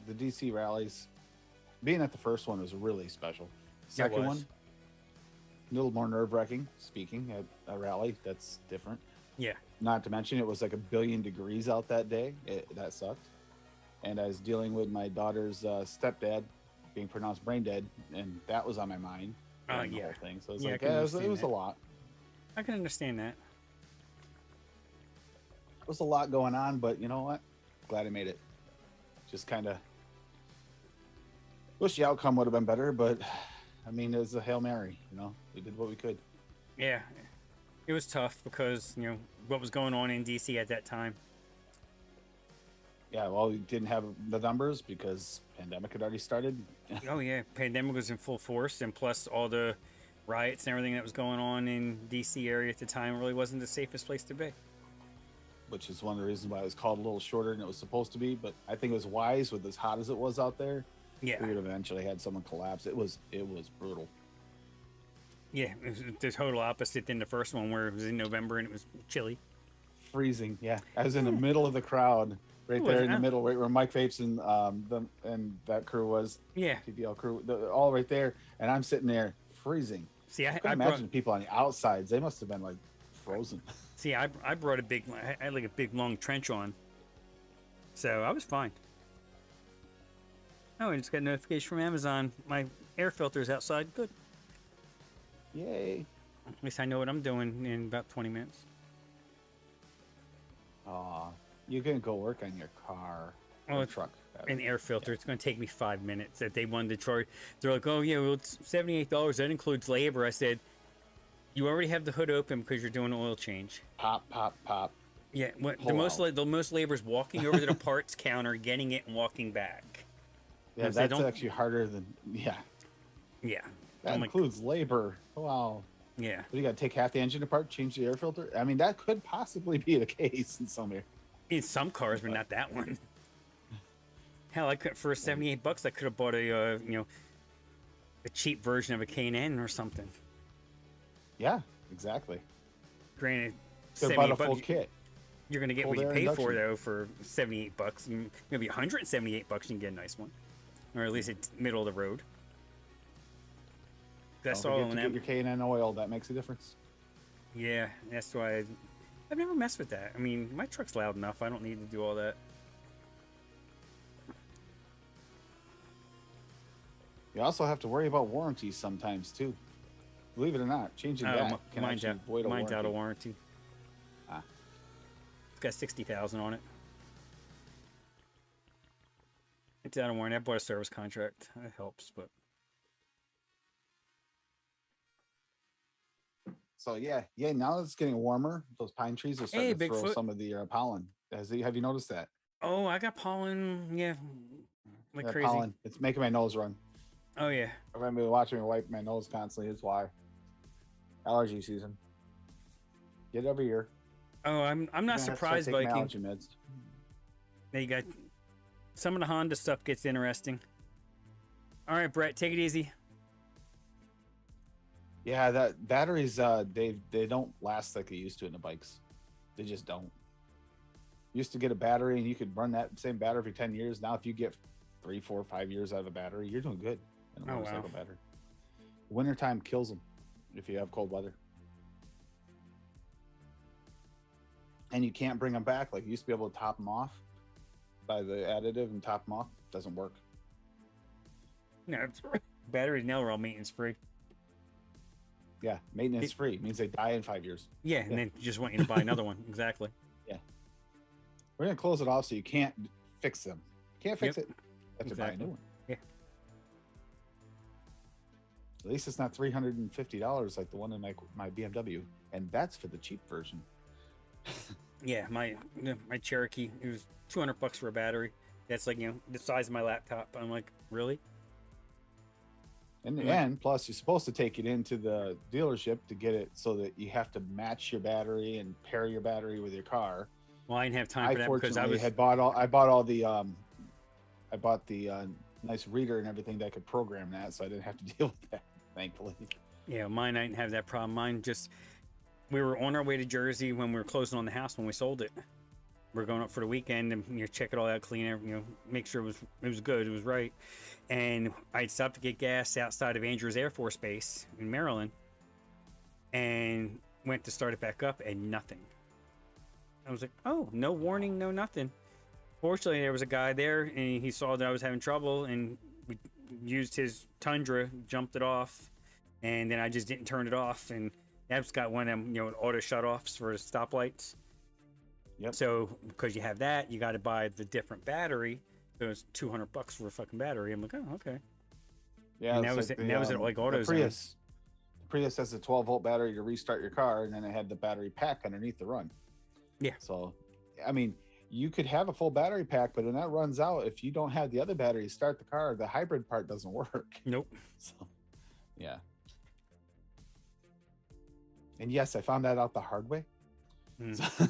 [SPEAKER 2] the DC rallies. Being at the first one was really special. Second one, a little more nerve wracking. Speaking at a rally, that's different.
[SPEAKER 1] Yeah.
[SPEAKER 2] Not to mention, it was like 1 billion degrees out that day. That sucked. And I was dealing with my daughter's stepdad being pronounced brain dead, and that was on my mind.
[SPEAKER 1] Oh,
[SPEAKER 2] The
[SPEAKER 1] yeah.
[SPEAKER 2] whole thing. So it was
[SPEAKER 1] Yeah, I
[SPEAKER 2] like,
[SPEAKER 1] can
[SPEAKER 2] it was
[SPEAKER 1] understand
[SPEAKER 2] a
[SPEAKER 1] that.
[SPEAKER 2] lot.
[SPEAKER 1] I can understand that.
[SPEAKER 2] It was a lot going on, but you know what? Glad I made it. Just kind of wish the outcome would have been better, but I mean, it was a Hail Mary. We did what we could.
[SPEAKER 1] Yeah, it was tough because what was going on in DC at that time.
[SPEAKER 2] Yeah, well, we didn't have the numbers because pandemic had already started.
[SPEAKER 1] Oh yeah, pandemic was in full force, and plus all the riots and everything that was going on in DC area at the time really wasn't the safest place to be.
[SPEAKER 2] Which is one of the reasons why it was called a little shorter than it was supposed to be. But I think it was wise with as hot as it was out there.
[SPEAKER 1] Yeah,
[SPEAKER 2] We would have eventually had someone collapse. It was brutal.
[SPEAKER 1] yeah, it was the total opposite than the first one where it was in November and it was chilly.
[SPEAKER 2] Freezing. Yeah, I was in the middle of the crowd, right
[SPEAKER 1] Who
[SPEAKER 2] there
[SPEAKER 1] was
[SPEAKER 2] in the
[SPEAKER 1] that?
[SPEAKER 2] middle, right where Mike Vapes and that crew was.
[SPEAKER 1] Yeah,
[SPEAKER 2] TDL crew, all right there, and I'm sitting there freezing.
[SPEAKER 1] see,
[SPEAKER 2] I
[SPEAKER 1] I
[SPEAKER 2] can
[SPEAKER 1] brought
[SPEAKER 2] imagine people on the outsides; they must have been like frozen.
[SPEAKER 1] I brought I had like a big long trench on, so I was fine. Oh, I just got a notification from Amazon. My air filter's outside. Good.
[SPEAKER 2] Yay!
[SPEAKER 1] At least I know what I'm doing in about 20 minutes.
[SPEAKER 2] Aw, you can go work on your car
[SPEAKER 1] Well,
[SPEAKER 2] or
[SPEAKER 1] it's
[SPEAKER 2] truck.
[SPEAKER 1] an air filter. It's going to take me 5 minutes. That they wanted to charge. They're like, oh yeah, well it's $78. That includes labor. I said, you already have the hood open because you're doing an oil change.
[SPEAKER 2] Pop, pop, pop.
[SPEAKER 1] Yeah, what the
[SPEAKER 2] Pull
[SPEAKER 1] most
[SPEAKER 2] out.
[SPEAKER 1] the most labor is walking over to the parts counter, getting it, and walking back.
[SPEAKER 2] Yeah,
[SPEAKER 1] If they
[SPEAKER 2] that's
[SPEAKER 1] don't-
[SPEAKER 2] actually harder than yeah.
[SPEAKER 1] Yeah,
[SPEAKER 2] That
[SPEAKER 1] I'm like,
[SPEAKER 2] includes labor. Wow.
[SPEAKER 1] yeah.
[SPEAKER 2] What, you got to take half the engine apart, change the air filter? I mean, that could possibly be the case in some areas.
[SPEAKER 1] In some cars, but not that one. Hell, I could for $78. I could have bought a a cheap version of a K&N or something.
[SPEAKER 2] Yeah, exactly.
[SPEAKER 1] Granted,
[SPEAKER 2] Could have bought a
[SPEAKER 1] $78
[SPEAKER 2] full kit.
[SPEAKER 1] you're gonna get
[SPEAKER 2] full
[SPEAKER 1] what you
[SPEAKER 2] air
[SPEAKER 1] pay for
[SPEAKER 2] induction.
[SPEAKER 1] though for $78. Maybe $178. You can get a nice one, or at least it's middle of the road. That's
[SPEAKER 2] Don't
[SPEAKER 1] all
[SPEAKER 2] forget
[SPEAKER 1] in
[SPEAKER 2] to
[SPEAKER 1] that.
[SPEAKER 2] get your K&N oil. That makes a difference.
[SPEAKER 1] Yeah, that's why I've never messed with that. I mean, my truck's loud enough. I don't need to do all that.
[SPEAKER 2] You also have to worry about warranties sometimes too. Believe it or not, changing
[SPEAKER 1] Oh,
[SPEAKER 2] that can
[SPEAKER 1] mine's
[SPEAKER 2] actually
[SPEAKER 1] out.
[SPEAKER 2] void a
[SPEAKER 1] Mine's
[SPEAKER 2] warranty.
[SPEAKER 1] out of warranty.
[SPEAKER 2] Ah,
[SPEAKER 1] It's got 60,000 on it. It's out of warranty. I bought a service contract. That helps, but
[SPEAKER 2] so yeah. Now it's getting warmer. Those pine trees are
[SPEAKER 1] hey,
[SPEAKER 2] starting to throw
[SPEAKER 1] Bigfoot.
[SPEAKER 2] some of the pollen. Have you noticed that?
[SPEAKER 1] Oh, I got pollen. Yeah, like
[SPEAKER 2] That
[SPEAKER 1] crazy.
[SPEAKER 2] pollen. It's making my nose run.
[SPEAKER 1] Oh yeah.
[SPEAKER 2] I'm gonna be watching me wipe my nose constantly. That's why. Allergy season. Get it every year.
[SPEAKER 1] Oh, I'm not
[SPEAKER 2] I'm gonna have to start
[SPEAKER 1] surprised,
[SPEAKER 2] taking my
[SPEAKER 1] Viking.
[SPEAKER 2] allergy meds.
[SPEAKER 1] Now you got some of the Honda stuff gets interesting. All right, Brett, take it easy.
[SPEAKER 2] Yeah, that batteries they don't last like they used to in the bikes. They just don't. Used to get a battery and you could run that same battery for 10 years. Now if you get 3, 4, 5 years out of a battery, you're doing good in a
[SPEAKER 1] Oh,
[SPEAKER 2] motorcycle
[SPEAKER 1] wow.
[SPEAKER 2] battery. Wintertime kills them if you have cold weather. And you can't bring them back like you used to be able to top them off by the additive and top them off. Doesn't work.
[SPEAKER 1] No, batteries now are all maintenance free.
[SPEAKER 2] Yeah, maintenance free means they die in 5 years.
[SPEAKER 1] Yeah, and then just want you to buy another one. Exactly.
[SPEAKER 2] We're gonna close it off so you can't fix them. Can't fix
[SPEAKER 1] Yep.
[SPEAKER 2] it. You have to buy a
[SPEAKER 1] Exactly.
[SPEAKER 2] new one.
[SPEAKER 1] Yeah.
[SPEAKER 2] At least it's not $350 like the one in my BMW, and that's for the cheap version.
[SPEAKER 1] Yeah, my Cherokee, it was $200 for a battery. That's like, the size of my laptop. I'm like, really?
[SPEAKER 2] In the
[SPEAKER 1] Yeah.
[SPEAKER 2] end, plus you're supposed to take it into the dealership to get it so that you have to match your battery and pair your battery with your car.
[SPEAKER 1] Well, I didn't have time
[SPEAKER 2] I
[SPEAKER 1] for that because I
[SPEAKER 2] fortunately
[SPEAKER 1] was
[SPEAKER 2] had bought all the I bought the nice reader and everything that could program that, so I didn't have to deal with that, thankfully.
[SPEAKER 1] yeah, mine I didn't have that problem. Mine just we were on our way to Jersey when we were closing on the house when we sold it. We're going up for the weekend and check it all out, clean it, make sure it was good, it was right. And I stopped to get gas outside of Andrews Air Force Base in Maryland, and went to start it back up, and nothing. I was like, oh, no warning, no nothing. Fortunately, there was a guy there, and he saw that I was having trouble, and we used his Tundra, jumped it off, and then I just didn't turn it off. And that's got one of them, auto shut-offs for the stoplights.
[SPEAKER 2] Yep.
[SPEAKER 1] So because you have that, you got to buy the different battery. So it's $200 for a fucking battery. I'm like, oh, okay.
[SPEAKER 2] Yeah,
[SPEAKER 1] And that
[SPEAKER 2] it's
[SPEAKER 1] was
[SPEAKER 2] like
[SPEAKER 1] it. And that was it, like AutoZone.
[SPEAKER 2] The Prius has a 12-volt battery to restart your car, and then it had the battery pack underneath the run.
[SPEAKER 1] Yeah.
[SPEAKER 2] So, I mean, you could have a full battery pack, but when that runs out, if you don't have the other battery to start the car, the hybrid part doesn't work.
[SPEAKER 1] Nope.
[SPEAKER 2] So, yeah. And yes, I found that out the hard way.
[SPEAKER 1] Mm.
[SPEAKER 2] So,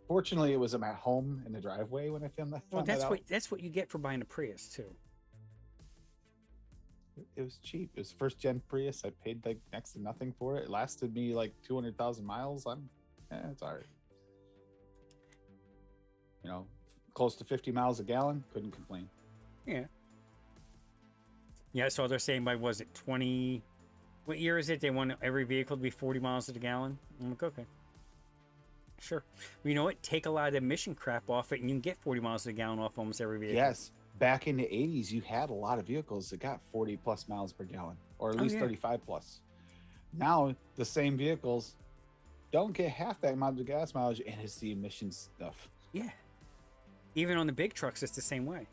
[SPEAKER 2] fortunately, it was at my home in the driveway when I found that.
[SPEAKER 1] Well,
[SPEAKER 2] that out.
[SPEAKER 1] that's what you get for buying a Prius too.
[SPEAKER 2] It was cheap. It was first gen Prius. I paid like next to nothing for it. It lasted me like 200,000 miles. It's all right. Close to 50 miles a gallon. Couldn't complain.
[SPEAKER 1] Yeah. Yeah, so they're saying by, was it 20? What year is it? They want every vehicle to be 40 miles to the gallon. I'm like, okay. Sure. Well, you know what? Take a lot of the emission crap off it, and you can get 40 miles to the gallon off almost every vehicle.
[SPEAKER 2] Yes. Back in the 80s, you had a lot of vehicles that got 40 plus miles per gallon, or at least 35 plus. Now, the same vehicles don't get half that amount of gas mileage, and it's the emissions stuff.
[SPEAKER 1] Yeah. Even on the big trucks, it's the same way.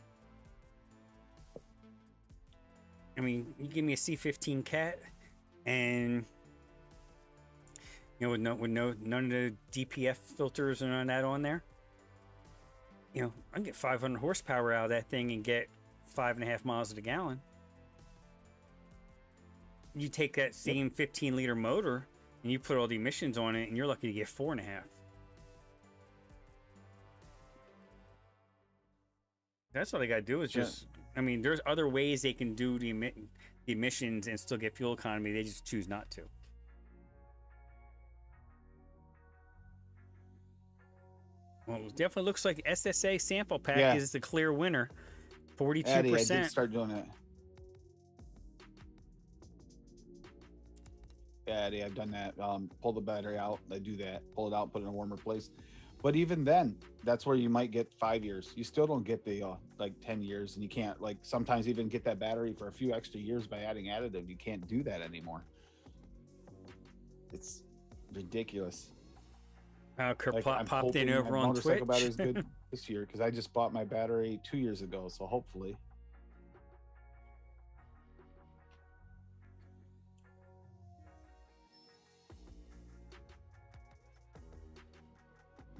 [SPEAKER 1] I mean, you give me a C15 Cat, and with none of the DPF filters and none of that on there. I can get 500 horsepower out of that thing and get 5.5 miles to the gallon. You take that same 15-liter motor and you put all the emissions on it, and you're lucky to get 4.5. That's all they got to do is just. I mean, there's other ways they can do the emissions and still get fuel economy. They just choose not to. Well, it definitely looks like SSA sample pack is the clear winner. 42%.
[SPEAKER 2] Eddie, I did start doing it. Yeah, Eddie, I've done that. Pull the battery out. I do that. Pull it out, put it in a warmer place. But even then, that's where you might get 5 years. You still don't get the like 10 years, and you can't like sometimes even get that battery for a few extra years by adding additive. You can't do that anymore. It's ridiculous.
[SPEAKER 1] Kurt
[SPEAKER 2] Like I'm
[SPEAKER 1] popped in
[SPEAKER 2] hoping my
[SPEAKER 1] over on
[SPEAKER 2] motorcycle battery is
[SPEAKER 1] Twitch.
[SPEAKER 2] good this year because I just bought my battery 2 years ago. So hopefully,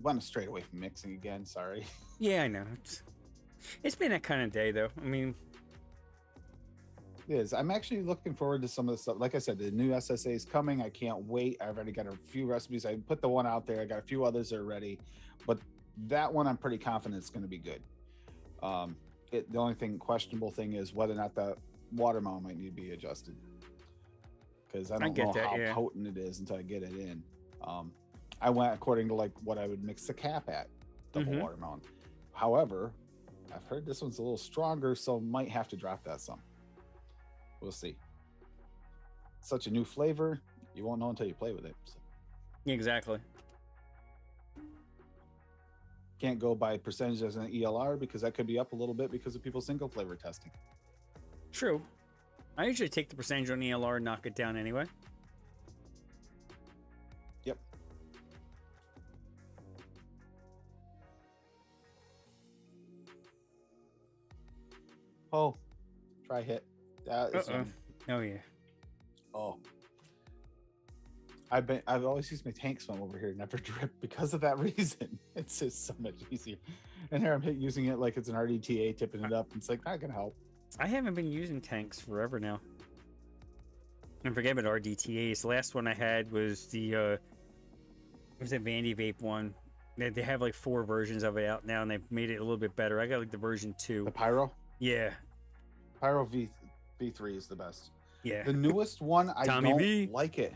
[SPEAKER 2] went straight away from mixing again. Sorry.
[SPEAKER 1] Yeah, I know. It's been that kind of day, though. I mean,
[SPEAKER 2] It is. I'm actually looking forward to some of the stuff. Like I said, the new SSA is coming. I can't wait. I've already got a few recipes. I put the one out there. I got a few others that are ready, but that one I'm pretty confident it's going to be good. The only questionable thing is whether or not the water mount might need to be adjusted because I don't know how potent it is until I get it in. I went according to like what I would mix the cap at, double water mount. However, I've heard this one's a little stronger, so might have to drop that some. We'll see. Such a new flavor, you won't know until you play with it. So.
[SPEAKER 1] Exactly.
[SPEAKER 2] Can't go by percentage as an ELR because that could be up a little bit because of people's single flavor testing.
[SPEAKER 1] True. I usually take the percentage on ELR and knock it down anyway.
[SPEAKER 2] Yep. Oh, try hit. That is
[SPEAKER 1] oh yeah.
[SPEAKER 2] Oh. I've always used my tank swim over here, never drip because of that reason. It's just so much easier. And here I'm using it like it's an RDTA, tipping it up. It's like not gonna help.
[SPEAKER 1] I haven't been using tanks forever now. And forget about RDTAs. The last one I had was the was it Vandy Vape one. They have like 4 versions of it out now, and they've made it a little bit better. I got like the version 2.
[SPEAKER 2] The Pyro?
[SPEAKER 1] Yeah.
[SPEAKER 2] Pyro V3 is the best.
[SPEAKER 1] Yeah.
[SPEAKER 2] The newest one, I
[SPEAKER 1] Tommy
[SPEAKER 2] don't
[SPEAKER 1] V.
[SPEAKER 2] like it.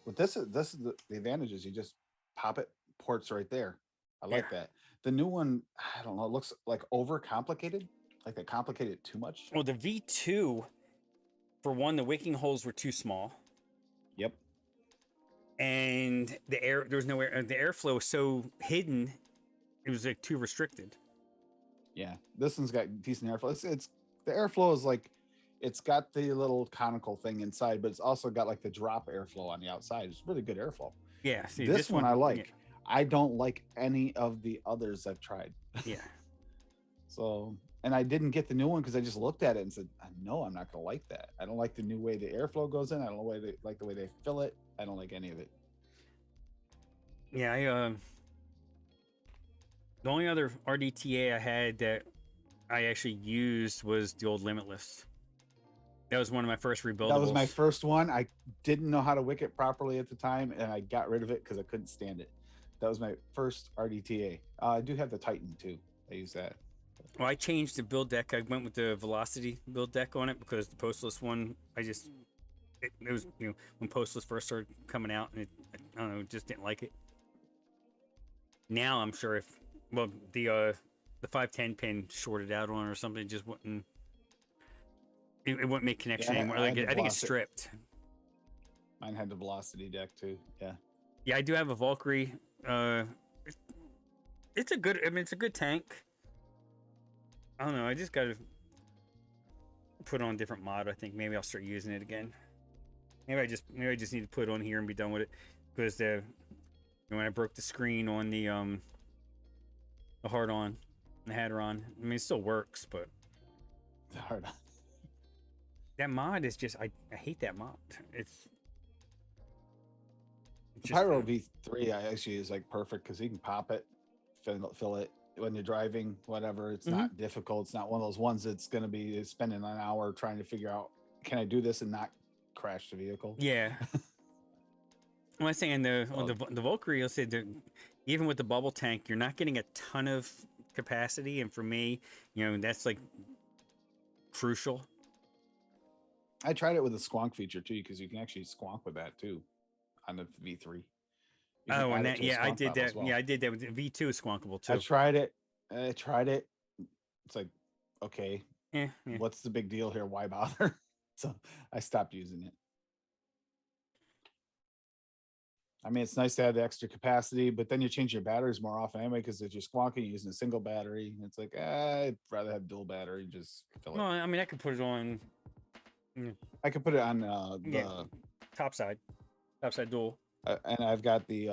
[SPEAKER 2] But this is the advantage is you just pop it, ports right there. I like that. The new one, I don't know, it looks like over complicated. Like they complicated it too much.
[SPEAKER 1] Well, the V2, for one, the wicking holes were too small.
[SPEAKER 2] Yep.
[SPEAKER 1] And there was no air. The airflow was so hidden, it was like too restricted.
[SPEAKER 2] Yeah, this one's got decent airflow. It's the airflow is like, it's got the little conical thing inside, but it's also got like the drop airflow on the outside. It's really good airflow.
[SPEAKER 1] Yeah, see,
[SPEAKER 2] this one I like.
[SPEAKER 1] Yeah.
[SPEAKER 2] I don't like any of the others I've tried.
[SPEAKER 1] Yeah.
[SPEAKER 2] So, and I didn't get the new one because I just looked at it and said, no, I'm not gonna like that. I don't like the new way the airflow goes in. I don't like the way they fill it. I don't like any of it.
[SPEAKER 1] Yeah, the only other RDTA I had that I actually used was the old Limitless. That was one of my first rebuildables.
[SPEAKER 2] That was my first one. I didn't know how to wick it properly at the time, and I got rid of it because I couldn't stand it. That was my first RDTA. I do have the Titan too. I use that.
[SPEAKER 1] Well, I changed the build deck. I went with the Velocity build deck on it because the Postless one, it was, when Postless first started coming out, and I don't know, just didn't like it. Now I'm sure the 510 pin shorted out on it or something, it just wouldn't. It wouldn't make connection anymore. I think it's stripped.
[SPEAKER 2] Mine had the Velocity deck too. Yeah.
[SPEAKER 1] Yeah, I do have a Valkyrie. It's a good tank. I don't know. I just gotta put on a different mod. I think maybe I'll start using it again. Maybe I just need to put it on here and be done with it because when I broke the screen on the hard on, the header on. I mean, it still works, but
[SPEAKER 2] the hard on.
[SPEAKER 1] That mod is just I hate that mod. It's
[SPEAKER 2] Pyro V3 I actually is like perfect because you can pop it, fill it when you're driving, whatever. It's not difficult. It's not one of those ones that's going to be spending an hour trying to figure out, can I do this and not crash the vehicle?
[SPEAKER 1] Yeah. When I'm saying the Valkyrie, you'll say even with the bubble tank, you're not getting a ton of capacity, and for me, that's like crucial.
[SPEAKER 2] I tried it with the squonk feature too, because you can actually squonk with that too on the V3.
[SPEAKER 1] Oh, and I did that. Well. Yeah, I did that with the V2 is squonkable too.
[SPEAKER 2] I tried it. It's like, okay, what's the big deal here? Why bother? So I stopped using it. I mean, it's nice to have the extra capacity, but then you change your batteries more often anyway because if you're squonking using a single battery, it's like I'd rather have dual battery. Just fill
[SPEAKER 1] Well,
[SPEAKER 2] it.
[SPEAKER 1] I mean, I could put it on,
[SPEAKER 2] I could put it on
[SPEAKER 1] yeah, top side dual.
[SPEAKER 2] and I've got the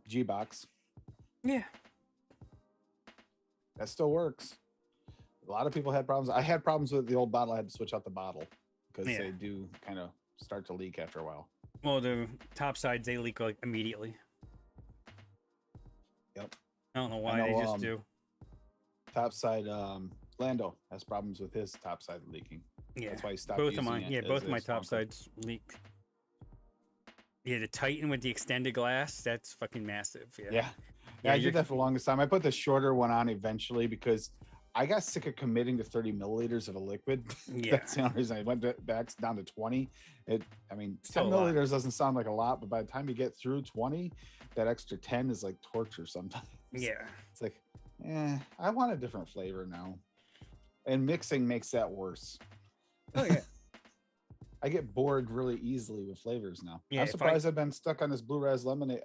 [SPEAKER 2] G box
[SPEAKER 1] Yeah.
[SPEAKER 2] that still works. A lot of people had problems. I had problems with the old bottle. I had to switch out the bottle because
[SPEAKER 1] Yeah.
[SPEAKER 2] they do kind of start to leak after a while.
[SPEAKER 1] Well, the top sides, they leak like immediately.
[SPEAKER 2] Yep.
[SPEAKER 1] I don't know why
[SPEAKER 2] know,
[SPEAKER 1] they just do.
[SPEAKER 2] Top side, Lando has problems with his top side leaking.
[SPEAKER 1] Yeah.
[SPEAKER 2] That's why he stopped
[SPEAKER 1] Both of
[SPEAKER 2] using
[SPEAKER 1] mine.
[SPEAKER 2] it
[SPEAKER 1] Yeah,
[SPEAKER 2] as
[SPEAKER 1] both of
[SPEAKER 2] a
[SPEAKER 1] my top
[SPEAKER 2] squonker.
[SPEAKER 1] sides leak. Yeah, the Titan with the extended glass, that's fucking massive. Yeah.
[SPEAKER 2] Yeah.
[SPEAKER 1] Yeah,
[SPEAKER 2] I
[SPEAKER 1] you're-
[SPEAKER 2] did that for the longest time. I put the shorter one on eventually because I got sick of committing to 30 milliliters of a liquid.
[SPEAKER 1] Yeah.
[SPEAKER 2] That's the only reason I went back down to 20. I mean,
[SPEAKER 1] Still
[SPEAKER 2] 10
[SPEAKER 1] a lot.
[SPEAKER 2] milliliters doesn't sound like a lot, but by the time you get through 20, that extra 10 is like torture sometimes.
[SPEAKER 1] Yeah.
[SPEAKER 2] It's like, I want a different flavor now. And mixing makes that worse.
[SPEAKER 1] Oh, yeah.
[SPEAKER 2] I get bored really easily with flavors now.
[SPEAKER 1] Yeah,
[SPEAKER 2] I'm
[SPEAKER 1] if I-
[SPEAKER 2] surprised I've been stuck on this Blue Raz lemonade.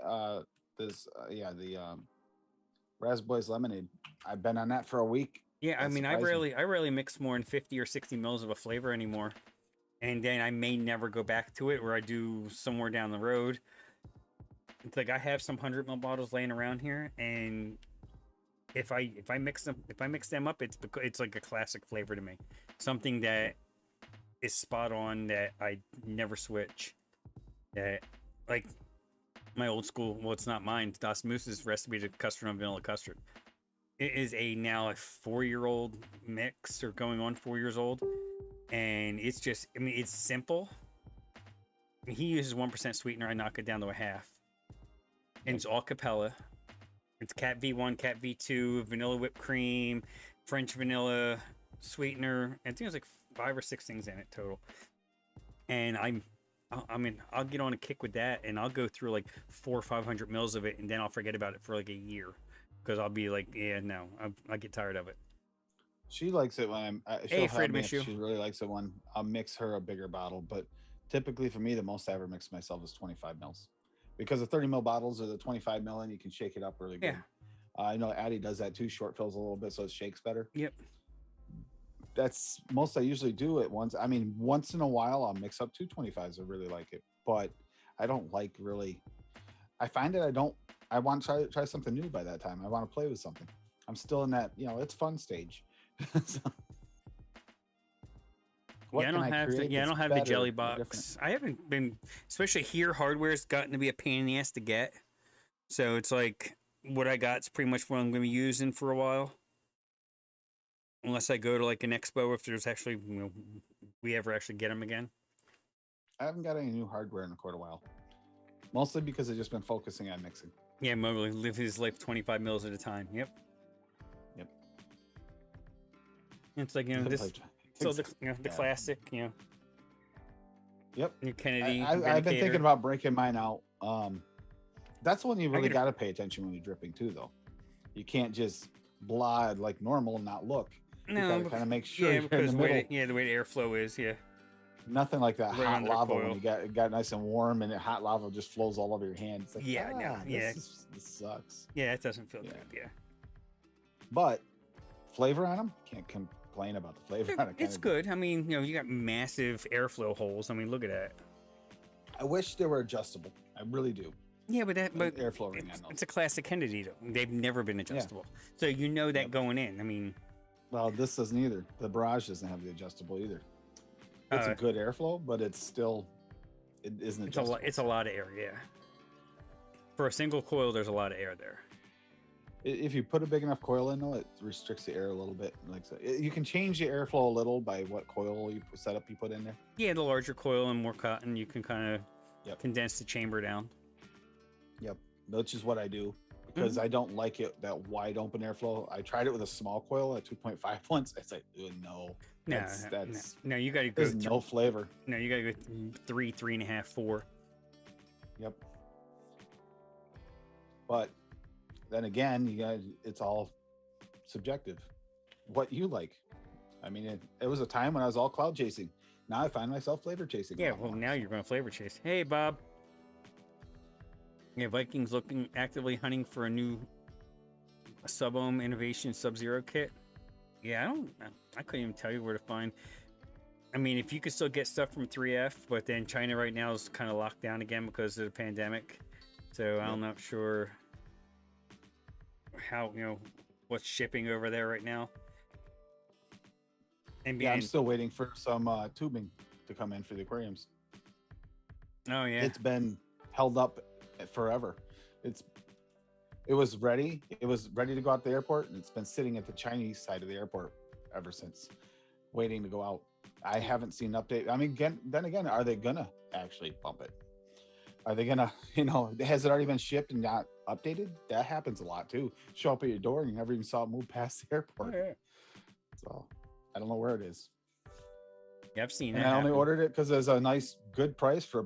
[SPEAKER 2] Raspberries lemonade. I've been on that for a week.
[SPEAKER 1] Yeah, I
[SPEAKER 2] That
[SPEAKER 1] mean, I
[SPEAKER 2] surprised me.
[SPEAKER 1] rarely mix more than 50 or 60 mils of a flavor anymore. And then I may never go back to it, or I do somewhere down the road. It's like I have some 100 ml bottles laying around here, and if I mix them up, it's like a classic flavor to me. Something that is spot on that I never switch. That like my old school, well, it's not mine. Das Moose's recipe to custard on vanilla custard. It is now a 4-year-old mix, or going on 4 years old, and it's just, I mean, it's simple. I mean, he uses 1% sweetener. I knock it down to a half, and it's all Capella. It's Cat V1, Cat V2, vanilla whipped cream, French vanilla sweetener, and I think there's like 5 or 6 things in it total. And I mean, I'll get on a kick with that, and I'll go through like 400 or 500 mils of it, and then I'll forget about it for like a year, because I'll be like, yeah, no, I get tired of it.
[SPEAKER 2] She likes it when I'm.
[SPEAKER 1] Hey,
[SPEAKER 2] She'll
[SPEAKER 1] Fred,
[SPEAKER 2] have
[SPEAKER 1] miss
[SPEAKER 2] mix.
[SPEAKER 1] you.
[SPEAKER 2] She really likes it when I'll mix her a bigger bottle. But typically for me, the most I ever mix myself is 25 mils, because the 30 mil bottles are the 25 mil, and you can shake it up really good.
[SPEAKER 1] Yeah.
[SPEAKER 2] I know Addie does that too. Short fills a little bit so it shakes better.
[SPEAKER 1] Yep.
[SPEAKER 2] That's most I usually do it once. I mean, once in a while I'll mix up 225s. I really like it, but I don't like really. I find that I want to try something new by that time. I want to play with something. I'm still in that, it's fun stage. So, what
[SPEAKER 1] Yeah, I
[SPEAKER 2] can
[SPEAKER 1] don't have
[SPEAKER 2] create
[SPEAKER 1] I
[SPEAKER 2] that's
[SPEAKER 1] don't have the
[SPEAKER 2] better
[SPEAKER 1] jelly
[SPEAKER 2] or different?
[SPEAKER 1] box. I haven't been, especially here. Hardware's gotten to be a pain in the ass to get, so it's like what I got's pretty much what I'm going to be using for a while, unless I go to like an expo, if there's actually, we ever actually get them again.
[SPEAKER 2] I haven't got any new hardware in quite a while. Mostly because I've just been focusing on mixing.
[SPEAKER 1] Yeah, Mowgli live his life 25 mils at a time. Yep.
[SPEAKER 2] Yep.
[SPEAKER 1] It's like, this. So the
[SPEAKER 2] Yeah.
[SPEAKER 1] classic,
[SPEAKER 2] Yep.
[SPEAKER 1] your Kennedy.
[SPEAKER 2] I've been
[SPEAKER 1] Vindicator.
[SPEAKER 2] thinking about breaking mine out. That's when you really
[SPEAKER 1] gotta-
[SPEAKER 2] got to pay attention when you're dripping too, though. You can't just blod like normal and not look. You
[SPEAKER 1] No,
[SPEAKER 2] gotta kind of make sure
[SPEAKER 1] yeah,
[SPEAKER 2] you're in
[SPEAKER 1] because
[SPEAKER 2] the
[SPEAKER 1] the way
[SPEAKER 2] middle.
[SPEAKER 1] the way the airflow is, yeah.
[SPEAKER 2] Nothing like that
[SPEAKER 1] Right
[SPEAKER 2] hot
[SPEAKER 1] under the
[SPEAKER 2] lava
[SPEAKER 1] coil.
[SPEAKER 2] when you got nice and warm and the hot lava just flows all over your hand. It's like,
[SPEAKER 1] Yeah, no, yeah.
[SPEAKER 2] this sucks.
[SPEAKER 1] Yeah, it doesn't feel
[SPEAKER 2] Yeah.
[SPEAKER 1] good, yeah.
[SPEAKER 2] But flavor on them, can't complain about the flavor on it.
[SPEAKER 1] It's good. I mean, you got massive airflow holes. I mean, look at that.
[SPEAKER 2] I wish they were adjustable. I really do.
[SPEAKER 1] Yeah, but
[SPEAKER 2] Airflow ring on
[SPEAKER 1] it's
[SPEAKER 2] those.
[SPEAKER 1] a classic Kennedy though. They've never been adjustable. So you know that
[SPEAKER 2] Yep.
[SPEAKER 1] going in. I mean,
[SPEAKER 2] Well, this doesn't either. The Barrage doesn't have the adjustable either. It's
[SPEAKER 1] Uh,
[SPEAKER 2] a good airflow, but it isn't
[SPEAKER 1] it's a
[SPEAKER 2] adjustable.
[SPEAKER 1] lot. It's a lot of air. Yeah. For a single coil, there's a lot of air there.
[SPEAKER 2] If you put a big enough coil in, though, it restricts the air a little bit. Like so, you can change the airflow a little by what coil setup you put in there.
[SPEAKER 1] Yeah, the larger coil and more cotton, you can kind of
[SPEAKER 2] Yep.
[SPEAKER 1] condense the chamber down.
[SPEAKER 2] Yep, which is what I do because
[SPEAKER 1] Mm-hmm.
[SPEAKER 2] I don't like it that wide open airflow. I tried it with a small coil at 2.5 once. It's like, no, that's
[SPEAKER 1] No, you got to go.
[SPEAKER 2] there's no flavor.
[SPEAKER 1] No, you got to go 3, 3.5, 4.
[SPEAKER 2] Yep. But then again, it's all subjective. What you like. I mean, it was a time when I was all cloud chasing. Now I find myself flavor chasing. a
[SPEAKER 1] Yeah,
[SPEAKER 2] lot
[SPEAKER 1] well,
[SPEAKER 2] more.
[SPEAKER 1] now you're going to flavor chase. Hey, Bob. Yeah, Vikings looking actively hunting for a new Sub-Ohm Innovation Sub-Zero kit. Yeah, I couldn't even tell you where to find. I mean, if you could still get stuff from 3F, but then China right now is kind of locked down again because of the pandemic. So I'm not sure how, what's shipping over there right now. And
[SPEAKER 2] Yeah, I'm still waiting for some tubing to come in for the aquariums.
[SPEAKER 1] Oh yeah,
[SPEAKER 2] It's been held up forever. It was ready. It was ready to go out the airport, and it's been sitting at the Chinese side of the airport ever since, waiting to go out. I haven't seen an update. I mean, then again, are they gonna actually bump it? Are they gonna, has it already been shipped and not updated? That happens a lot too. Show up at your door and you never even saw it move past the airport.
[SPEAKER 1] Oh, yeah.
[SPEAKER 2] So I don't know where it is.
[SPEAKER 1] Yeah, I've seen
[SPEAKER 2] And
[SPEAKER 1] that
[SPEAKER 2] I only
[SPEAKER 1] happen.
[SPEAKER 2] ordered it because there's a nice, good price for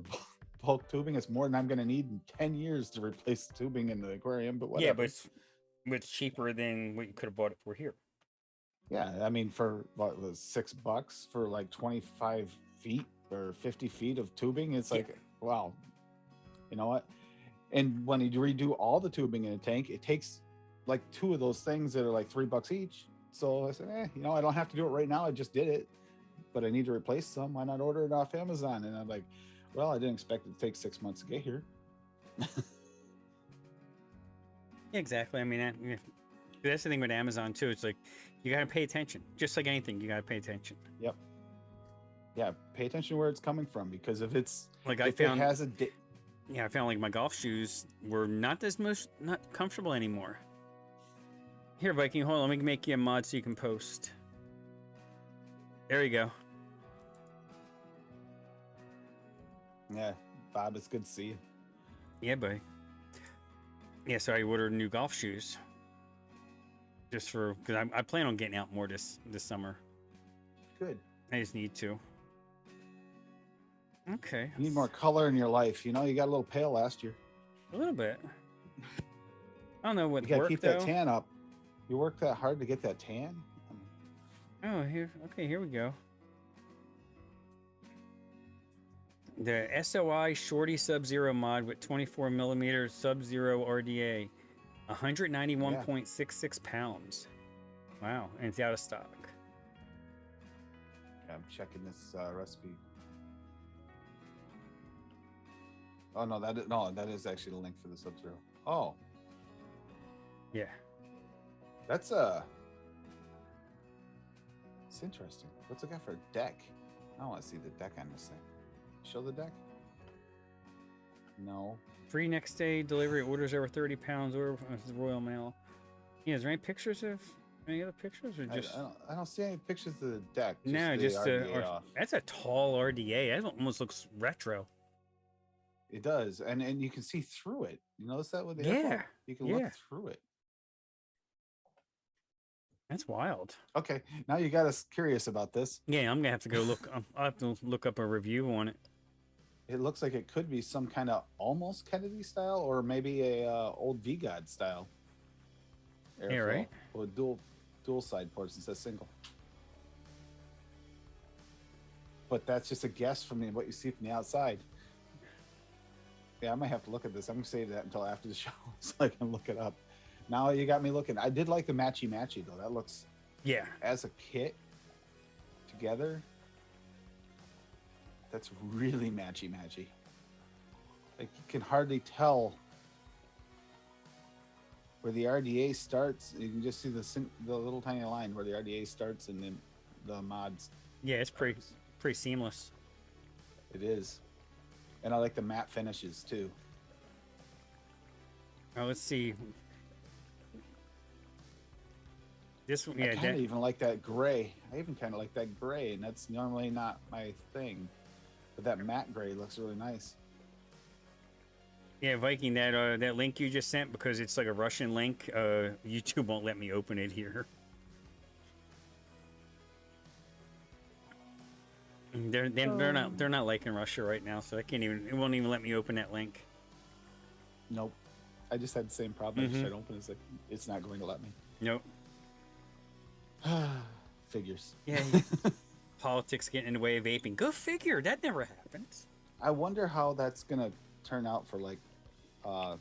[SPEAKER 2] bulk tubing. It's more than I'm going to need in 10 years to replace the tubing in the aquarium, but whatever.
[SPEAKER 1] Yeah, but it's cheaper than what you could have bought it for here.
[SPEAKER 2] Yeah, I mean, for what was $6 for like 25 feet or 50 feet of tubing, it's like, wow, you know what? And when you redo all the tubing in a tank, it takes like 2 of those things that are like $3 each. So I said, I don't have to do it right now. I just did it, but I need to replace some. Why not order it off Amazon? And I'm like, well, I didn't expect it to take 6 months to get here.
[SPEAKER 1] Exactly. I mean, that's the thing with Amazon too. It's like you gotta pay attention. Just like anything, you gotta pay attention.
[SPEAKER 2] Yep. Yeah, pay attention to where it's coming from, because if it's
[SPEAKER 1] like
[SPEAKER 2] if it has a
[SPEAKER 1] I found like my golf shoes were not comfortable anymore. Here, Viking, hold on, let me make you a mod so you can post. There you go.
[SPEAKER 2] Yeah, Bob, it's good to see you.
[SPEAKER 1] Yeah, buddy. Yeah, so I ordered new golf shoes. Just for, because I plan on getting out more this summer.
[SPEAKER 2] Good.
[SPEAKER 1] I just need to. Okay.
[SPEAKER 2] You need more color in your life. You got a little pale last year.
[SPEAKER 1] A little bit. I don't know what
[SPEAKER 2] you gotta
[SPEAKER 1] work,
[SPEAKER 2] keep
[SPEAKER 1] though.
[SPEAKER 2] that tan up. You work that hard to get that tan?
[SPEAKER 1] Oh, here. Okay, here we go. The SOI Shorty Sub-Zero mod with 24mm Sub-Zero RDA. 191.66 pounds. Wow, and it's out of stock.
[SPEAKER 2] Yeah, I'm checking this recipe. Oh no, that is actually the link for the Sub-Zero. Oh,
[SPEAKER 1] yeah,
[SPEAKER 2] that's it's interesting. What's it got for a deck? I want to see the deck on this thing. Show the deck. No.
[SPEAKER 1] Free next day delivery. Orders over 30 pounds. Order from Royal Mail. Yeah, is there any pictures of any other pictures, or just?
[SPEAKER 2] I don't see any pictures of the deck.
[SPEAKER 1] No, just that's a tall RDA. That almost looks retro.
[SPEAKER 2] It does, and you can see through it. You notice that with the airport? You can look through it.
[SPEAKER 1] That's wild.
[SPEAKER 2] Okay, now you got us curious about this.
[SPEAKER 1] Yeah, I'm gonna have to go look. I'll have to look up a review on it.
[SPEAKER 2] It looks like it could be some kind of almost Kennedy style, or maybe a old V-God style.
[SPEAKER 1] Yeah, right.
[SPEAKER 2] With dual side ports instead of single. But that's just a guess from what you see from the outside. Yeah, I might have to look at this. I'm gonna save that until after the show so I can look it up. Now you got me looking. I did like the matchy though. That looks, as a kit together. That's really matchy. Like you can hardly tell where the RDA starts. You can just see the little tiny line where the RDA starts and then the mods.
[SPEAKER 1] Yeah, it's pretty seamless.
[SPEAKER 2] It is, and I like the matte finishes too.
[SPEAKER 1] Oh, let's see. This one,
[SPEAKER 2] I kind of even like that gray. I even kind of like that gray, and that's normally not my thing. But that matte gray looks really nice.
[SPEAKER 1] Yeah, Viking, that link you just sent, because it's like a Russian link, YouTube won't let me open it here. They're not liking Russia right now, so it won't even let me open that link.
[SPEAKER 2] Nope. I just had the same problem. I just tried to open it. It's like, it's not going to let me.
[SPEAKER 1] Nope.
[SPEAKER 2] Figures.
[SPEAKER 1] Yeah. Politics getting in the way of vaping. Go figure. That never happens.
[SPEAKER 2] I wonder how that's gonna turn out for like uh,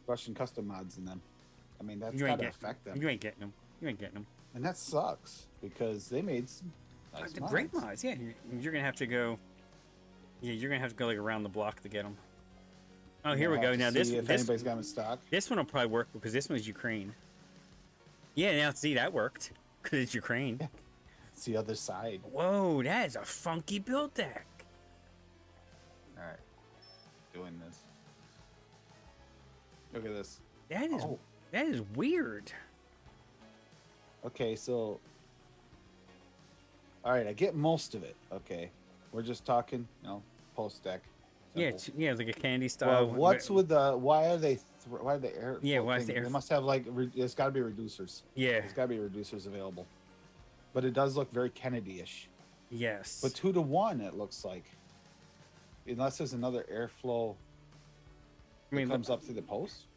[SPEAKER 2] Russian custom mods in them. I mean, that's
[SPEAKER 1] You ain't
[SPEAKER 2] gotta
[SPEAKER 1] getting
[SPEAKER 2] affect them,
[SPEAKER 1] You ain't getting them. You ain't getting them.
[SPEAKER 2] and that sucks because they made some nice
[SPEAKER 1] The
[SPEAKER 2] mods.
[SPEAKER 1] great mods, yeah. You're gonna have to go. Yeah, you're gonna have to go like around the block to get them. Oh, here we
[SPEAKER 2] We'll
[SPEAKER 1] go.
[SPEAKER 2] have to
[SPEAKER 1] Now
[SPEAKER 2] see if anybody's got them in stock.
[SPEAKER 1] this one will probably work because this one's Ukraine. Yeah, now see that worked because it's Ukraine.
[SPEAKER 2] Yeah. It's the other side.
[SPEAKER 1] Whoa, that is a funky build deck.
[SPEAKER 2] All right, doing this. Look at this.
[SPEAKER 1] That is
[SPEAKER 2] Oh.
[SPEAKER 1] that is weird.
[SPEAKER 2] Okay, so. All right, I get most of it. Okay, we're just talking, post deck.
[SPEAKER 1] Yeah,
[SPEAKER 2] Simple.
[SPEAKER 1] yeah, it's like a candy style.
[SPEAKER 2] Well, what's with the? Why are they? Why are the air?
[SPEAKER 1] Yeah, why is the air-
[SPEAKER 2] They must have like. There's got to be reducers.
[SPEAKER 1] Yeah.
[SPEAKER 2] There's got to be reducers available. But it does look very Kennedy-ish.
[SPEAKER 1] Yes.
[SPEAKER 2] But 2-to-1, it looks like. Unless there's another airflow.
[SPEAKER 1] I mean,
[SPEAKER 2] That comes up through the post.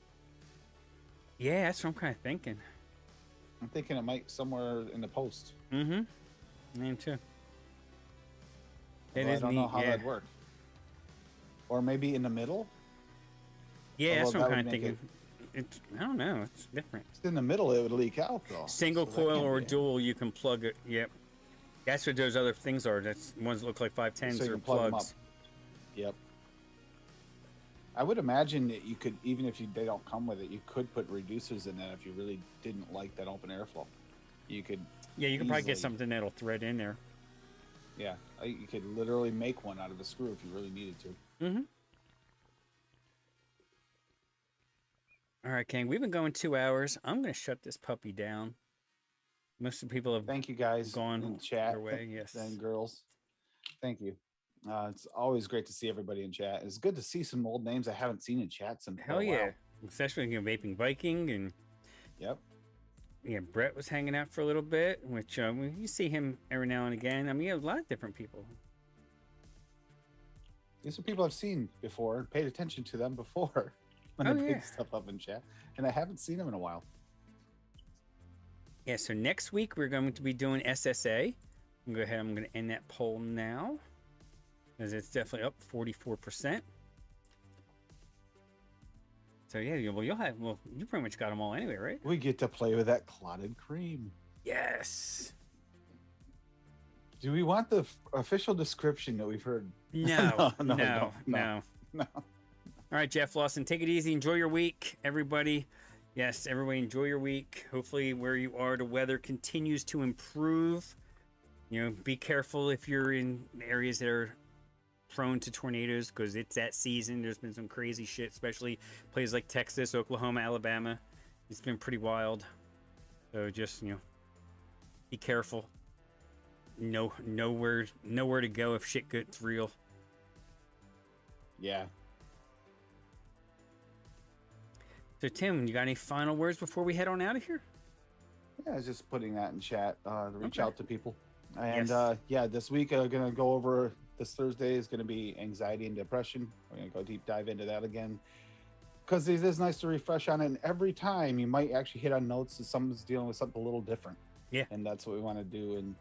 [SPEAKER 1] yeah, that's what I'm kind of thinking.
[SPEAKER 2] I'm thinking it might somewhere in the post.
[SPEAKER 1] Mm-hmm. Me too. That
[SPEAKER 2] Although
[SPEAKER 1] is
[SPEAKER 2] I don't
[SPEAKER 1] neat.
[SPEAKER 2] know how
[SPEAKER 1] Yeah.
[SPEAKER 2] that'd work. Or maybe in the middle.
[SPEAKER 1] Yeah, that's
[SPEAKER 2] Although
[SPEAKER 1] what I'm
[SPEAKER 2] that
[SPEAKER 1] kind of
[SPEAKER 2] would make
[SPEAKER 1] thinking. It's I don't know. It's different.
[SPEAKER 2] If it's in the middle, it would leak out though.
[SPEAKER 1] Single
[SPEAKER 2] So that
[SPEAKER 1] coil
[SPEAKER 2] can't
[SPEAKER 1] or
[SPEAKER 2] be it.
[SPEAKER 1] dual, you can plug it. Yep. That's what those other things are. That's ones that look like 510s
[SPEAKER 2] So you
[SPEAKER 1] or
[SPEAKER 2] can plug 'em
[SPEAKER 1] plugs.
[SPEAKER 2] up. Yep. I would imagine that you could, even if they don't come with it, you could put reducers in that if you really didn't like that open airflow. You could,
[SPEAKER 1] Yeah, you can probably get
[SPEAKER 2] easily-
[SPEAKER 1] something that'll thread in there.
[SPEAKER 2] yeah, you could literally make one out of a screw if you really needed to.
[SPEAKER 1] Mm-hmm. All right, King. We've been going 2 hours. I'm gonna shut this puppy down. Most of the people have
[SPEAKER 2] Thank you guys
[SPEAKER 1] gone
[SPEAKER 2] in chat
[SPEAKER 1] their way. Yes.
[SPEAKER 2] and girls. Thank you. It's always great to see everybody in chat. It's good to see some old names I haven't seen in chat since.
[SPEAKER 1] Hell yeah. Especially Vaping Viking and
[SPEAKER 2] Yep.
[SPEAKER 1] yeah, Brett was hanging out for a little bit, which you see him every now and again. I mean, you have a lot of different people.
[SPEAKER 2] These are people I've seen before and paid attention to them before when
[SPEAKER 1] Oh,
[SPEAKER 2] they
[SPEAKER 1] yeah.
[SPEAKER 2] pick stuff up in chat, and I haven't seen them in a while.
[SPEAKER 1] Yeah, so next week we're going to be doing SSA. Go ahead, I'm going to end that poll now, as it's definitely up 44%. So yeah, you'll have, well, you pretty much got them all anyway, right?
[SPEAKER 2] We get to play with that clotted cream.
[SPEAKER 1] Yes.
[SPEAKER 2] Do we want the official description that we've heard?
[SPEAKER 1] No,
[SPEAKER 2] No,
[SPEAKER 1] no,
[SPEAKER 2] no. No.
[SPEAKER 1] All right, Jeff Lawson, take it easy. Enjoy your week, everybody. Yes, everybody, enjoy your week. Hopefully, where you are, the weather continues to improve. Be careful if you're in areas that are prone to tornadoes because it's that season. There's been some crazy shit, especially places like Texas, Oklahoma, Alabama. It's been pretty wild. So just, be careful. Know where to go if shit gets real.
[SPEAKER 2] Yeah.
[SPEAKER 1] So Tim, you got any final words before we head on out of here?
[SPEAKER 2] Yeah, I was just putting that in chat to reach
[SPEAKER 1] Okay.
[SPEAKER 2] out to people. And
[SPEAKER 1] Yes.
[SPEAKER 2] yeah, this week I'm going to go over, this Thursday is going to be anxiety and depression. We're going to go deep dive into that again. Because it is nice to refresh on it. And every time you might actually hit on notes that someone's dealing with something a little different.
[SPEAKER 1] Yeah.
[SPEAKER 2] And that's what we want to do. And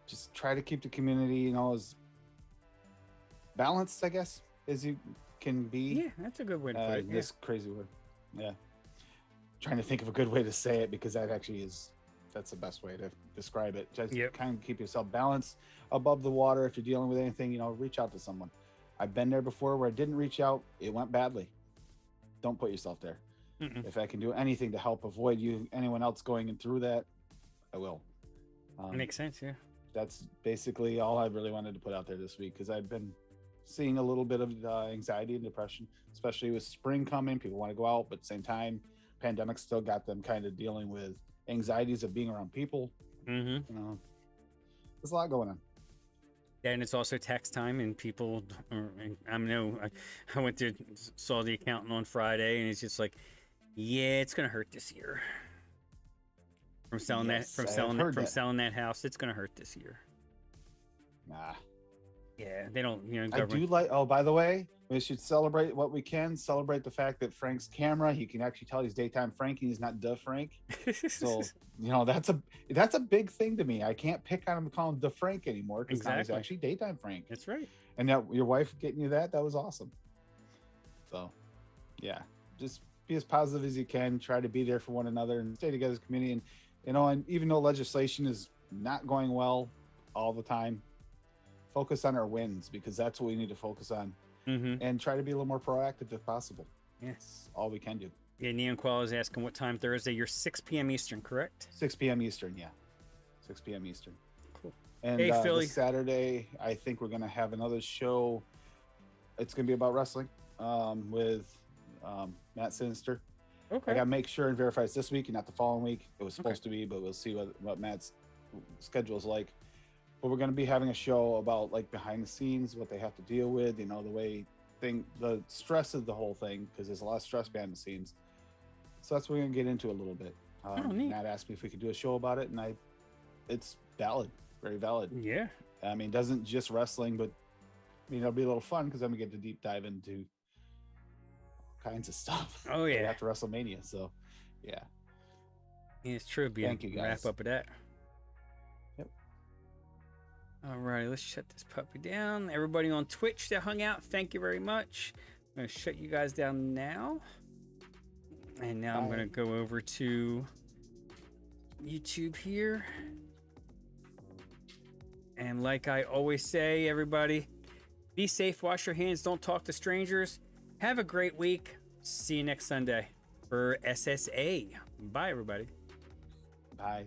[SPEAKER 2] just try to keep the community, as balanced, I guess, as you can be.
[SPEAKER 1] Yeah, that's a good way to put it.
[SPEAKER 2] This crazy word. Yeah. Trying to think of a good way to say it because that actually that's the best way to describe it. Just
[SPEAKER 1] Yep.
[SPEAKER 2] kind of keep yourself balanced above the water. If you're dealing with anything, reach out to someone. I've been there before where I didn't reach out. It went badly. Don't put yourself there.
[SPEAKER 1] Mm-mm.
[SPEAKER 2] If I can do anything to help avoid anyone else going in through that, I will.
[SPEAKER 1] It makes sense, yeah.
[SPEAKER 2] That's basically all I really wanted to put out there this week because I've been seeing a little bit of anxiety and depression, especially with spring coming. People want to go out, but at the same time, pandemic still got them kind of dealing with anxieties of being around people.
[SPEAKER 1] Mm-hmm.
[SPEAKER 2] There's a lot going on.
[SPEAKER 1] Yeah, and it's also tax time, and people. I went to saw the accountant on Friday, and it's just like, yeah, it's gonna hurt this year. From selling
[SPEAKER 2] Yes, I've
[SPEAKER 1] selling
[SPEAKER 2] heard that.
[SPEAKER 1] selling that house, it's gonna hurt this year.
[SPEAKER 2] Nah.
[SPEAKER 1] Yeah, they don't.
[SPEAKER 2] I
[SPEAKER 1] Government.
[SPEAKER 2] do like, oh, by the way, we should celebrate what we can. Celebrate the fact that Frank's camera, he can actually tell he's daytime Frank and he's not the Frank. So, that's a big thing to me. I can't pick on him and call him the Frank anymore because now he's
[SPEAKER 1] Exactly.
[SPEAKER 2] actually daytime Frank.
[SPEAKER 1] That's right.
[SPEAKER 2] And now your wife getting you that was awesome. So, yeah, just be as positive as you can. Try to be there for one another and stay together as a community. And and even though legislation is not going well all the time, focus on our wins because that's what we need to focus on, and try to be a little more proactive if possible.
[SPEAKER 1] Yes,
[SPEAKER 2] That's all we can do.
[SPEAKER 1] yeah. Neon Qual is asking what time Thursday. You're 6 p.m. Eastern, correct?
[SPEAKER 2] 6 p.m. Eastern, yeah, 6 p.m. Eastern.
[SPEAKER 1] Cool.
[SPEAKER 2] And
[SPEAKER 1] Hey, Philly.
[SPEAKER 2] this Saturday, I think we're gonna have another show. It's gonna be about wrestling with Matt Sinister.
[SPEAKER 1] Okay.
[SPEAKER 2] I gotta make sure and verify it's this week and not the following week. It was supposed to be, but we'll see what Matt's schedule is like. But we're gonna be having a show about like behind the scenes, what they have to deal with, the way the stress of the whole thing, because there's a lot of stress behind the scenes. So that's what we're gonna get into a little bit.
[SPEAKER 1] Neat.
[SPEAKER 2] Matt asked me if we could do a show about it, and it's valid, very valid.
[SPEAKER 1] Yeah.
[SPEAKER 2] I mean, it doesn't just wrestling, but it'll be a little fun because I'm gonna get to deep dive into all kinds of stuff.
[SPEAKER 1] Oh, yeah.
[SPEAKER 2] After WrestleMania, so yeah.
[SPEAKER 1] Yeah, it's true. Be
[SPEAKER 2] Thank you,
[SPEAKER 1] wrap
[SPEAKER 2] guys.
[SPEAKER 1] up of that.
[SPEAKER 2] Yep.
[SPEAKER 1] All right, let's shut this puppy down. Everybody on Twitch that hung out, thank you very much. I'm gonna shut you guys down now. And now I'm gonna go over to YouTube here. And like I always say, everybody, be safe, wash your hands, don't talk to strangers. Have a great week. See you next Sunday for SSA. Bye, everybody.
[SPEAKER 2] Bye.